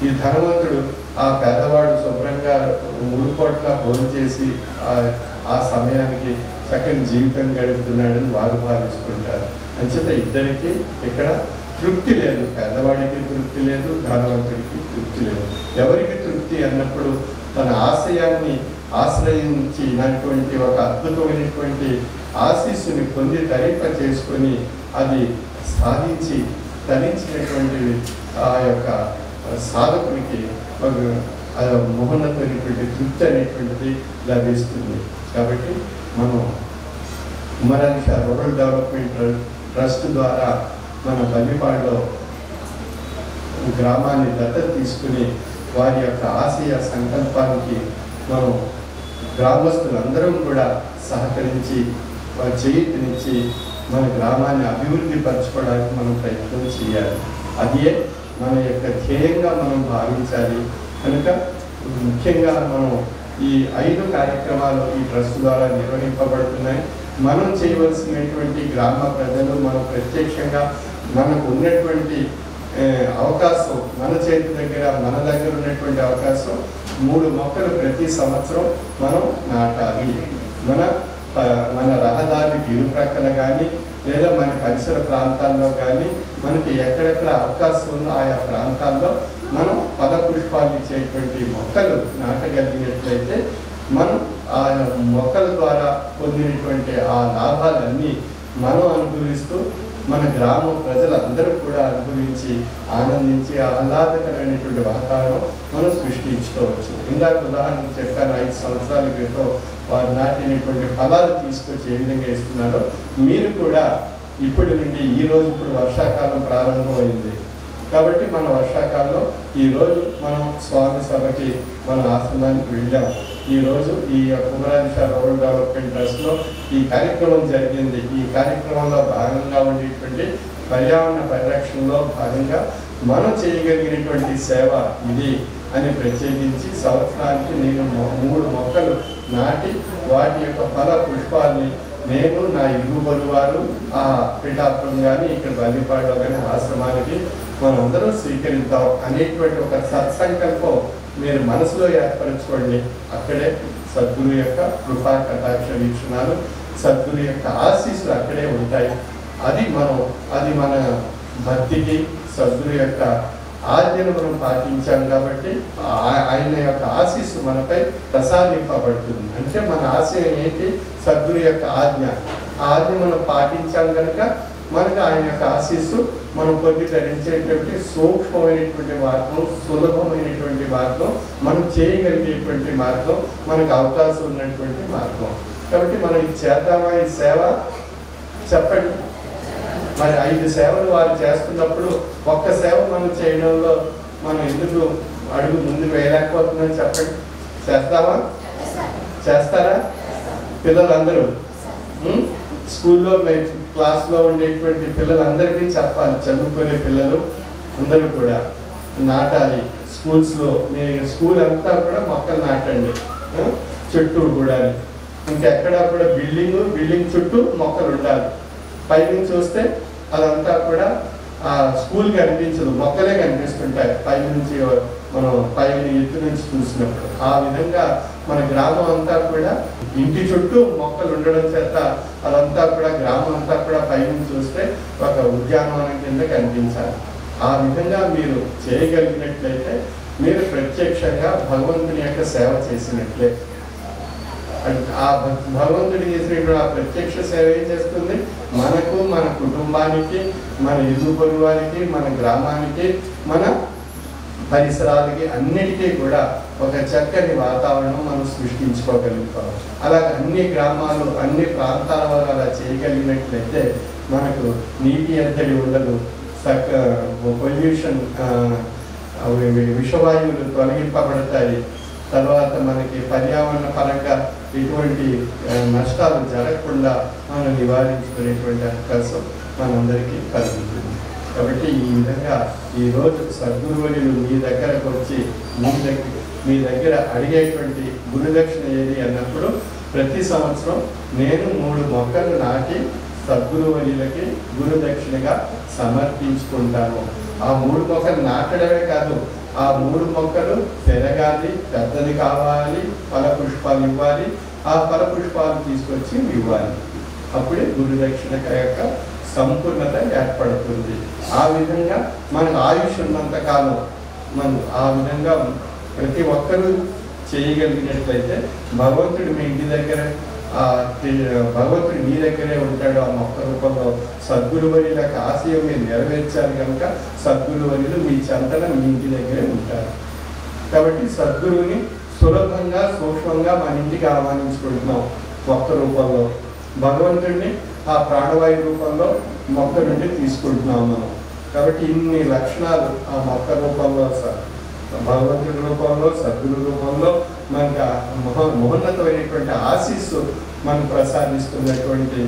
ఈ ధనవంతుడు ఆ పేదవాడు శుభ్రంగా 3 కోట్ల భోజనం చేసి ఆ సమయానికి చక్కని జీవితం గడుపుతున్నాడని వారు భావిస్తుంటారు. అంచేత ఇద్దరికి ఇక్కడ తృప్తి లేదు. పేదవాడికి తృప్తి లేదు, ధనవంతుడికి తృప్తి లేదు. ఎవరికి తృప్తి అన్నప్పుడు తన ఆశయాన్ని ఆశ్రయించినటువంటి ఒక అద్భుతమైనటువంటి ఆశీస్సుని పొంది ధరింప చేసుకొని అది సాధించి ధరించినటువంటి ఆ యొక్క సాధకునికి మహోన్నతమైనటువంటి తృప్తి అనేటువంటిది లభిస్తుంది. కాబట్టి మనం ఉమ్మరాంక్ష రూరల్ డెవలప్మెంట్ ట్రస్ట్ ద్వారా మన బల్లిపాడులో గ్రామాన్ని దత్తత తీసుకుని వారి యొక్క ఆశయ సంకల్పానికి మనం గ్రామస్తులందరం కూడా సహకరించి వారి చేయూతనిచ్చి మన గ్రామాన్ని అభివృద్ధి పరచుకోవడానికి మనం ప్రయత్నం చేయాలి. అదే మన యొక్క ధ్యేయంగా మనం భావించాలి. కనుక ముఖ్యంగా మనం ఈ 5 కార్యక్రమాలు ఈ ట్రస్ట్ ద్వారా నిర్వహింపబడుతున్నాయి. మనం చేయవలసినటువంటి గ్రామ ప్రజలు మనం ప్రత్యక్షంగా మనకు ఉన్నటువంటి అవకాశం, మన దగ్గర ఉన్నటువంటి అవకాశం 3 మొక్కలు ప్రతి సంవత్సరం మనం నాటాలి. మన రహదారికి ఇరుప్రక్కల కానీ లేదా మన పరిసర ప్రాంతాల్లో కానీ మనకి ఎక్కడెక్కడ అవకాశం ఉందో ఆయా ప్రాంతాల్లో మనం ఫలపుష్పాలు ఇచ్చేటువంటి మొక్కలు నాటగలిగినట్లయితే మనం ఆ మొక్కల ద్వారా పొందినటువంటి ఆ లాభాలన్నీ మనం అనుభవిస్తూ మన గ్రామ ప్రజలందరూ కూడా అనుభవించి ఆనందించి ఆహ్లాదకరమైనటువంటి వాతావరణం మనం సృష్టించుకోవచ్చు. ఇందాక ఉదాహరణకు చెప్పాను, 5 సంవత్సరాల క్రితం వారు నాటినటువంటి ఫలాలు తీసుకొచ్చి ఏ విధంగా ఇస్తున్నారో మీరు కూడా ఇప్పటి నుండి ఇప్పుడు వర్షాకాలం ప్రారంభమైంది కాబట్టి మన వర్షాకాలంలో ఈరోజు మనం స్వామి సభకి మన ఆశ్రమానికి వెళ్ళాం. ఈరోజు ఈ కుమరాంక్ష రూరల్ డెవలప్మెంట్ ట్రస్ట్లో ఈ కార్యక్రమం జరిగింది. ఈ కార్యక్రమంలో భాగంగా ఉండేటువంటి పర్యావరణ పరిరక్షణలో భాగంగా మనం చేయగలిగినటువంటి సేవ ఇది అని ప్రత్యేకించి సంవత్సరానికి నేను 3 మొక్కలు నాటి వాటి యొక్క ఫల పుష్పాన్ని నేను నా ఇరుగు వారు ఆ పిఠాపురం కానీ ఇక్కడ బల్లిపాడులో కానీ ఆశ్రమానికి మనందరం స్వీకరిద్దాం అనేటువంటి ఒక సత్సంకల్పం మీరు మనసులో ఏర్పరచుకోండి. అక్కడే సద్గురు యొక్క కృపా కటాక్ష వీక్షణాలు, సద్గురు యొక్క ఆశీస్సులు అక్కడే ఉంటాయి. అది మన భక్తికి సద్గురు యొక్క ఆజ్ఞను మనం పాటించాం కాబట్టి ఆయన యొక్క ఆశీస్సు మనపై ప్రసాదింపబడుతుంది. అంటే మన ఆశయం ఏంటి? సద్గురు యొక్క ఆజ్ఞ. ఆ ఆజ్ఞ మనం పాటించాం కనుక మనకు ఆయన యొక్క ఆశీస్సు మనం పొందితరించేటువంటి సూక్ష్మమైనటువంటి మార్గం, సులభమైనటువంటి మార్గం, మనం చేయగలిగేటువంటి మార్గం, మనకు అవకాశం ఉన్నటువంటి మార్గం. కాబట్టి మనం ఇది చేద్దామా ఈ సేవ? చెప్పండి. మరి 5 సేవలు వారు చేస్తున్నప్పుడు ఒక్క సేవ మనం చేయడంలో మనం ఎందుకు అడుగు ముందుకు వేయలేకపోతుందని చెప్పండి. చేస్తావా? చేస్తారా? పిల్లలందరూ స్కూల్లో క్లాస్లో ఉండేటువంటి పిల్లలందరికీ చెప్పాలి. చదువుకునే పిల్లలు అందరూ కూడా నాటాలి. స్కూల్స్లో స్కూల్ అంతా కూడా మొక్కలు నాటండి, చుట్టూ కూడా. ఇంకెక్కడా కూడా బిల్డింగ్ చుట్టూ మొక్కలు ఉండాలి. పైనుంచి చూస్తే అదంతా కూడా స్కూల్ కనిపించదు, మొక్కలే కనిపిస్తుంటాయి పైనుంచి, మనం పైన ఎత్తు నుంచి చూసినప్పుడు. ఆ విధంగా మన గ్రామం అంతా కూడా ఇంటి చుట్టూ మొక్కలు ఉండడం చేత అదంతా కూడా గ్రామం అంతా కూడా పైనుంచి చూస్తే ఒక ఉద్యానవనం కింద కనిపించాలి. ఆ విధంగా మీరు చేయగలిగినట్లయితే మీరు ప్రత్యక్షంగా భగవంతుని యొక్క సేవ చేసినట్లే. ఆ భగవంతుడు చేసినప్పుడు ఆ ప్రత్యక్ష సేవ ఏం చేస్తుంది? మనకు, మన కుటుంబానికి, మన ఇరుగు పొరుగు వారికి, మన గ్రామానికి, మన పరిసరాలకి అన్నిటికీ కూడా ఒక చక్కని వాతావరణం మనం సృష్టించుకోగలుగుతాం. అలాగే అన్ని గ్రామాలు, అన్ని ప్రాంతాల వారు అలా చేయగలిగినట్లయితే మనకు నీటి ఎద్దడి ఉండదు, పొల్యూషన్, విషవాయువులు తొలగింపబడతాయి. తర్వాత మనకి పర్యావరణ పరంగా ఎటువంటి నష్టాలు జరగకుండా మనం నివారించుకునేటువంటి అవకాశం మనందరికీ కలుగుతుంది. కాబట్టి ఈ విధంగా ఈరోజు సద్గురువులు మీ దగ్గరకు వచ్చి మీ దగ్గర అడిగేటువంటి గురుదక్షిణ ఏది అన్నప్పుడు ప్రతి సంవత్సరం నేను 3 మొక్కలు నాటి సద్గురువులకి గురుదక్షిణగా సమర్పించుకుంటాను. ఆ 3 మొక్కలు నాటడమే కాదు, ఆ 3 మొక్కలు పెరగాలి, పెద్దది కావాలి, ఫలపుష్పాలు ఇవ్వాలి, ఆ ఫలపుష్పాలు తీసుకొచ్చి ఇవ్వాలి. అప్పుడే గురుదక్షిణ యొక్క సంపూర్ణత ఏర్పడుతుంది. ఆ విధంగా మనకు ఆయుష్ ఉన్నంత కాలం మనం ఆ విధంగా ప్రతి ఒక్కరూ చేయగలిగినట్లయితే భగవంతుడు మీ ఇంటి దగ్గర, భగవంతుడు మీ దగ్గరే ఉంటాడు. ఆ మొక్క రూపంలో సద్గురువర్యులకు ఆశయం మీరు నెరవేర్చాలి కనుక సద్గురువర్యులు మీ చెంతన మీ ఇంటి దగ్గరే ఉంటారు. కాబట్టి సద్గురువుని సులభంగా, సూక్ష్మంగా మన ఇంటికి ఆహ్వానించుకుంటున్నాం మొక్క రూపంలో. భగవంతుడిని ఆ ప్రాణవాయు రూపంలో మొక్క నుండి తీసుకుంటున్నాం మనం. కాబట్టి ఇన్ని లక్షణాలు ఆ మొక్క రూపంలో, భగవంతుడి రూపంలో, సద్గురు రూపంలో మనకు మహోన్నతమైనటువంటి ఆశీస్సు మనం ప్రసాదిస్తున్నటువంటి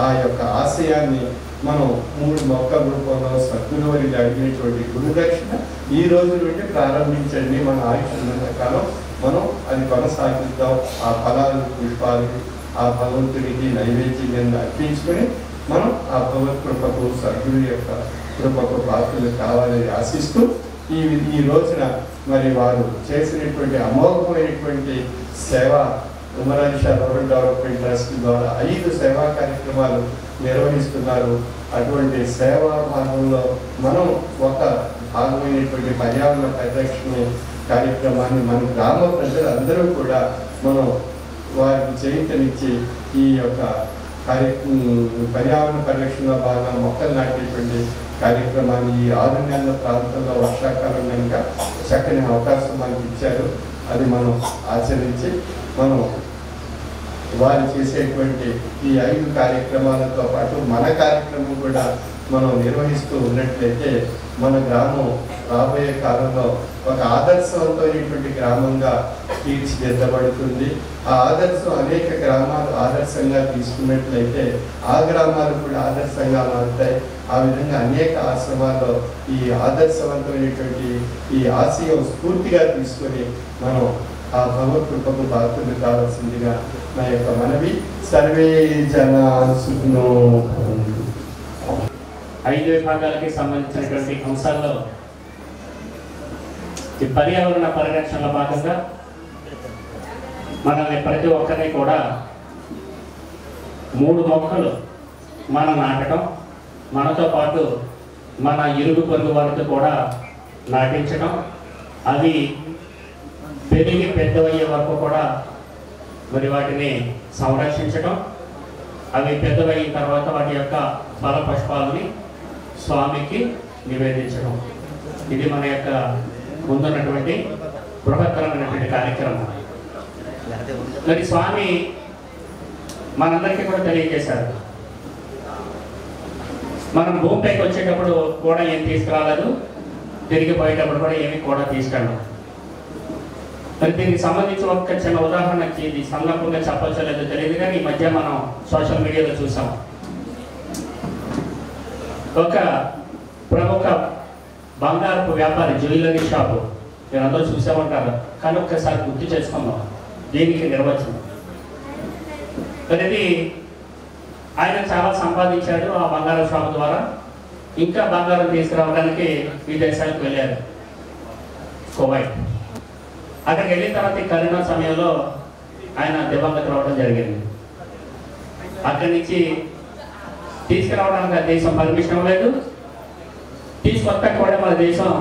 ఆ యొక్క ఆశయాన్ని మనం 3 మొక్కల రూపంలో సద్గురువులు అడిగినటువంటి గురుదక్షిణ ఈ రోజు నుండి ప్రారంభించండి. మన ఆయుష్ ఉన్నంత కాలం మనం అది కొనసాగిద్దాం. ఆ ఫలాలు, పుష్పాలు ఆ భగవంతుడికి నైవేద్యంగా అర్పించుకొని మనం ఆ భగవత్ కృపకు, సద్గురు యొక్క కృపకు పాత్రలు కావాలని ఆశిస్తూ ఈ రోజున మరి వారు చేసినటువంటి అమోఘమైనటువంటి సేవ Umarali Shah rural development trust ద్వారా 5 సేవా కార్యక్రమాలు నిర్వహిస్తున్నారు. అటువంటి సేవా భాగంలో మనం ఒక భాగమైనటువంటి పర్యావరణ పరిరక్షణ కార్యక్రమాన్ని మన గ్రామ ప్రజలందరూ కూడా మనం వారికి చేయించనిచ్చి ఈ యొక్క పర్యావరణ పరిరక్షణ భాగంగా మొక్కలు నాటేటువంటి కార్యక్రమాన్ని ఈ 6 నెలల ప్రాంతంలో వర్షాకాలం కనుక చక్కని అవకాశం మనకి ఇచ్చారు. అది మనం ఆచరించి మనం వారు చేసేటువంటి ఈ 5 కార్యక్రమాలతో పాటు మన కార్యక్రమం కూడా మనం నిర్వహిస్తూ ఉన్నట్లయితే మన గ్రామం రాబోయే కాలంలో ఒక ఆదర్శవంతమైనటువంటి గ్రామంగా తీర్చిదిద్దబడుతుంది. ఆ ఆదర్శం అనేక గ్రామాలు ఆదర్శంగా తీసుకున్నట్లయితే ఆ గ్రామాలు కూడా ఆదర్శంగా మారుతాయి. ఆ విధంగా అనేక ఆశ్రమాల్లో ఈ ఆదర్శవంతమైనటువంటి ఈ ఆశయం స్ఫూర్తిగా తీసుకొని మనం ఆ భగవత్ కృపకు పాత్రలు కావాల్సిందిగా నా యొక్క మనవి. సర్వే జనా సుఖినో భవంతు. 5 విభాగాలకి సంబంధించినటువంటి అంశాల్లో ఈ పర్యావరణ పరిరక్షణలో భాగంగా మనల్ని ప్రతి ఒక్కరిని కూడా 3 మొక్కలు మనం నాటడం, మనతో పాటు మన ఇరుగు పొరుగు వారితో కూడా నాటించడం, అవి పెరిగి పెద్దవయ్యే వరకు కూడా మరి వాటిని సంరక్షించడం, అవి పెద్దవయిన తర్వాత వాటి యొక్క ఫల పుష్పాలని స్వామికి నివేదించడం. ఇది మన యొక్క ముందున్నటువంటి బృహత్తరమైనటువంటి కార్యక్రమం. మరి స్వామి మనందరికీ కూడా తెలియజేశారు, మనం భూమిపైకి వచ్చేటప్పుడు కూడా ఏం తీసుకురాలేదు, తిరిగి పోయేటప్పుడు కూడా ఏమి కూడా తీసుకెళ్ళాం. మరి దీనికి సంబంధించి ఒక చిన్న ఉదాహరణకి ఇది సందర్భంగా చెప్పచ్చో లేదో తెలియదు, కానీ ఈ మధ్య మనం సోషల్ మీడియాలో చూసాం. ఒక ప్రముఖ బంగారపు వ్యాపారి జ్యువెలరీ షాపు, మీరందరూ చూసే ఉంటారు, కానీ ఒక్కసారి గుర్తు చేసుకుందాం దీనికి నిర్వచనం. అనేది ఆయన చాలా సంపాదించాడు ఆ బంగారం షాపు ద్వారా. ఇంకా బంగారం తీసుకురావడానికి విదేశాలకు వెళ్ళారు, కువైట్. అక్కడికి వెళ్ళిన తర్వాత ఈ కరోనా సమయంలో ఆయన దివంగత రావడం జరిగింది. అక్కడి నుంచి తీసుకురావడానికి ఆ దేశం పర్మిషన్ లేదు, తీసుకొస్తా కూడా మన దేశం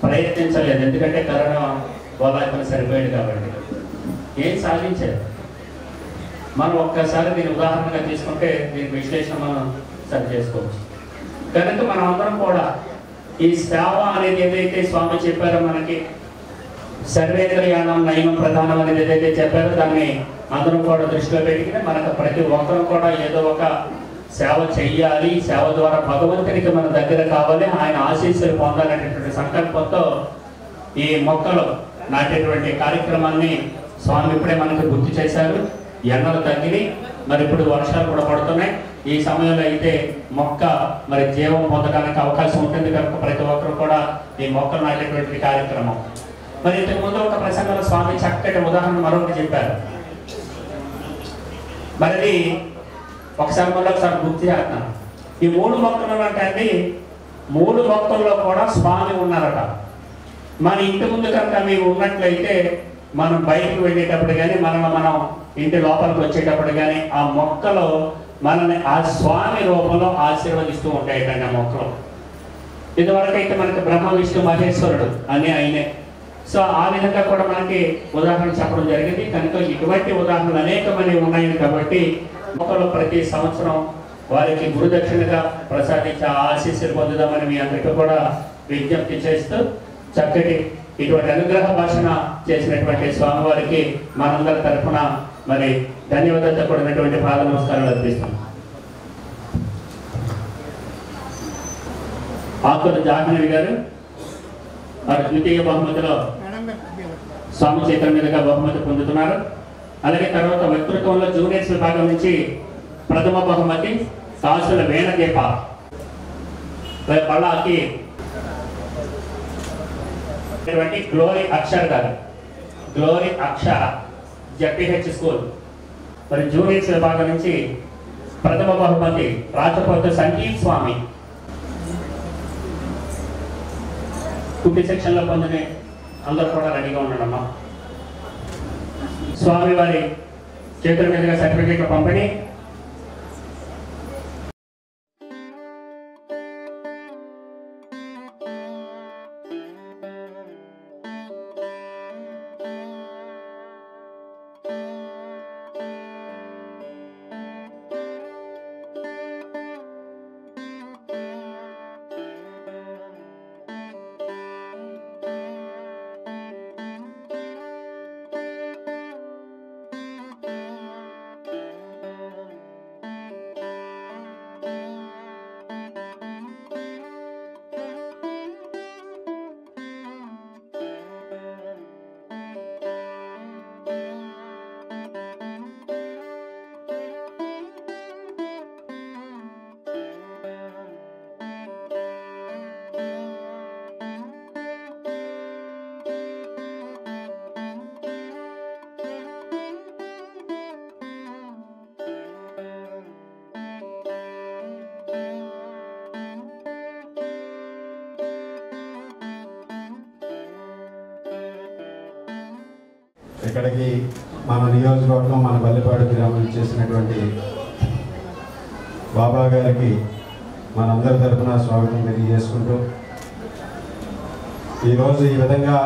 ప్రయత్నించలేదు, ఎందుకంటే కరోనా వల్ల అతను సరిపోయాడు కాబట్టి. ఏం సాధించారు? మనం ఒక్కసారి దీని ఉదాహరణగా తీసుకుంటే దీని విశ్లేషణ మనం సరి చేసుకోవచ్చు. కనుక మనం అందరం కూడా ఈ సేవ అనేది ఏదైతే స్వామి చెప్పారో, మనకి సర్వేంద్రియానం నయనం ప్రధానం అనేది ఏదైతే చెప్పారో దాన్ని అందరం కూడా దృష్టిలో పెట్టుకుని మనకు ప్రతి ఒక్కరు కూడా ఏదో ఒక సేవ చెయ్యాలి, సేవ ద్వారా భగవంతునికి మన దగ్గర కావాలి, ఆయన ఆశీస్సులు పొందాలనేటువంటి సంకల్పంతో ఈ మొక్కలు నాటేటువంటి కార్యక్రమాన్ని స్వామి ఇప్పుడే మనకు గుర్తు చేశారు. ఎండలు తగ్గినాయి, మరి ఇప్పుడు వర్షాలు కూడా పడుతున్నాయి. ఈ సమయంలో అయితే మొక్క మరి జీవం పొందడానికి అవకాశం ఉంటుంది కనుక ప్రతి ఒక్కరు కూడా ఈ మొక్కలు నాటేటువంటి కార్యక్రమం. మరి ఇంతకు ముందు ఒక ప్రసంగంలో స్వామి చక్కటి ఉదాహరణ మరొకటి చెప్పారు. మరి ఒకసారి గుర్తు చేస్తున్నాను. ఈ 3 మొక్కలు అంటే అండి, 3 మొక్కల్లో కూడా స్వామి ఉన్నారట. మన ఇంటి ముందు కనుక మీకు ఉన్నట్లయితే మనం బయటకు వెళ్ళేటప్పుడు కానీ మనం ఇంటి లోపలికి వచ్చేటప్పుడు కానీ ఆ మొక్కలు మనల్ని ఆ స్వామి రూపంలో ఆశీర్వదిస్తూ ఉంటాయి. ఆ మొక్కలు ఇదివరకు అయితే మనకి బ్రహ్మ విష్ణు మహేశ్వరుడు అని ఆయనే. సో ఆ విధంగా కూడా మనకి ఉదాహరణ చెప్పడం జరిగింది. కనుక ఇటువంటి ఉదాహరణలు అనేకమంది ఉన్నాయి కాబట్టి మొక్కలు ప్రతి సంవత్సరం వారికి గురుదక్షిణగా ప్రసాదించే ఆశీస్సులు పొందుదామని మీ అందరికీ కూడా విజ్ఞప్తి చేస్తూ చక్కటి ఇటువంటి అనుగ్రహ భాషణ చేసినటువంటి స్వామివారికి మనందరి తరఫున మరి ధన్యవాదాలతో కూడినటువంటి పాద నమస్కారాలు అర్పిస్తాం. ఆకుల జాహ్నవి గారు వారి ద్వితీయ బహుమతిలో స్వామి చేతుల మీదుగా బహుమతి పొందుతున్నారు. అలాగే తర్వాత వక్తృత్వంలో జూనియర్స్ విభాగం నుంచి ప్రథమ బహుమతి సాసుల వేణదీప పళ్ళాకి గ్లోరీ అక్షర్ గారు, గ్లోరీ అక్షర జెడ్పీహెచ్ స్కూల్. మరి జూనియర్స్ విభాగం నుంచి ప్రథమ బహుమతి రాజపోతు సంజీవ్ స్వామి. కుట్టి సెక్షన్లో పొందిన అందరూ కూడా రెడీగా ఉండడమ్మా. స్వామి వారి చేతుల మీదుగా సర్టిఫికేట్ పంపిణీ. ఇక్కడికి మన నియోజకవర్గం మన బల్లిపాడు గ్రామం చేసినటువంటి బాబా గారికి మనందరి తరఫున స్వాగతం తెలియజేసుకుంటూ ఈరోజు ఈ విధంగా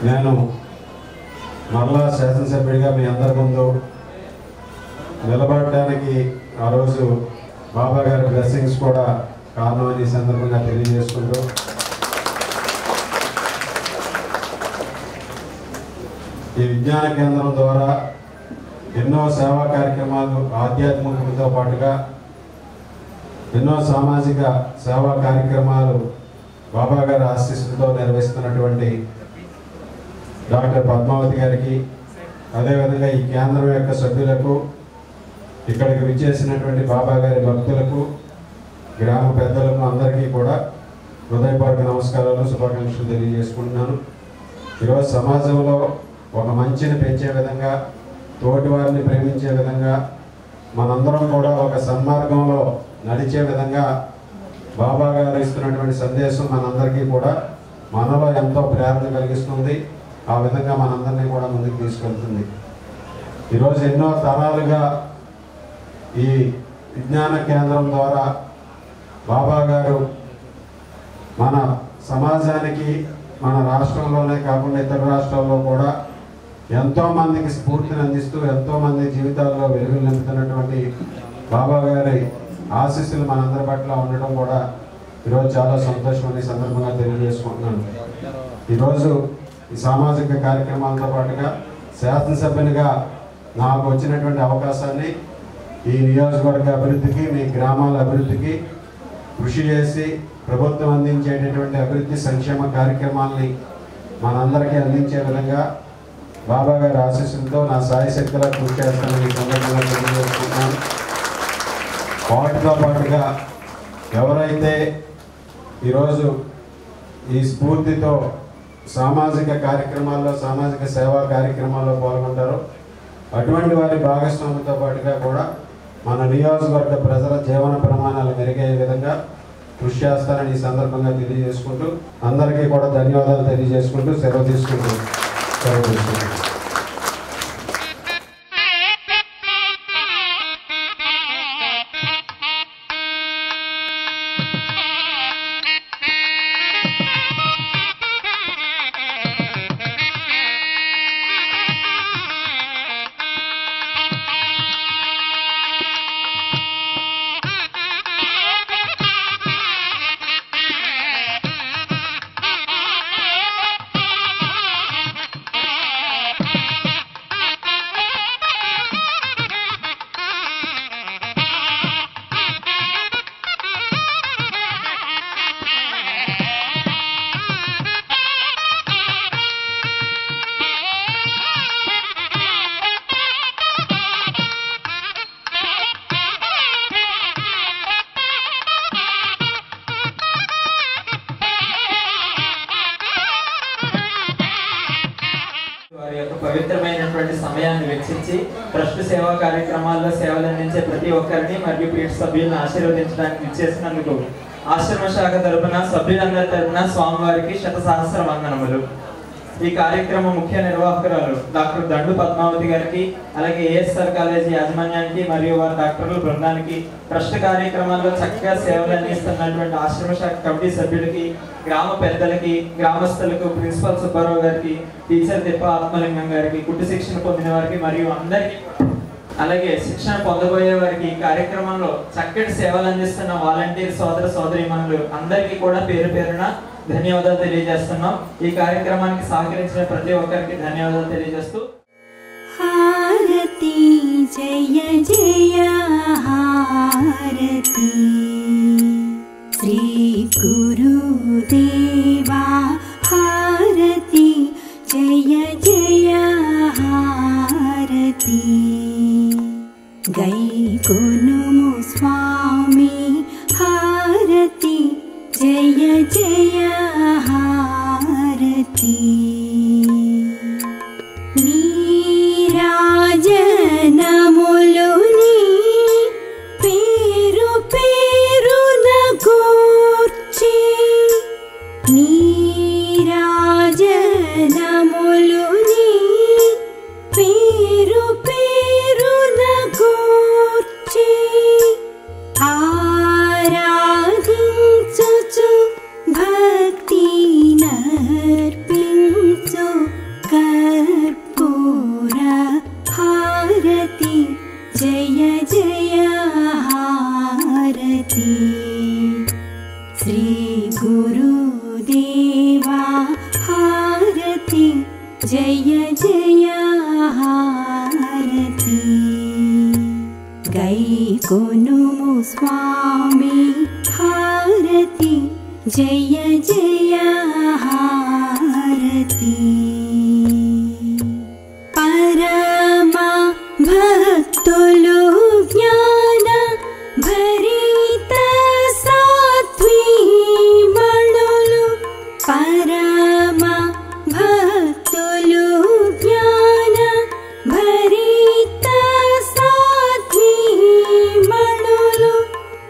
నేను మరలా శాసనసభ్యుడిగా మీ అందరి ముందు నిలబడడానికి ఆ రోజు బాబా గారి బ్లెస్సింగ్స్ కూడా కారణమని ఈ సందర్భంగా తెలియజేసుకుంటూ ఈ విజ్ఞాన కేంద్రం ద్వారా ఎన్నో సేవా కార్యక్రమాలు ఆధ్యాత్మికతతో పాటుగా ఎన్నో సామాజిక సేవా కార్యక్రమాలు బాబా గారి ఆశీస్సులతో నిర్వహిస్తున్నటువంటి డాక్టర్ పద్మావతి గారికి, అదేవిధంగా ఈ కేంద్రం యొక్క సభ్యులకు, ఇక్కడికి విచ్చేసినటువంటి బాబా గారి భక్తులకు, గ్రామ పెద్దలకు అందరికీ కూడా హృదయపూర్వక నమస్కారాలు, శుభాకాంక్షలు తెలియజేసుకుంటున్నాను. ఈరోజు సమాజంలో ఒక మంచిని పెంచే విధంగా, తోటి వారిని ప్రేమించే విధంగా, మనందరం కూడా ఒక సన్మార్గంలో నడిచే విధంగా బాబా గారు ఇస్తున్నటువంటి సందేశం మనందరికీ కూడా మనలో ఎంతో ప్రేరణ కలిగిస్తుంది. ఆ విధంగా మనందరినీ కూడా ముందుకు తీసుకెళ్తుంది. ఈరోజు ఎన్నో తరాలుగా ఈ విజ్ఞాన కేంద్రం ద్వారా బాబా గారు మన సమాజానికి, మన రాష్ట్రంలోనే కాకుండా ఇతర రాష్ట్రాల్లో కూడా ఎంతోమందికి స్ఫూర్తిని అందిస్తూ ఎంతోమంది జీవితాల్లో వెలుగులు నింపుతున్నటువంటి బాబా గారి ఆశీస్సులు మనందరి పట్ల ఉండడం కూడా ఈరోజు చాలా సంతోషం అనే సందర్భంగా తెలియజేసుకుంటున్నాను. ఈరోజు ఈ సామాజిక కార్యక్రమాలతో పాటుగా శాసనసభ్యునిగా నాకు వచ్చినటువంటి అవకాశాన్ని ఈ నియోజకవర్గ అభివృద్ధికి, మీ గ్రామాల అభివృద్ధికి కృషి చేసి ప్రభుత్వం అందించేటటువంటి అభివృద్ధి సంక్షేమ కార్యక్రమాలని మనందరికీ అందించే విధంగా బాబా గారి ఆశీస్సులతో నా సాయశక్తిలా కృషి చేస్తానని సందర్భంగా తెలియజేసుకుంటున్నాను. వాటితో పాటుగా ఎవరైతే ఈరోజు ఈ స్ఫూర్తితో సామాజిక కార్యక్రమాల్లో, సామాజిక సేవా కార్యక్రమాల్లో పాల్గొంటారో అటువంటి వారి భాగస్వామితో పాటుగా కూడా మన నియోజకవర్గ ప్రజల జీవన ప్రమాణాలు మెరుగయ్యే విధంగా కృషి చేస్తారని ఈ సందర్భంగా తెలియజేసుకుంటూ అందరికీ కూడా ధన్యవాదాలు తెలియజేసుకుంటూ సెలవు తీసుకుంటాను. పవిత్రమైనటువంటి సమయాన్ని వెచ్చించి ట్రస్ట్ సేవా కార్యక్రమాల్లో సేవలు అందించే ప్రతి ఒక్కరిని మరియు పీఠ సభ్యులను ఆశీర్వదించడానికి ఇచ్చేసినందుకు ఆశ్రమ శాఖ తరపున, సభ్యులందరి తరపున స్వామివారికి శతసహస్ర వందనములు. ఈ కార్యక్రమం ముఖ్య నిర్వాహకురాలు డాక్టర్ దండు పద్మావతి గారికి, అలాగే ఏఎస్ఆర్ కాలేజీ యాజమాన్యానికి మరియు వారి డాక్టర్ల బృందానికి, ట్రస్ట్ కార్యక్రమాల్లో చక్కగా సేవలు అందిస్తున్నటువంటి ఆశ్రమ శాఖ కమిటీ సభ్యులకి, గ్రామ పెద్దలకి, గ్రామస్తులకు, ప్రిన్సిపల్ సుబ్బారావు గారికి, టీచర్ తిప్ప ఆత్మలింగం గారికి, కుట్టు శిక్షణ పొందిన వారికి మరియు అందరికీ, అలాగే శిక్షణ పొందబోయే వారికి, కార్యక్రమంలో చక్కటి సేవలు అందిస్తున్న వాలంటీర్ సోదర సోదరీమణులు అందరికీ కూడా పేరు పేరున ధన్యవాదాలు తెలియజేస్తున్నాం. ఈ కార్యక్రమానికి సహకరించిన ప్రతి ఒక్కరికి ధన్యవాదాలు తెలియజేస్తూ హారతి జయ జయ హారతి శ్రీ గురుదేవా హారతి జయ జయ హారతి గైకొనుము స్వామి హారతి జయ జయ హారతి నీరాజనములుని పేరు పేరున కూర్చి నీరాజనములుని పేరు పేరున కూర్చి ఆరాధించుచు భక్తి నర్పించు కర్పూర హారతి జయ జయ హారతి गुरुदेवा हारति जय जय हारति गैकोनुमु स्वामी हारति जय जय हारति परमा भक्तुलु ज्ञान भरित सात्वी मणुलु परमा भक्तुलु ज्ञान भरित सात्वी मणुलु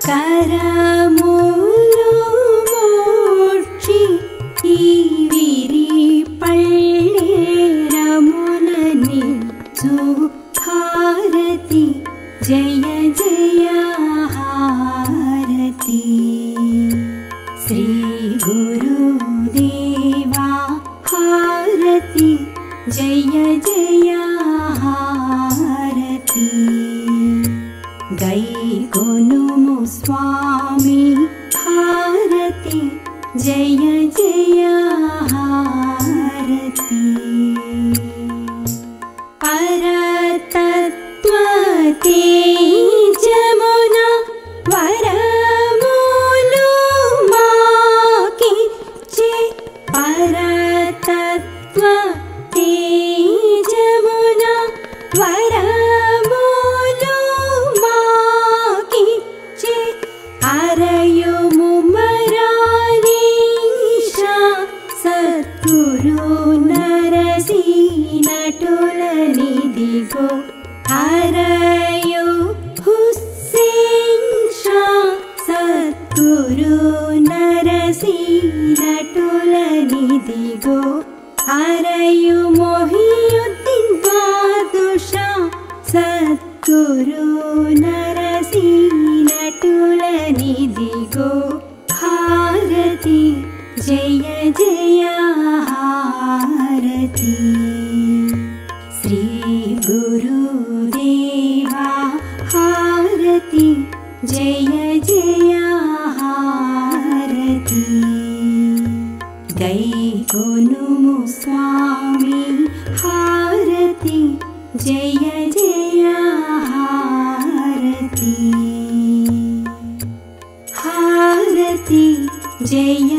करमुलु मोक्षि वीरी पल्लेरमुलनि हारति जय जय हारति श्री गुरुदेवा हारति जय जय हारति गैकोनुमु स्वामी हारति जय जय हारति परतत्त्वते जमुना वरमुलु माकिच्चे परतत्त्वते जमुना वरमुलु माकिच्चे अरयुमु मरानीशा सद्गुरु नरसीनटुलनिदिगो हरयो हुस्सेन शाह सद्गुरु नरसीनटुलनिदिगो हरयो मोहियुद्दीन बादशाह सद्गुरु नरसीनटुलनिदिगो हारति जय जय हारति श्री गुरुदेवा हारति जय जय हारति गैकोनुमु स्वामी हारति जय जय हारति हारति जय